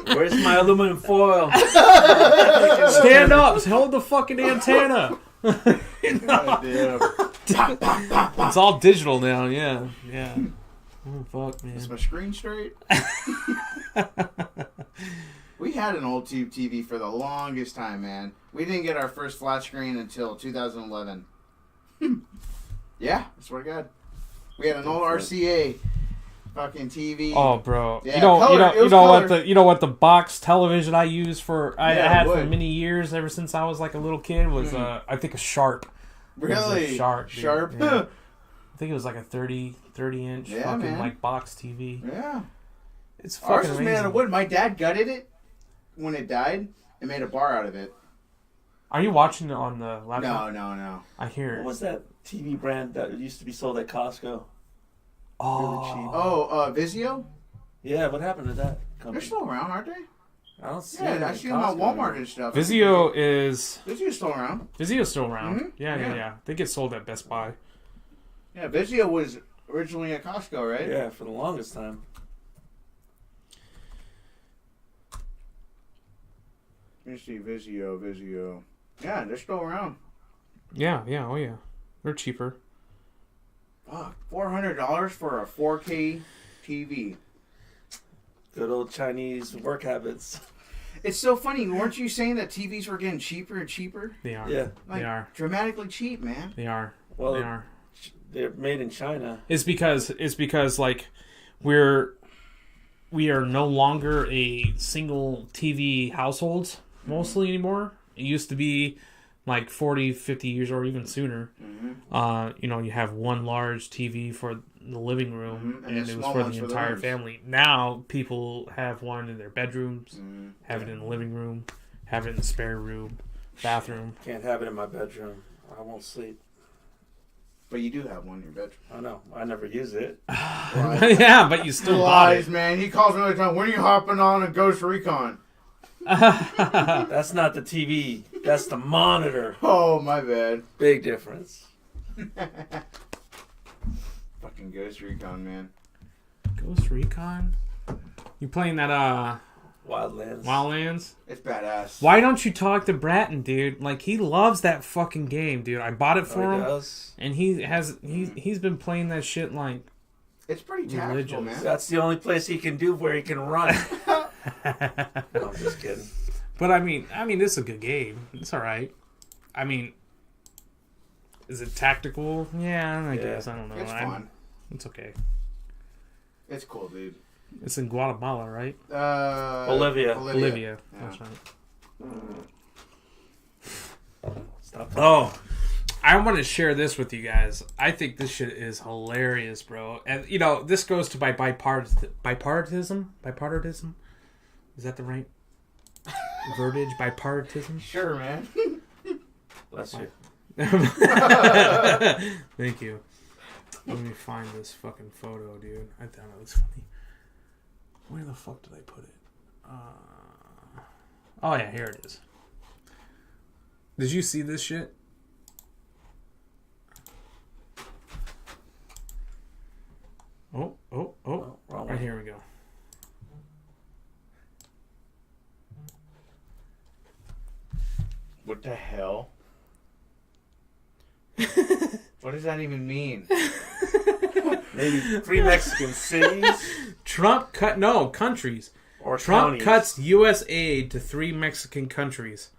Where's my aluminum foil? Stand up, hold the fucking antenna. God damn. It's all digital now, yeah. Oh, fuck, man. Is my screen straight? We had an old tube TV for the longest time, man. We didn't get our first flat screen until 2011. Yeah, I swear to God. We had an old RCA fucking TV. Oh, bro. Yeah, you know color. you know what the box television I used I had for wood. many years ever since I was like a little kid was I think a Sharp. It was Really? a Sharp. Dude. Sharp? Yeah. I think it was like a 30 inch Yeah, fucking man. like box TV. Yeah. It's Ours fucking was made amazing. out of wood. My dad gutted it when it died and made a bar out of it. Are you watching it on the laptop? No. I hear What it. was that TV brand that used to be sold at Costco? Oh, Really cheap. Oh, Vizio? Yeah, what happened to that They're company? still around, aren't they? I don't see Yeah, it. I see them at Walmart and stuff. Vizio's still around. still around. Mhm. Yeah. Yeah. They get sold at Best Buy. Yeah, Vizio was originally at Costco, right? Yeah, for the longest time. Let me see, Vizio. Yeah, they're still around. Yeah. Oh yeah. They're cheaper. Fuck, $400 for a 4K TV. Good old Chinese work habits. It's so funny. Weren't you saying that TVs were getting cheaper and cheaper? They are. Yeah. Like, They are. dramatically cheap, man. They are. Well, They are. they're made in China. It's because like we are no longer a single TV households mostly anymore. It used to be like 40, 50 years or even sooner. Mm-hmm. You have one large TV for the living room, Mhm. and And it the was small for ones the for the entire rooms. family. Now people have one in their bedrooms, Mm-hmm. have it in the living room, have it in the spare room, bathroom. Can't have it in my bedroom. I won't sleep. But you do have one in your bedroom. I know. I never use it. Yeah, but you still bought Lies, it. man. He calls me all the time. When are you hopping on a Ghost Recon? That's not the TV. That's the monitor. Oh, my bad. Big difference. Fucking Ghost Recon, man. Ghost Recon? You playing that Wildlands. Wildlands? It's badass. Why don't you talk to Bratton, dude? Like, he loves that fucking game, dude. I bought it for Oh, he him, does. and he's been playing that shit like. It's pretty tactical, Religious. man. That's the only place he can do where he can run. No, I'm just kidding. But I mean, this is a good game. It's all right. I mean, is it tactical? Yeah, I guess. I don't know. It's fun. It's okay. It's cool, dude. It's in Guatemala, right? Bolivia. Bolivia. Yeah. That's right. Stop. Oh, I want to share this with you guys. I think this shit is hilarious, bro. And this goes to my bipartitism. Is that the right verbiage? Bipartitism. Sure, man. Bless you. Thank you. Let me find this fucking photo, dude. I thought it was funny. Where the fuck did I put it? Oh yeah, here it is. Did you see this shit? Oh. Wrong Right one. here we go. What the hell? What does that even mean? Maybe 3 Mexican cities Trump countries. or Trump counties. cuts U.S. aid to 3 Mexican countries.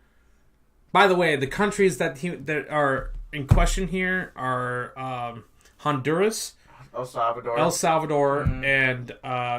By the way, the countries that are in question here are Honduras, El Salvador. El Salvador, and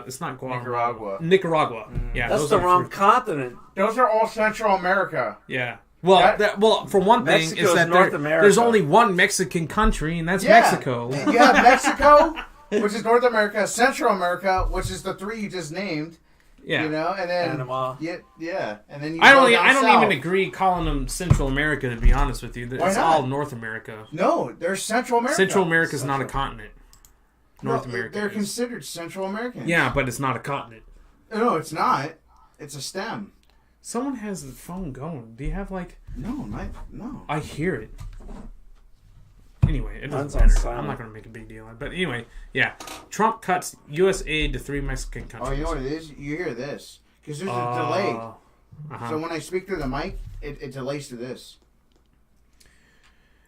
it's not Guatemala. Nicaragua. Nicaragua. Yeah, That's those the are wrong three. continent. Those are all Central America. Yeah. Well, That- for one thing, Mexico's is that North America. there's only one Mexican country, and that's Yeah. Mexico. You have Mexico, which is North America, Central America, which is the 3 you just named. Yeah. You know, and then Panama. yeah, and then you I go don't. down I don't south. even agree calling them Central America. To be honest with you, Why it's not? all North America. No, they're Central America. Central America is not a continent. North No, America. They're is. considered Central Americans. Yeah, but it's not a continent. No, it's not. It's a stem. Someone has the phone going. Do you have like? No. I hear it. Anyway, it Mine's doesn't on matter. silent. I'm not going to make a big deal. But anyway, yeah. Trump cuts U.S. aid to 3 Mexican countries. Oh, you know what it is? You hear this. Because there's a delay. Uh-huh. So when I speak through the mic, it delays to this.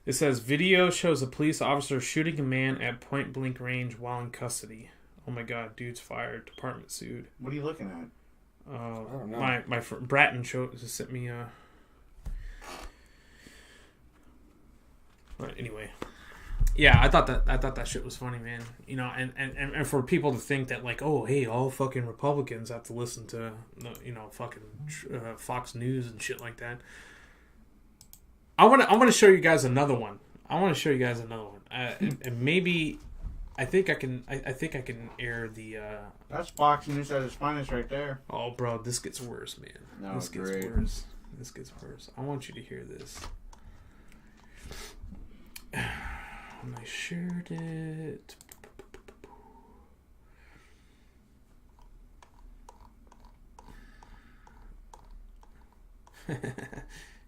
It says video shows a police officer shooting a man at point blank range while in custody. Oh my god, dude's fired. Department sued. What are you looking at? I don't know. My friend Bratton sent me But anyway, yeah, I thought that shit was funny, man. And for people to think that like, oh, hey, all fucking Republicans have to listen to fucking Fox News and shit like that. I want to show you guys another one. And maybe I think I can. I think I can air the. That's Fox News at its finest right there. Oh, bro, this gets worse, man. No, this gets great. worse. This gets worse. I want you to hear this. When I shared it.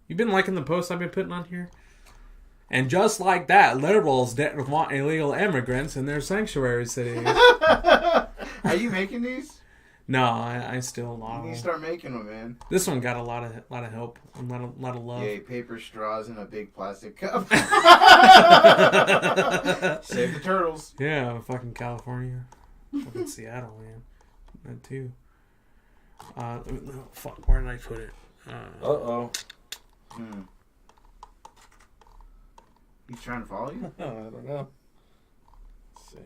You've been liking the posts I've been putting on here? And just like that, liberals didn't want illegal immigrants in their sanctuary cities. Are you making these? No, I still You need to start making them, man. This one got a lot of help, a lot of love. Yay, paper straws in a big plastic cup. Save the turtles. Yeah, fucking California, fucking Seattle, man. That too. Fuck, where did I put it? Uh-oh. He's trying to follow you? I don't know. Let's see.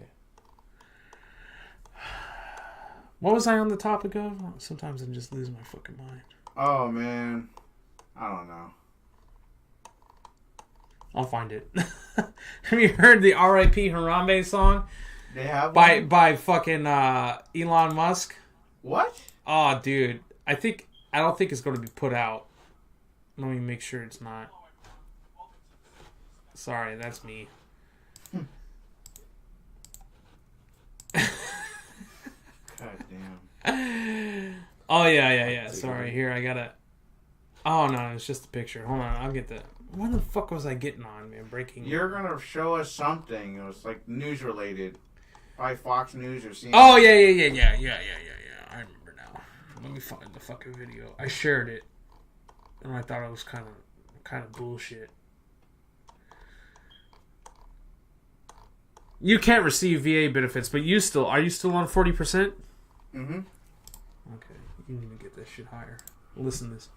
What was I on the topic of? Sometimes I just lose my fucking mind. Oh, man. I don't know. I'll find it. Have you heard the R.I.P. Harambe song? They have by fucking Elon Musk? What? Oh, dude. I don't think it's going to be put out. Let me make sure it's not. Sorry, that's me. God damn. Oh, yeah. Sorry, here, I gotta... Oh, no, it's just a picture. Hold on, I'll get the... What the fuck was I getting on, man? Breaking... You're going to show us something. It was like news related. By Fox News or CNN. Oh, yeah. I remember now. Let me find the fucking video. I shared it. And I thought it was kind of bullshit. You can't receive VA benefits, but are you still on 40%? Mm-hmm. Okay, you need to get that shit higher. Listen to this.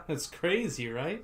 That's crazy, right?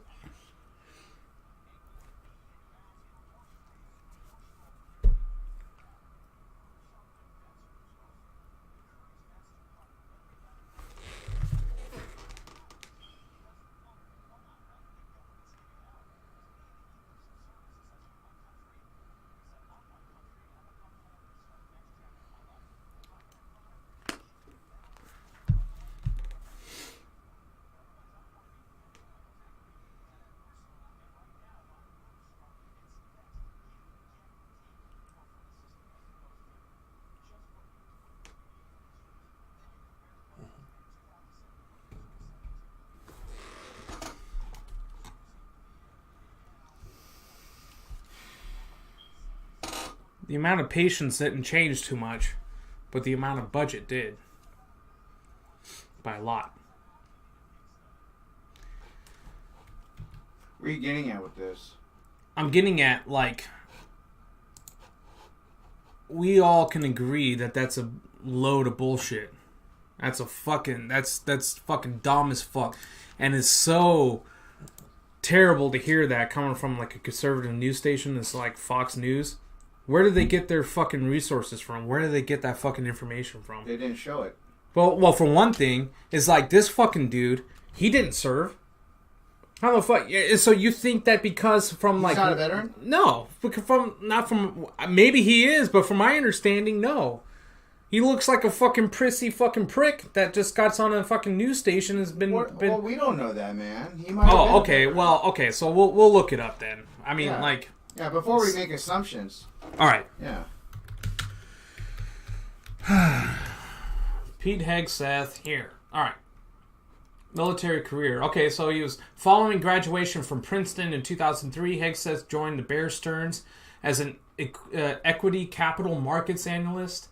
The amount of patients didn't change too much, but the amount of budget did. By a lot. Where are you getting at with this? I'm getting at, like, we all can agree that that's a load of bullshit. That's fucking dumb as fuck. And it's so terrible to hear that coming from, like, a conservative news station that's like Fox News. Where do they get their fucking resources from? Where do they get that fucking information from? They didn't show it. Well, for one thing, it's like this fucking dude, he didn't serve. How the fuck? So you think that because from like... He's not a veteran? No. Not from... Maybe he is, but from my understanding, no. He looks like a fucking prissy fucking prick that just got on a fucking news station has been... Well, we don't know that, man. He might have been okay. Well, okay. So we'll look it up then. I mean, yeah. like... Yeah, before we make assumptions. All right. Yeah. Pete Hegseth here. All right. Military career. Okay, so he was following graduation from Princeton in 2003. Hegseth joined the Bear Stearns as an equity capital markets analyst,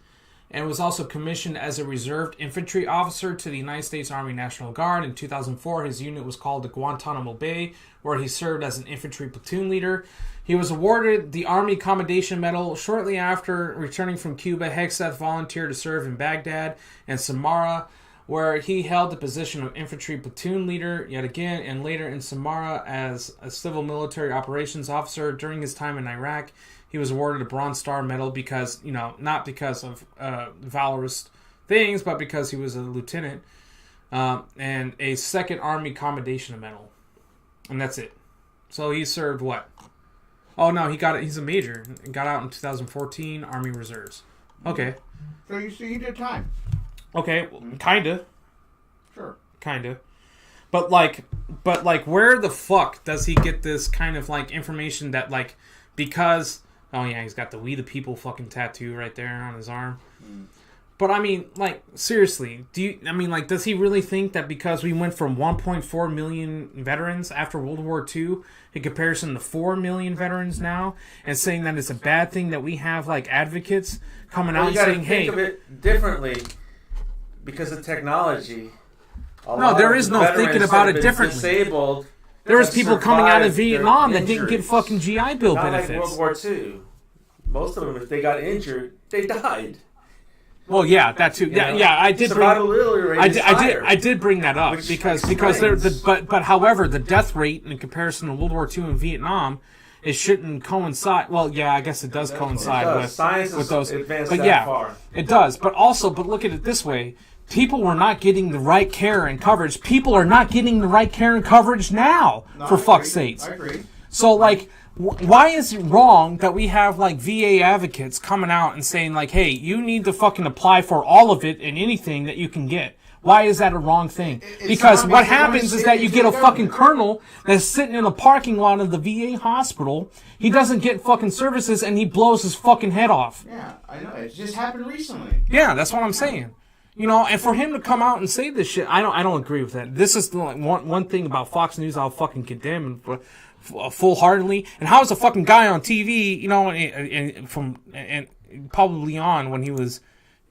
and was also commissioned as a reserved infantry officer to the United States Army National Guard. In 2004, his unit was called to Guantanamo Bay, where he served as an infantry platoon leader. He was awarded the Army Commendation Medal shortly after returning from Cuba. Hegseth volunteered to serve in Baghdad and Samarra, where he held the position of infantry platoon leader yet again, and later in Samarra as a civil military operations officer. During his time in Iraq, he was awarded a Bronze Star Medal because, not because of valorous things, but because he was a lieutenant, and a Second Army Commendation Medal. And that's it. So he served what? Oh, no, he's a major. He got out in 2014, Army Reserves. Okay. So you did time. Okay, well, kinda. Sure. Kinda. But where the fuck does he get this kind of, information that, because... Oh, yeah, he's got the We the People fucking tattoo right there on his arm. Mm. But, seriously, does he really think that because we went from 1.4 million veterans after World War II in comparison to 4 million veterans now, and saying that it's a bad thing that we have, advocates coming out and saying, hey... You gotta think of it differently because of technology. No, there is no thinking about it differently. Disabled... There was people coming out of Vietnam that didn't get fucking GI Bill benefits. Not like World War II. Most of them, if they got injured, they died. Well, yeah, that too. Yeah, I did. I did bring that up because however, the death rate in comparison to World War II and Vietnam, it shouldn't coincide. Well, yeah, I guess it does coincide with those. But yeah, far. It does. But look at it this way. People were not getting the right care and coverage. People are not getting the right care and coverage now, for fuck's sakes. I agree. So, why is it wrong that we have, VA advocates coming out and saying, hey, you need to fucking apply for all of it and anything that you can get? Why is that a wrong thing? Because what happens is that you get a fucking colonel that's sitting in a parking lot of the VA hospital. He doesn't get fucking services and he blows his fucking head off. Yeah, I know. It just happened recently. Yeah, that's what I'm saying. And for him to come out and say this shit, I don't agree with that. This is one thing about Fox News I'll fucking condemn full-heartedly. And how is a fucking guy on TV, and probably on when he was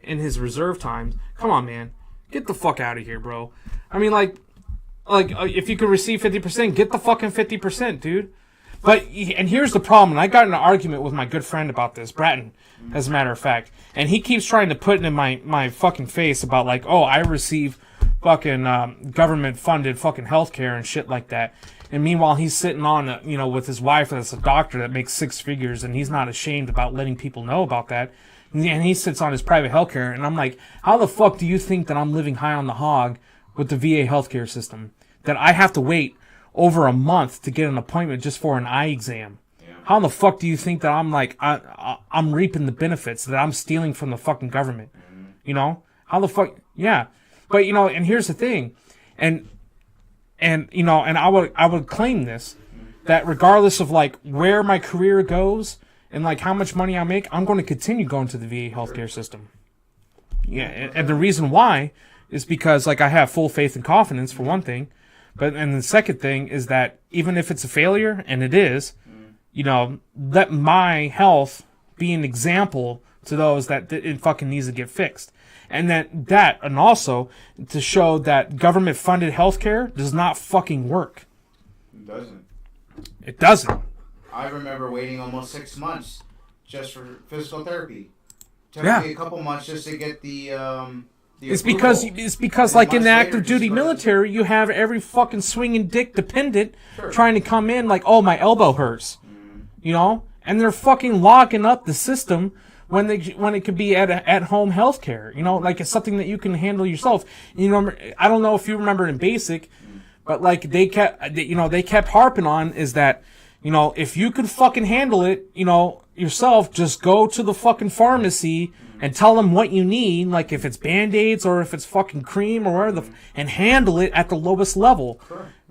in his reserve times? Come on, man, get the fuck out of here, bro. If you could receive 50%, get the fucking 50%, dude. And here's the problem. And I got in an argument with my good friend about this, Bratton, as a matter of fact. And he keeps trying to put it in my fucking face about I receive fucking government-funded fucking healthcare and shit like that. And meanwhile, he's sitting on, with his wife that's a doctor that makes 6 figures, and he's not ashamed about letting people know about that. And he sits on his private healthcare. And I'm like, how the fuck do you think that I'm living high on the hog with the VA healthcare system? That I have to wait over a month to get an appointment just for an eye exam. Yeah. How in the fuck do you think that I'm reaping the benefits that I'm stealing from the fucking government? Mm-hmm. How the fuck? Yeah. But, and here's the thing. And I would claim this, that regardless of where my career goes and how much money I make, I'm going to continue going to the VA healthcare system. Yeah. And the reason why is because I have full faith and confidence for one thing. And the second thing is that even if it's a failure, and it is, let my health be an example to those that it fucking needs to get fixed. And and also to show that government-funded healthcare does not fucking work. It doesn't. It doesn't. I remember waiting almost 6 months just for physical therapy. Took me a couple months just to get the It's because in the active duty military, you have every fucking swinging dick dependent trying to come in oh, my elbow hurts. And they're fucking locking up the system when it could be at home healthcare. It's something that you can handle yourself. I don't know if you remember in basic, but they kept harping on is that, if you could fucking handle it, yourself, just go to the fucking pharmacy and tell them what you need, if it's Band-Aids or if it's fucking cream or whatever, and handle it at the lowest level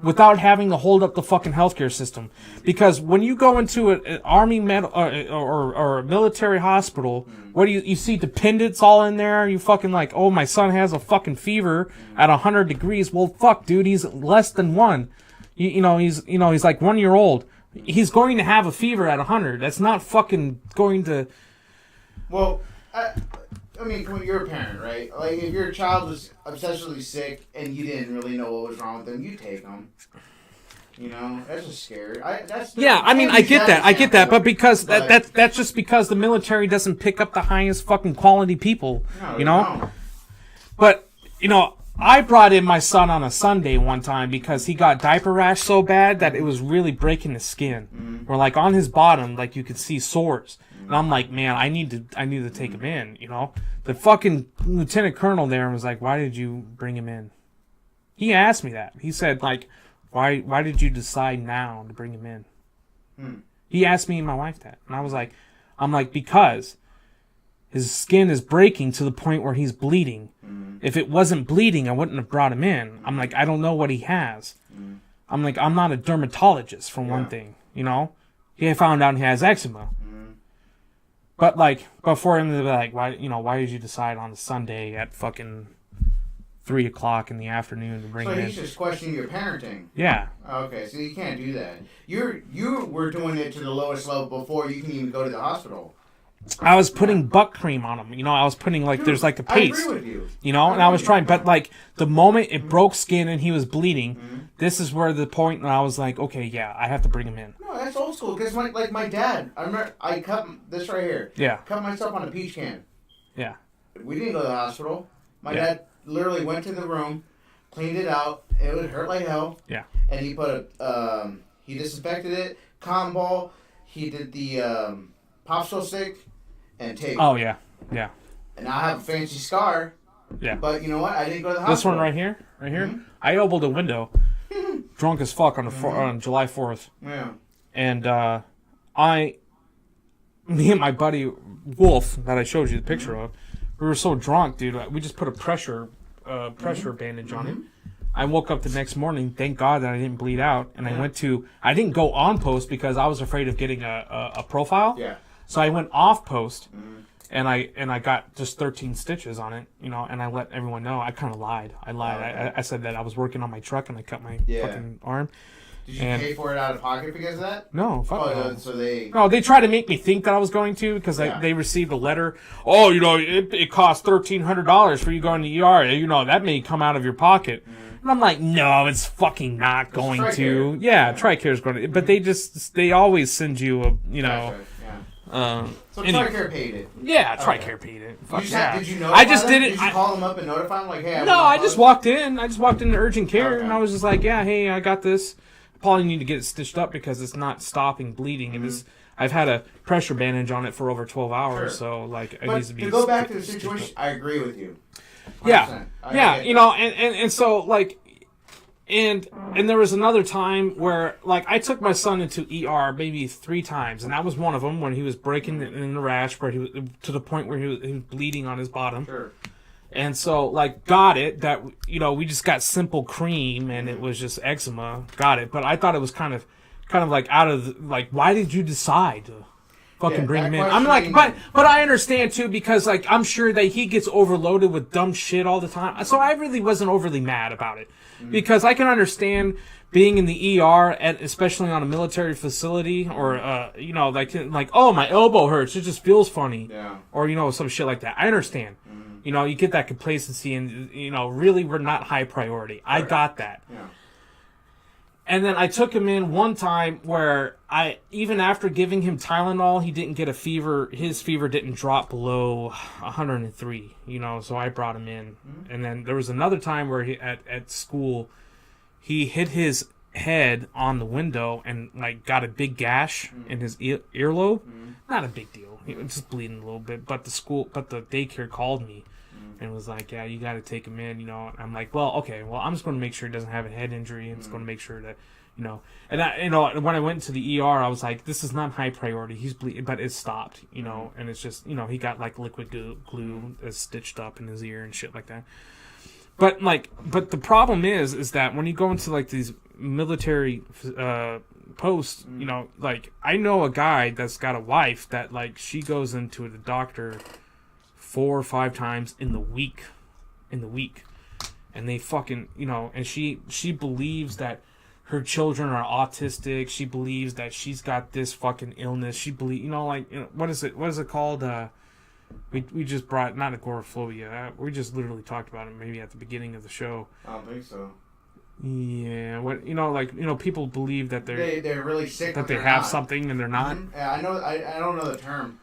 without having to hold up the fucking healthcare system. Because when you go into an army or a military hospital, what do you see dependents all in there? You fucking oh, my son has a fucking fever at 100 degrees. Well, fuck, dude, he's less than 1. He's 1 year old. He's going to have a fever at 100. That's not fucking going to... Well, I mean, when you're a parent, right? Like, if your child was obsessively sick and you didn't really know what was wrong with them, you take them. You know, that's just scary. I mean, I get that, but because that's just because the military doesn't pick up the highest fucking quality people, you know? But, you know, I brought in my son on a Sunday one time because he got diaper rash so bad that it was really breaking his skin. Where, like, on his bottom, like, you could see sores. And I'm like, man, I need to take him in, you know? The fucking lieutenant colonel there was like, why did you bring him in? He asked me that. He said, like, why did you decide now to bring him in? He asked me and my wife that. And I was like, because his skin is breaking to the point where he's bleeding. If it wasn't bleeding, I wouldn't have brought him in. I'm like, I don't know what he has. I'm like, I'm not a dermatologist, for one thing, you know? He found out he has eczema. But, like, for him to be like, why did you decide on a Sunday at fucking 3 o'clock in the afternoon to bring him in? So he's just questioning your parenting. Yeah. Okay, so you can't do that. You were doing it to the lowest level before you can even go to the hospital. I was putting butt cream on him. You know, I was putting, like, there's, like, a paste. I agree with you. You know, and I was trying. But, like, the moment it broke skin and he was bleeding, this is where the point where I was like, okay, yeah, I have to bring him in. No, that's old school. Because, my dad, I remember I cut this right here. Yeah. Cut myself on a peach can. Yeah. We didn't go to the hospital. My dad literally went to the room, cleaned it out. It would hurt like hell. Yeah. And he put he disinfected it, cotton ball. He did the popsicle stick and tape. Oh, yeah. Yeah. And I have a fancy scar. Yeah. But you know what? I didn't go to the hospital. This one right here? I elbowed a window, drunk as fuck on July 4th. Yeah. And me and my buddy Wolf, that I showed you the picture of, we were so drunk, dude. We just put a pressure bandage on it. I woke up the next morning, thank God that I didn't bleed out, and I didn't go on post because I was afraid of getting a profile. Yeah. So I went off post, and I got just 13 stitches on it, you know, and I let everyone know. I kind of lied. I said that I was working on my truck and I cut my fucking arm. Did you pay for it out of pocket because of that? No, fuck no. So they... No, they tried to make me think that I was going to because they received a letter. Oh, you know, it costs $1,300 for you going to ER. You know, that may come out of your pocket. And I'm like, no, it's fucking not going to. Yeah, TRICARE's going to. But they always send you a, you know... So TRICARE paid it. Yeah, TRICARE paid it. Fuck yeah. Did you notify them? did it. Did you call them up and notify them? Like, hey, I just walked in. I just walked into urgent care, and I was just like, yeah, hey, I got this. I probably need to get it stitched up because it's not stopping bleeding. And I've had a pressure bandage on it for over 12 hours, so like it needs to be. To go back to the situation, I agree with you. 100%. Yeah, you know, and so like. And there was another time where, like, I took my son into ER maybe 3 times, and that was one of them when he was breaking in the rash, where he was to the point where he was bleeding on his bottom. Sure. And so, like, got it that, you know, we just got simple cream, and it was just eczema. Got it, but I thought it was kind of like out of like, why did you decide to fucking bring him in? I'm like, but I understand too because like I'm sure that he gets overloaded with dumb shit all the time. So I really wasn't overly mad about it. Because I can understand being in the ER, especially on a military facility, or you know, like oh, my elbow hurts, it just feels funny, or you know, some shit like that. I understand. You know, you get that complacency, and you know, really, we're not high priority. I got that. Yeah. And then I took him in one time where even after giving him Tylenol, he didn't get a fever. His fever didn't drop below 103, you know, so I brought him in. And then there was another time where at school, he hit his head on the window and, like, got a big gash in his earlobe. Not a big deal. He was just bleeding a little bit. But the daycare called me and was like, yeah, you got to take him in, you know. And I'm like, well, okay, well, I'm just going to make sure he doesn't have a head injury. I'm just going to make sure that, you know. And, when I went to the ER, I was like, this is not high priority. He's bleeding, but it stopped, you know. And it's just, you know, he got, like, liquid glue stitched up in his ear and shit like that. But the problem is that when you go into, like, these military posts, you know, like, I know a guy that's got a wife that, like, she goes into the doctor 4 or 5 times in the week, and they fucking, you know, and she believes that her children are autistic. She believes that she's got this fucking illness. She believes, what is it? What is it called? We just brought, not agoraphobia. We just literally talked about it maybe at the beginning of the show. I don't think so. Yeah, people believe that they're really sick, that they have something and they're not. Mm-hmm. Yeah, I know. I don't know the term.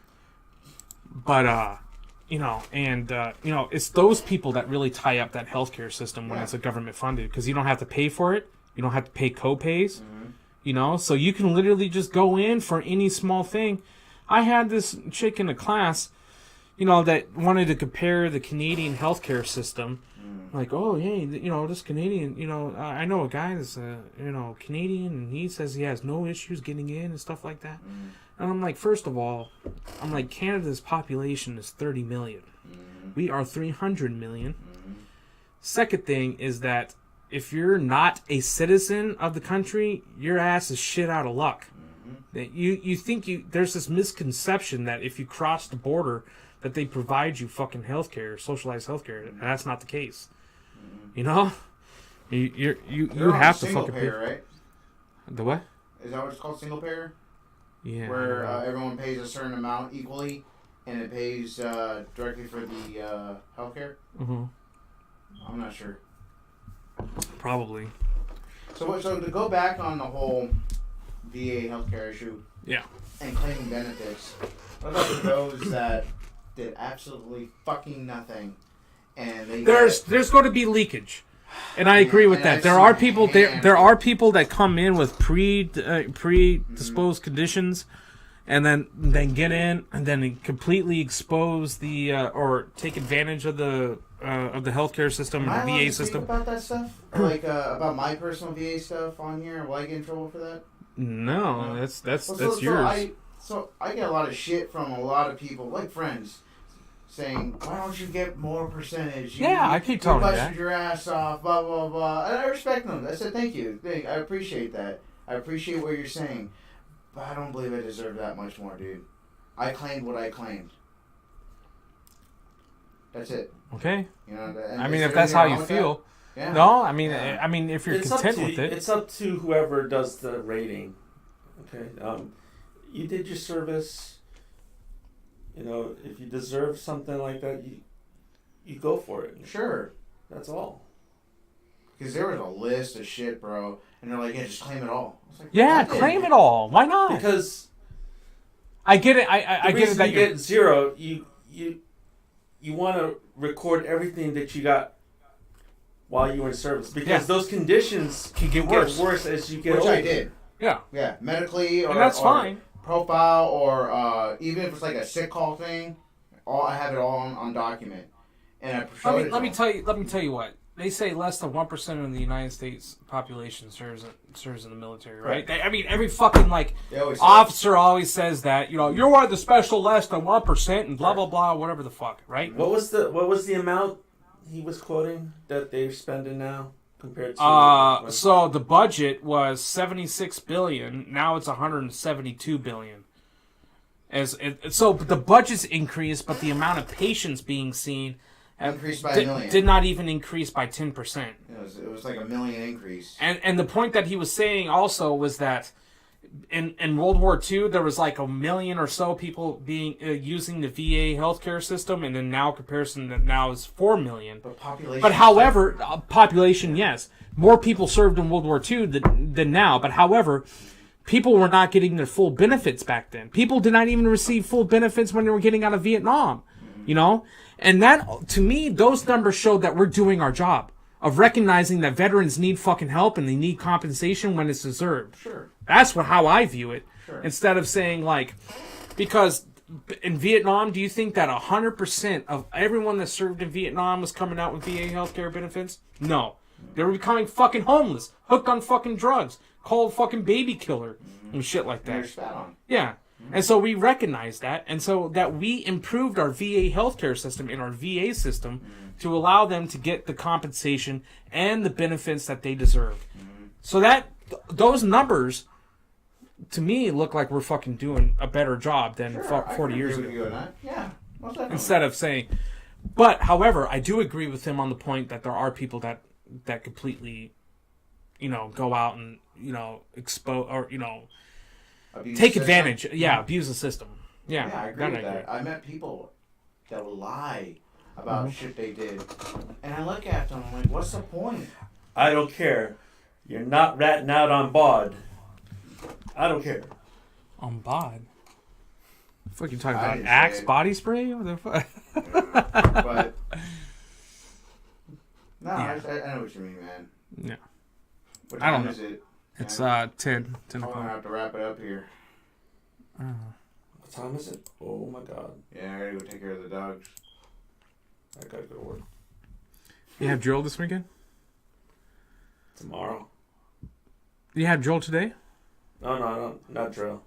But it's those people that really tie up that healthcare system when it's a government funded, because you don't have to pay for it. You don't have to pay co-pays. Mm-hmm. So you can literally just go in for any small thing. I had this chick in a class, that wanted to compare the Canadian healthcare system. Like, oh, hey, this Canadian, I know a guy that's, Canadian, and he says he has no issues getting in and stuff like that. And I'm like, first of all, Canada's population is 30 million. We are 300 million. Second thing is that if you're not a citizen of the country, your ass is shit out of luck. That you think there's this misconception that if you cross the border, that they provide you fucking healthcare, socialized healthcare. And that's not the case. You have to fucking pay, right? The what? Is that what it's called, single payer? Yeah. Where everyone pays a certain amount equally, and it pays directly for the healthcare. Mm-hmm. I'm not sure. Probably. So to go back on the whole VA healthcare issue. Yeah. And claiming benefits. What about those that did absolutely fucking nothing, and they there's going to be leakage, and I agree with that. There are people there are people that come in with predisposed conditions, and then get in and then completely expose the or take advantage of the healthcare system and the VA system. About that stuff, like about my personal VA stuff on here. Will I get in trouble for that? No, that's yours. So I get a lot of shit from a lot of people, like friends, saying, "Why don't you get more percentage?" I keep telling you that. Busted your ass off, blah blah blah. And I respect them. I said, "Thank you. I appreciate that. I appreciate what you're saying, but I don't believe I deserve that much more, dude. I claimed what I claimed. That's it." Okay. And if that's how you feel. Yeah. No, if you're content with it. It's up to whoever does the rating. Okay. You did your service. If you deserve something like that, you go for it. Sure. That's all. Because there was a list of shit, bro, and they're like, "Yeah, just claim it all." I was like, yeah, claim it all. Why not? Because I get it. I get it that you get zero. You want to record everything that you got while you were in service, because those conditions can get worse as you get older. older. I did. Yeah. Yeah, medically or and that's fine. Profile or even if it's like a sick call thing, I have it all on document. And let me tell you what. They say less than 1% of the United States population serves in the military, right? Every fucking officer always says that, you are the special less than 1% and blah blah blah, whatever the fuck, right? What was the amount he was quoting that they're spending now compared to? So the budget was $76 billion. Now it's $172 billion. So the budget's increased, but the amount of patients being seen increased by a million. Did not even increase by 10%. It was like a million increase. And the point that he was saying also was that in World War II there was like 1 million or so people being using the VA healthcare system, and then now comparison that now is 4 million. But population. But however, population, yes, more people served in World War II than now. But however, people were not getting their full benefits back then. People did not even receive full benefits when they were getting out of Vietnam. And that, to me, those numbers show that we're doing our job of recognizing that veterans need fucking help and they need compensation when it's deserved. Sure. That's how I view it. Sure. Instead of saying because in Vietnam, do you think that 100% of everyone that served in Vietnam was coming out with VA healthcare benefits? No. They were becoming fucking homeless, hooked on fucking drugs, called fucking baby killer and shit like that. They're spat on. Yeah. And so we recognize that, and so that we improved our VA healthcare system and our VA system to allow them to get the compensation and the benefits that they deserve. So that those numbers, to me, look like we're fucking doing a better job than 40 years ago. Yeah, most definitely. Instead of saying, but however, I do agree with him on the point that there are people that completely go out and expose or Abuse take system. advantage. Yeah, abuse the system. Yeah, Yeah, I agree with that. I met people that will lie about shit they did, and I look at them, I'm like, what's the point? I don't care. You're not ratting out on bod. I don't care. On bod. Fuck, you talking I about didn't Axe say it. body spray? What the fuck? But no, Yeah. I know what you mean, man. Yeah. What I time don't is it? It's 10 10 I'm gonna o'clock. have to wrap it up here. What time is it? Oh my god. Yeah, I gotta go take care of the dogs. I gotta go to work You have drill this weekend? tomorrow. You had drill today? No, not drill.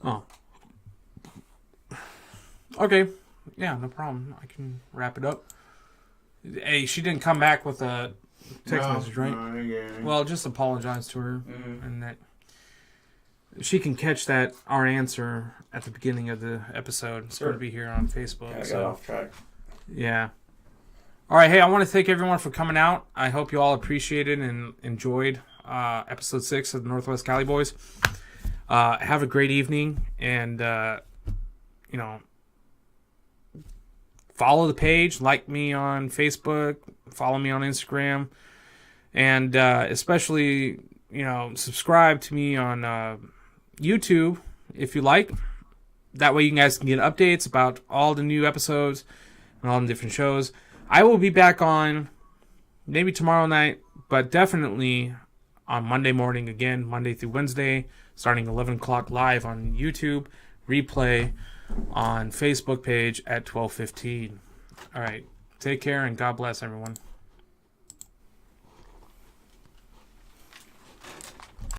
Oh. Okay. Yeah, no problem. I can wrap it up. Hey, she didn't come back with a text message, right? No, I didn't get any. Well, just apologize to her, Mhm. and that she can catch our answer at the beginning of the episode. It's Sure. going to be here on Facebook. I got So off track. yeah. All right. Hey, I want to thank everyone for coming out. I hope you all appreciated and enjoyed episode 6 of the Northwest Cali Boys. Have a great evening, and follow the page, like me on Facebook, follow me on Instagram, and especially subscribe to me on YouTube if you like. That way you guys can get updates about all the new episodes and all the different shows. I will be back on maybe tomorrow night, but definitely on Monday morning again, Monday through Wednesday, starting 11 o'clock live on YouTube, replay on Facebook page at 12:15. All right, take care and God bless everyone.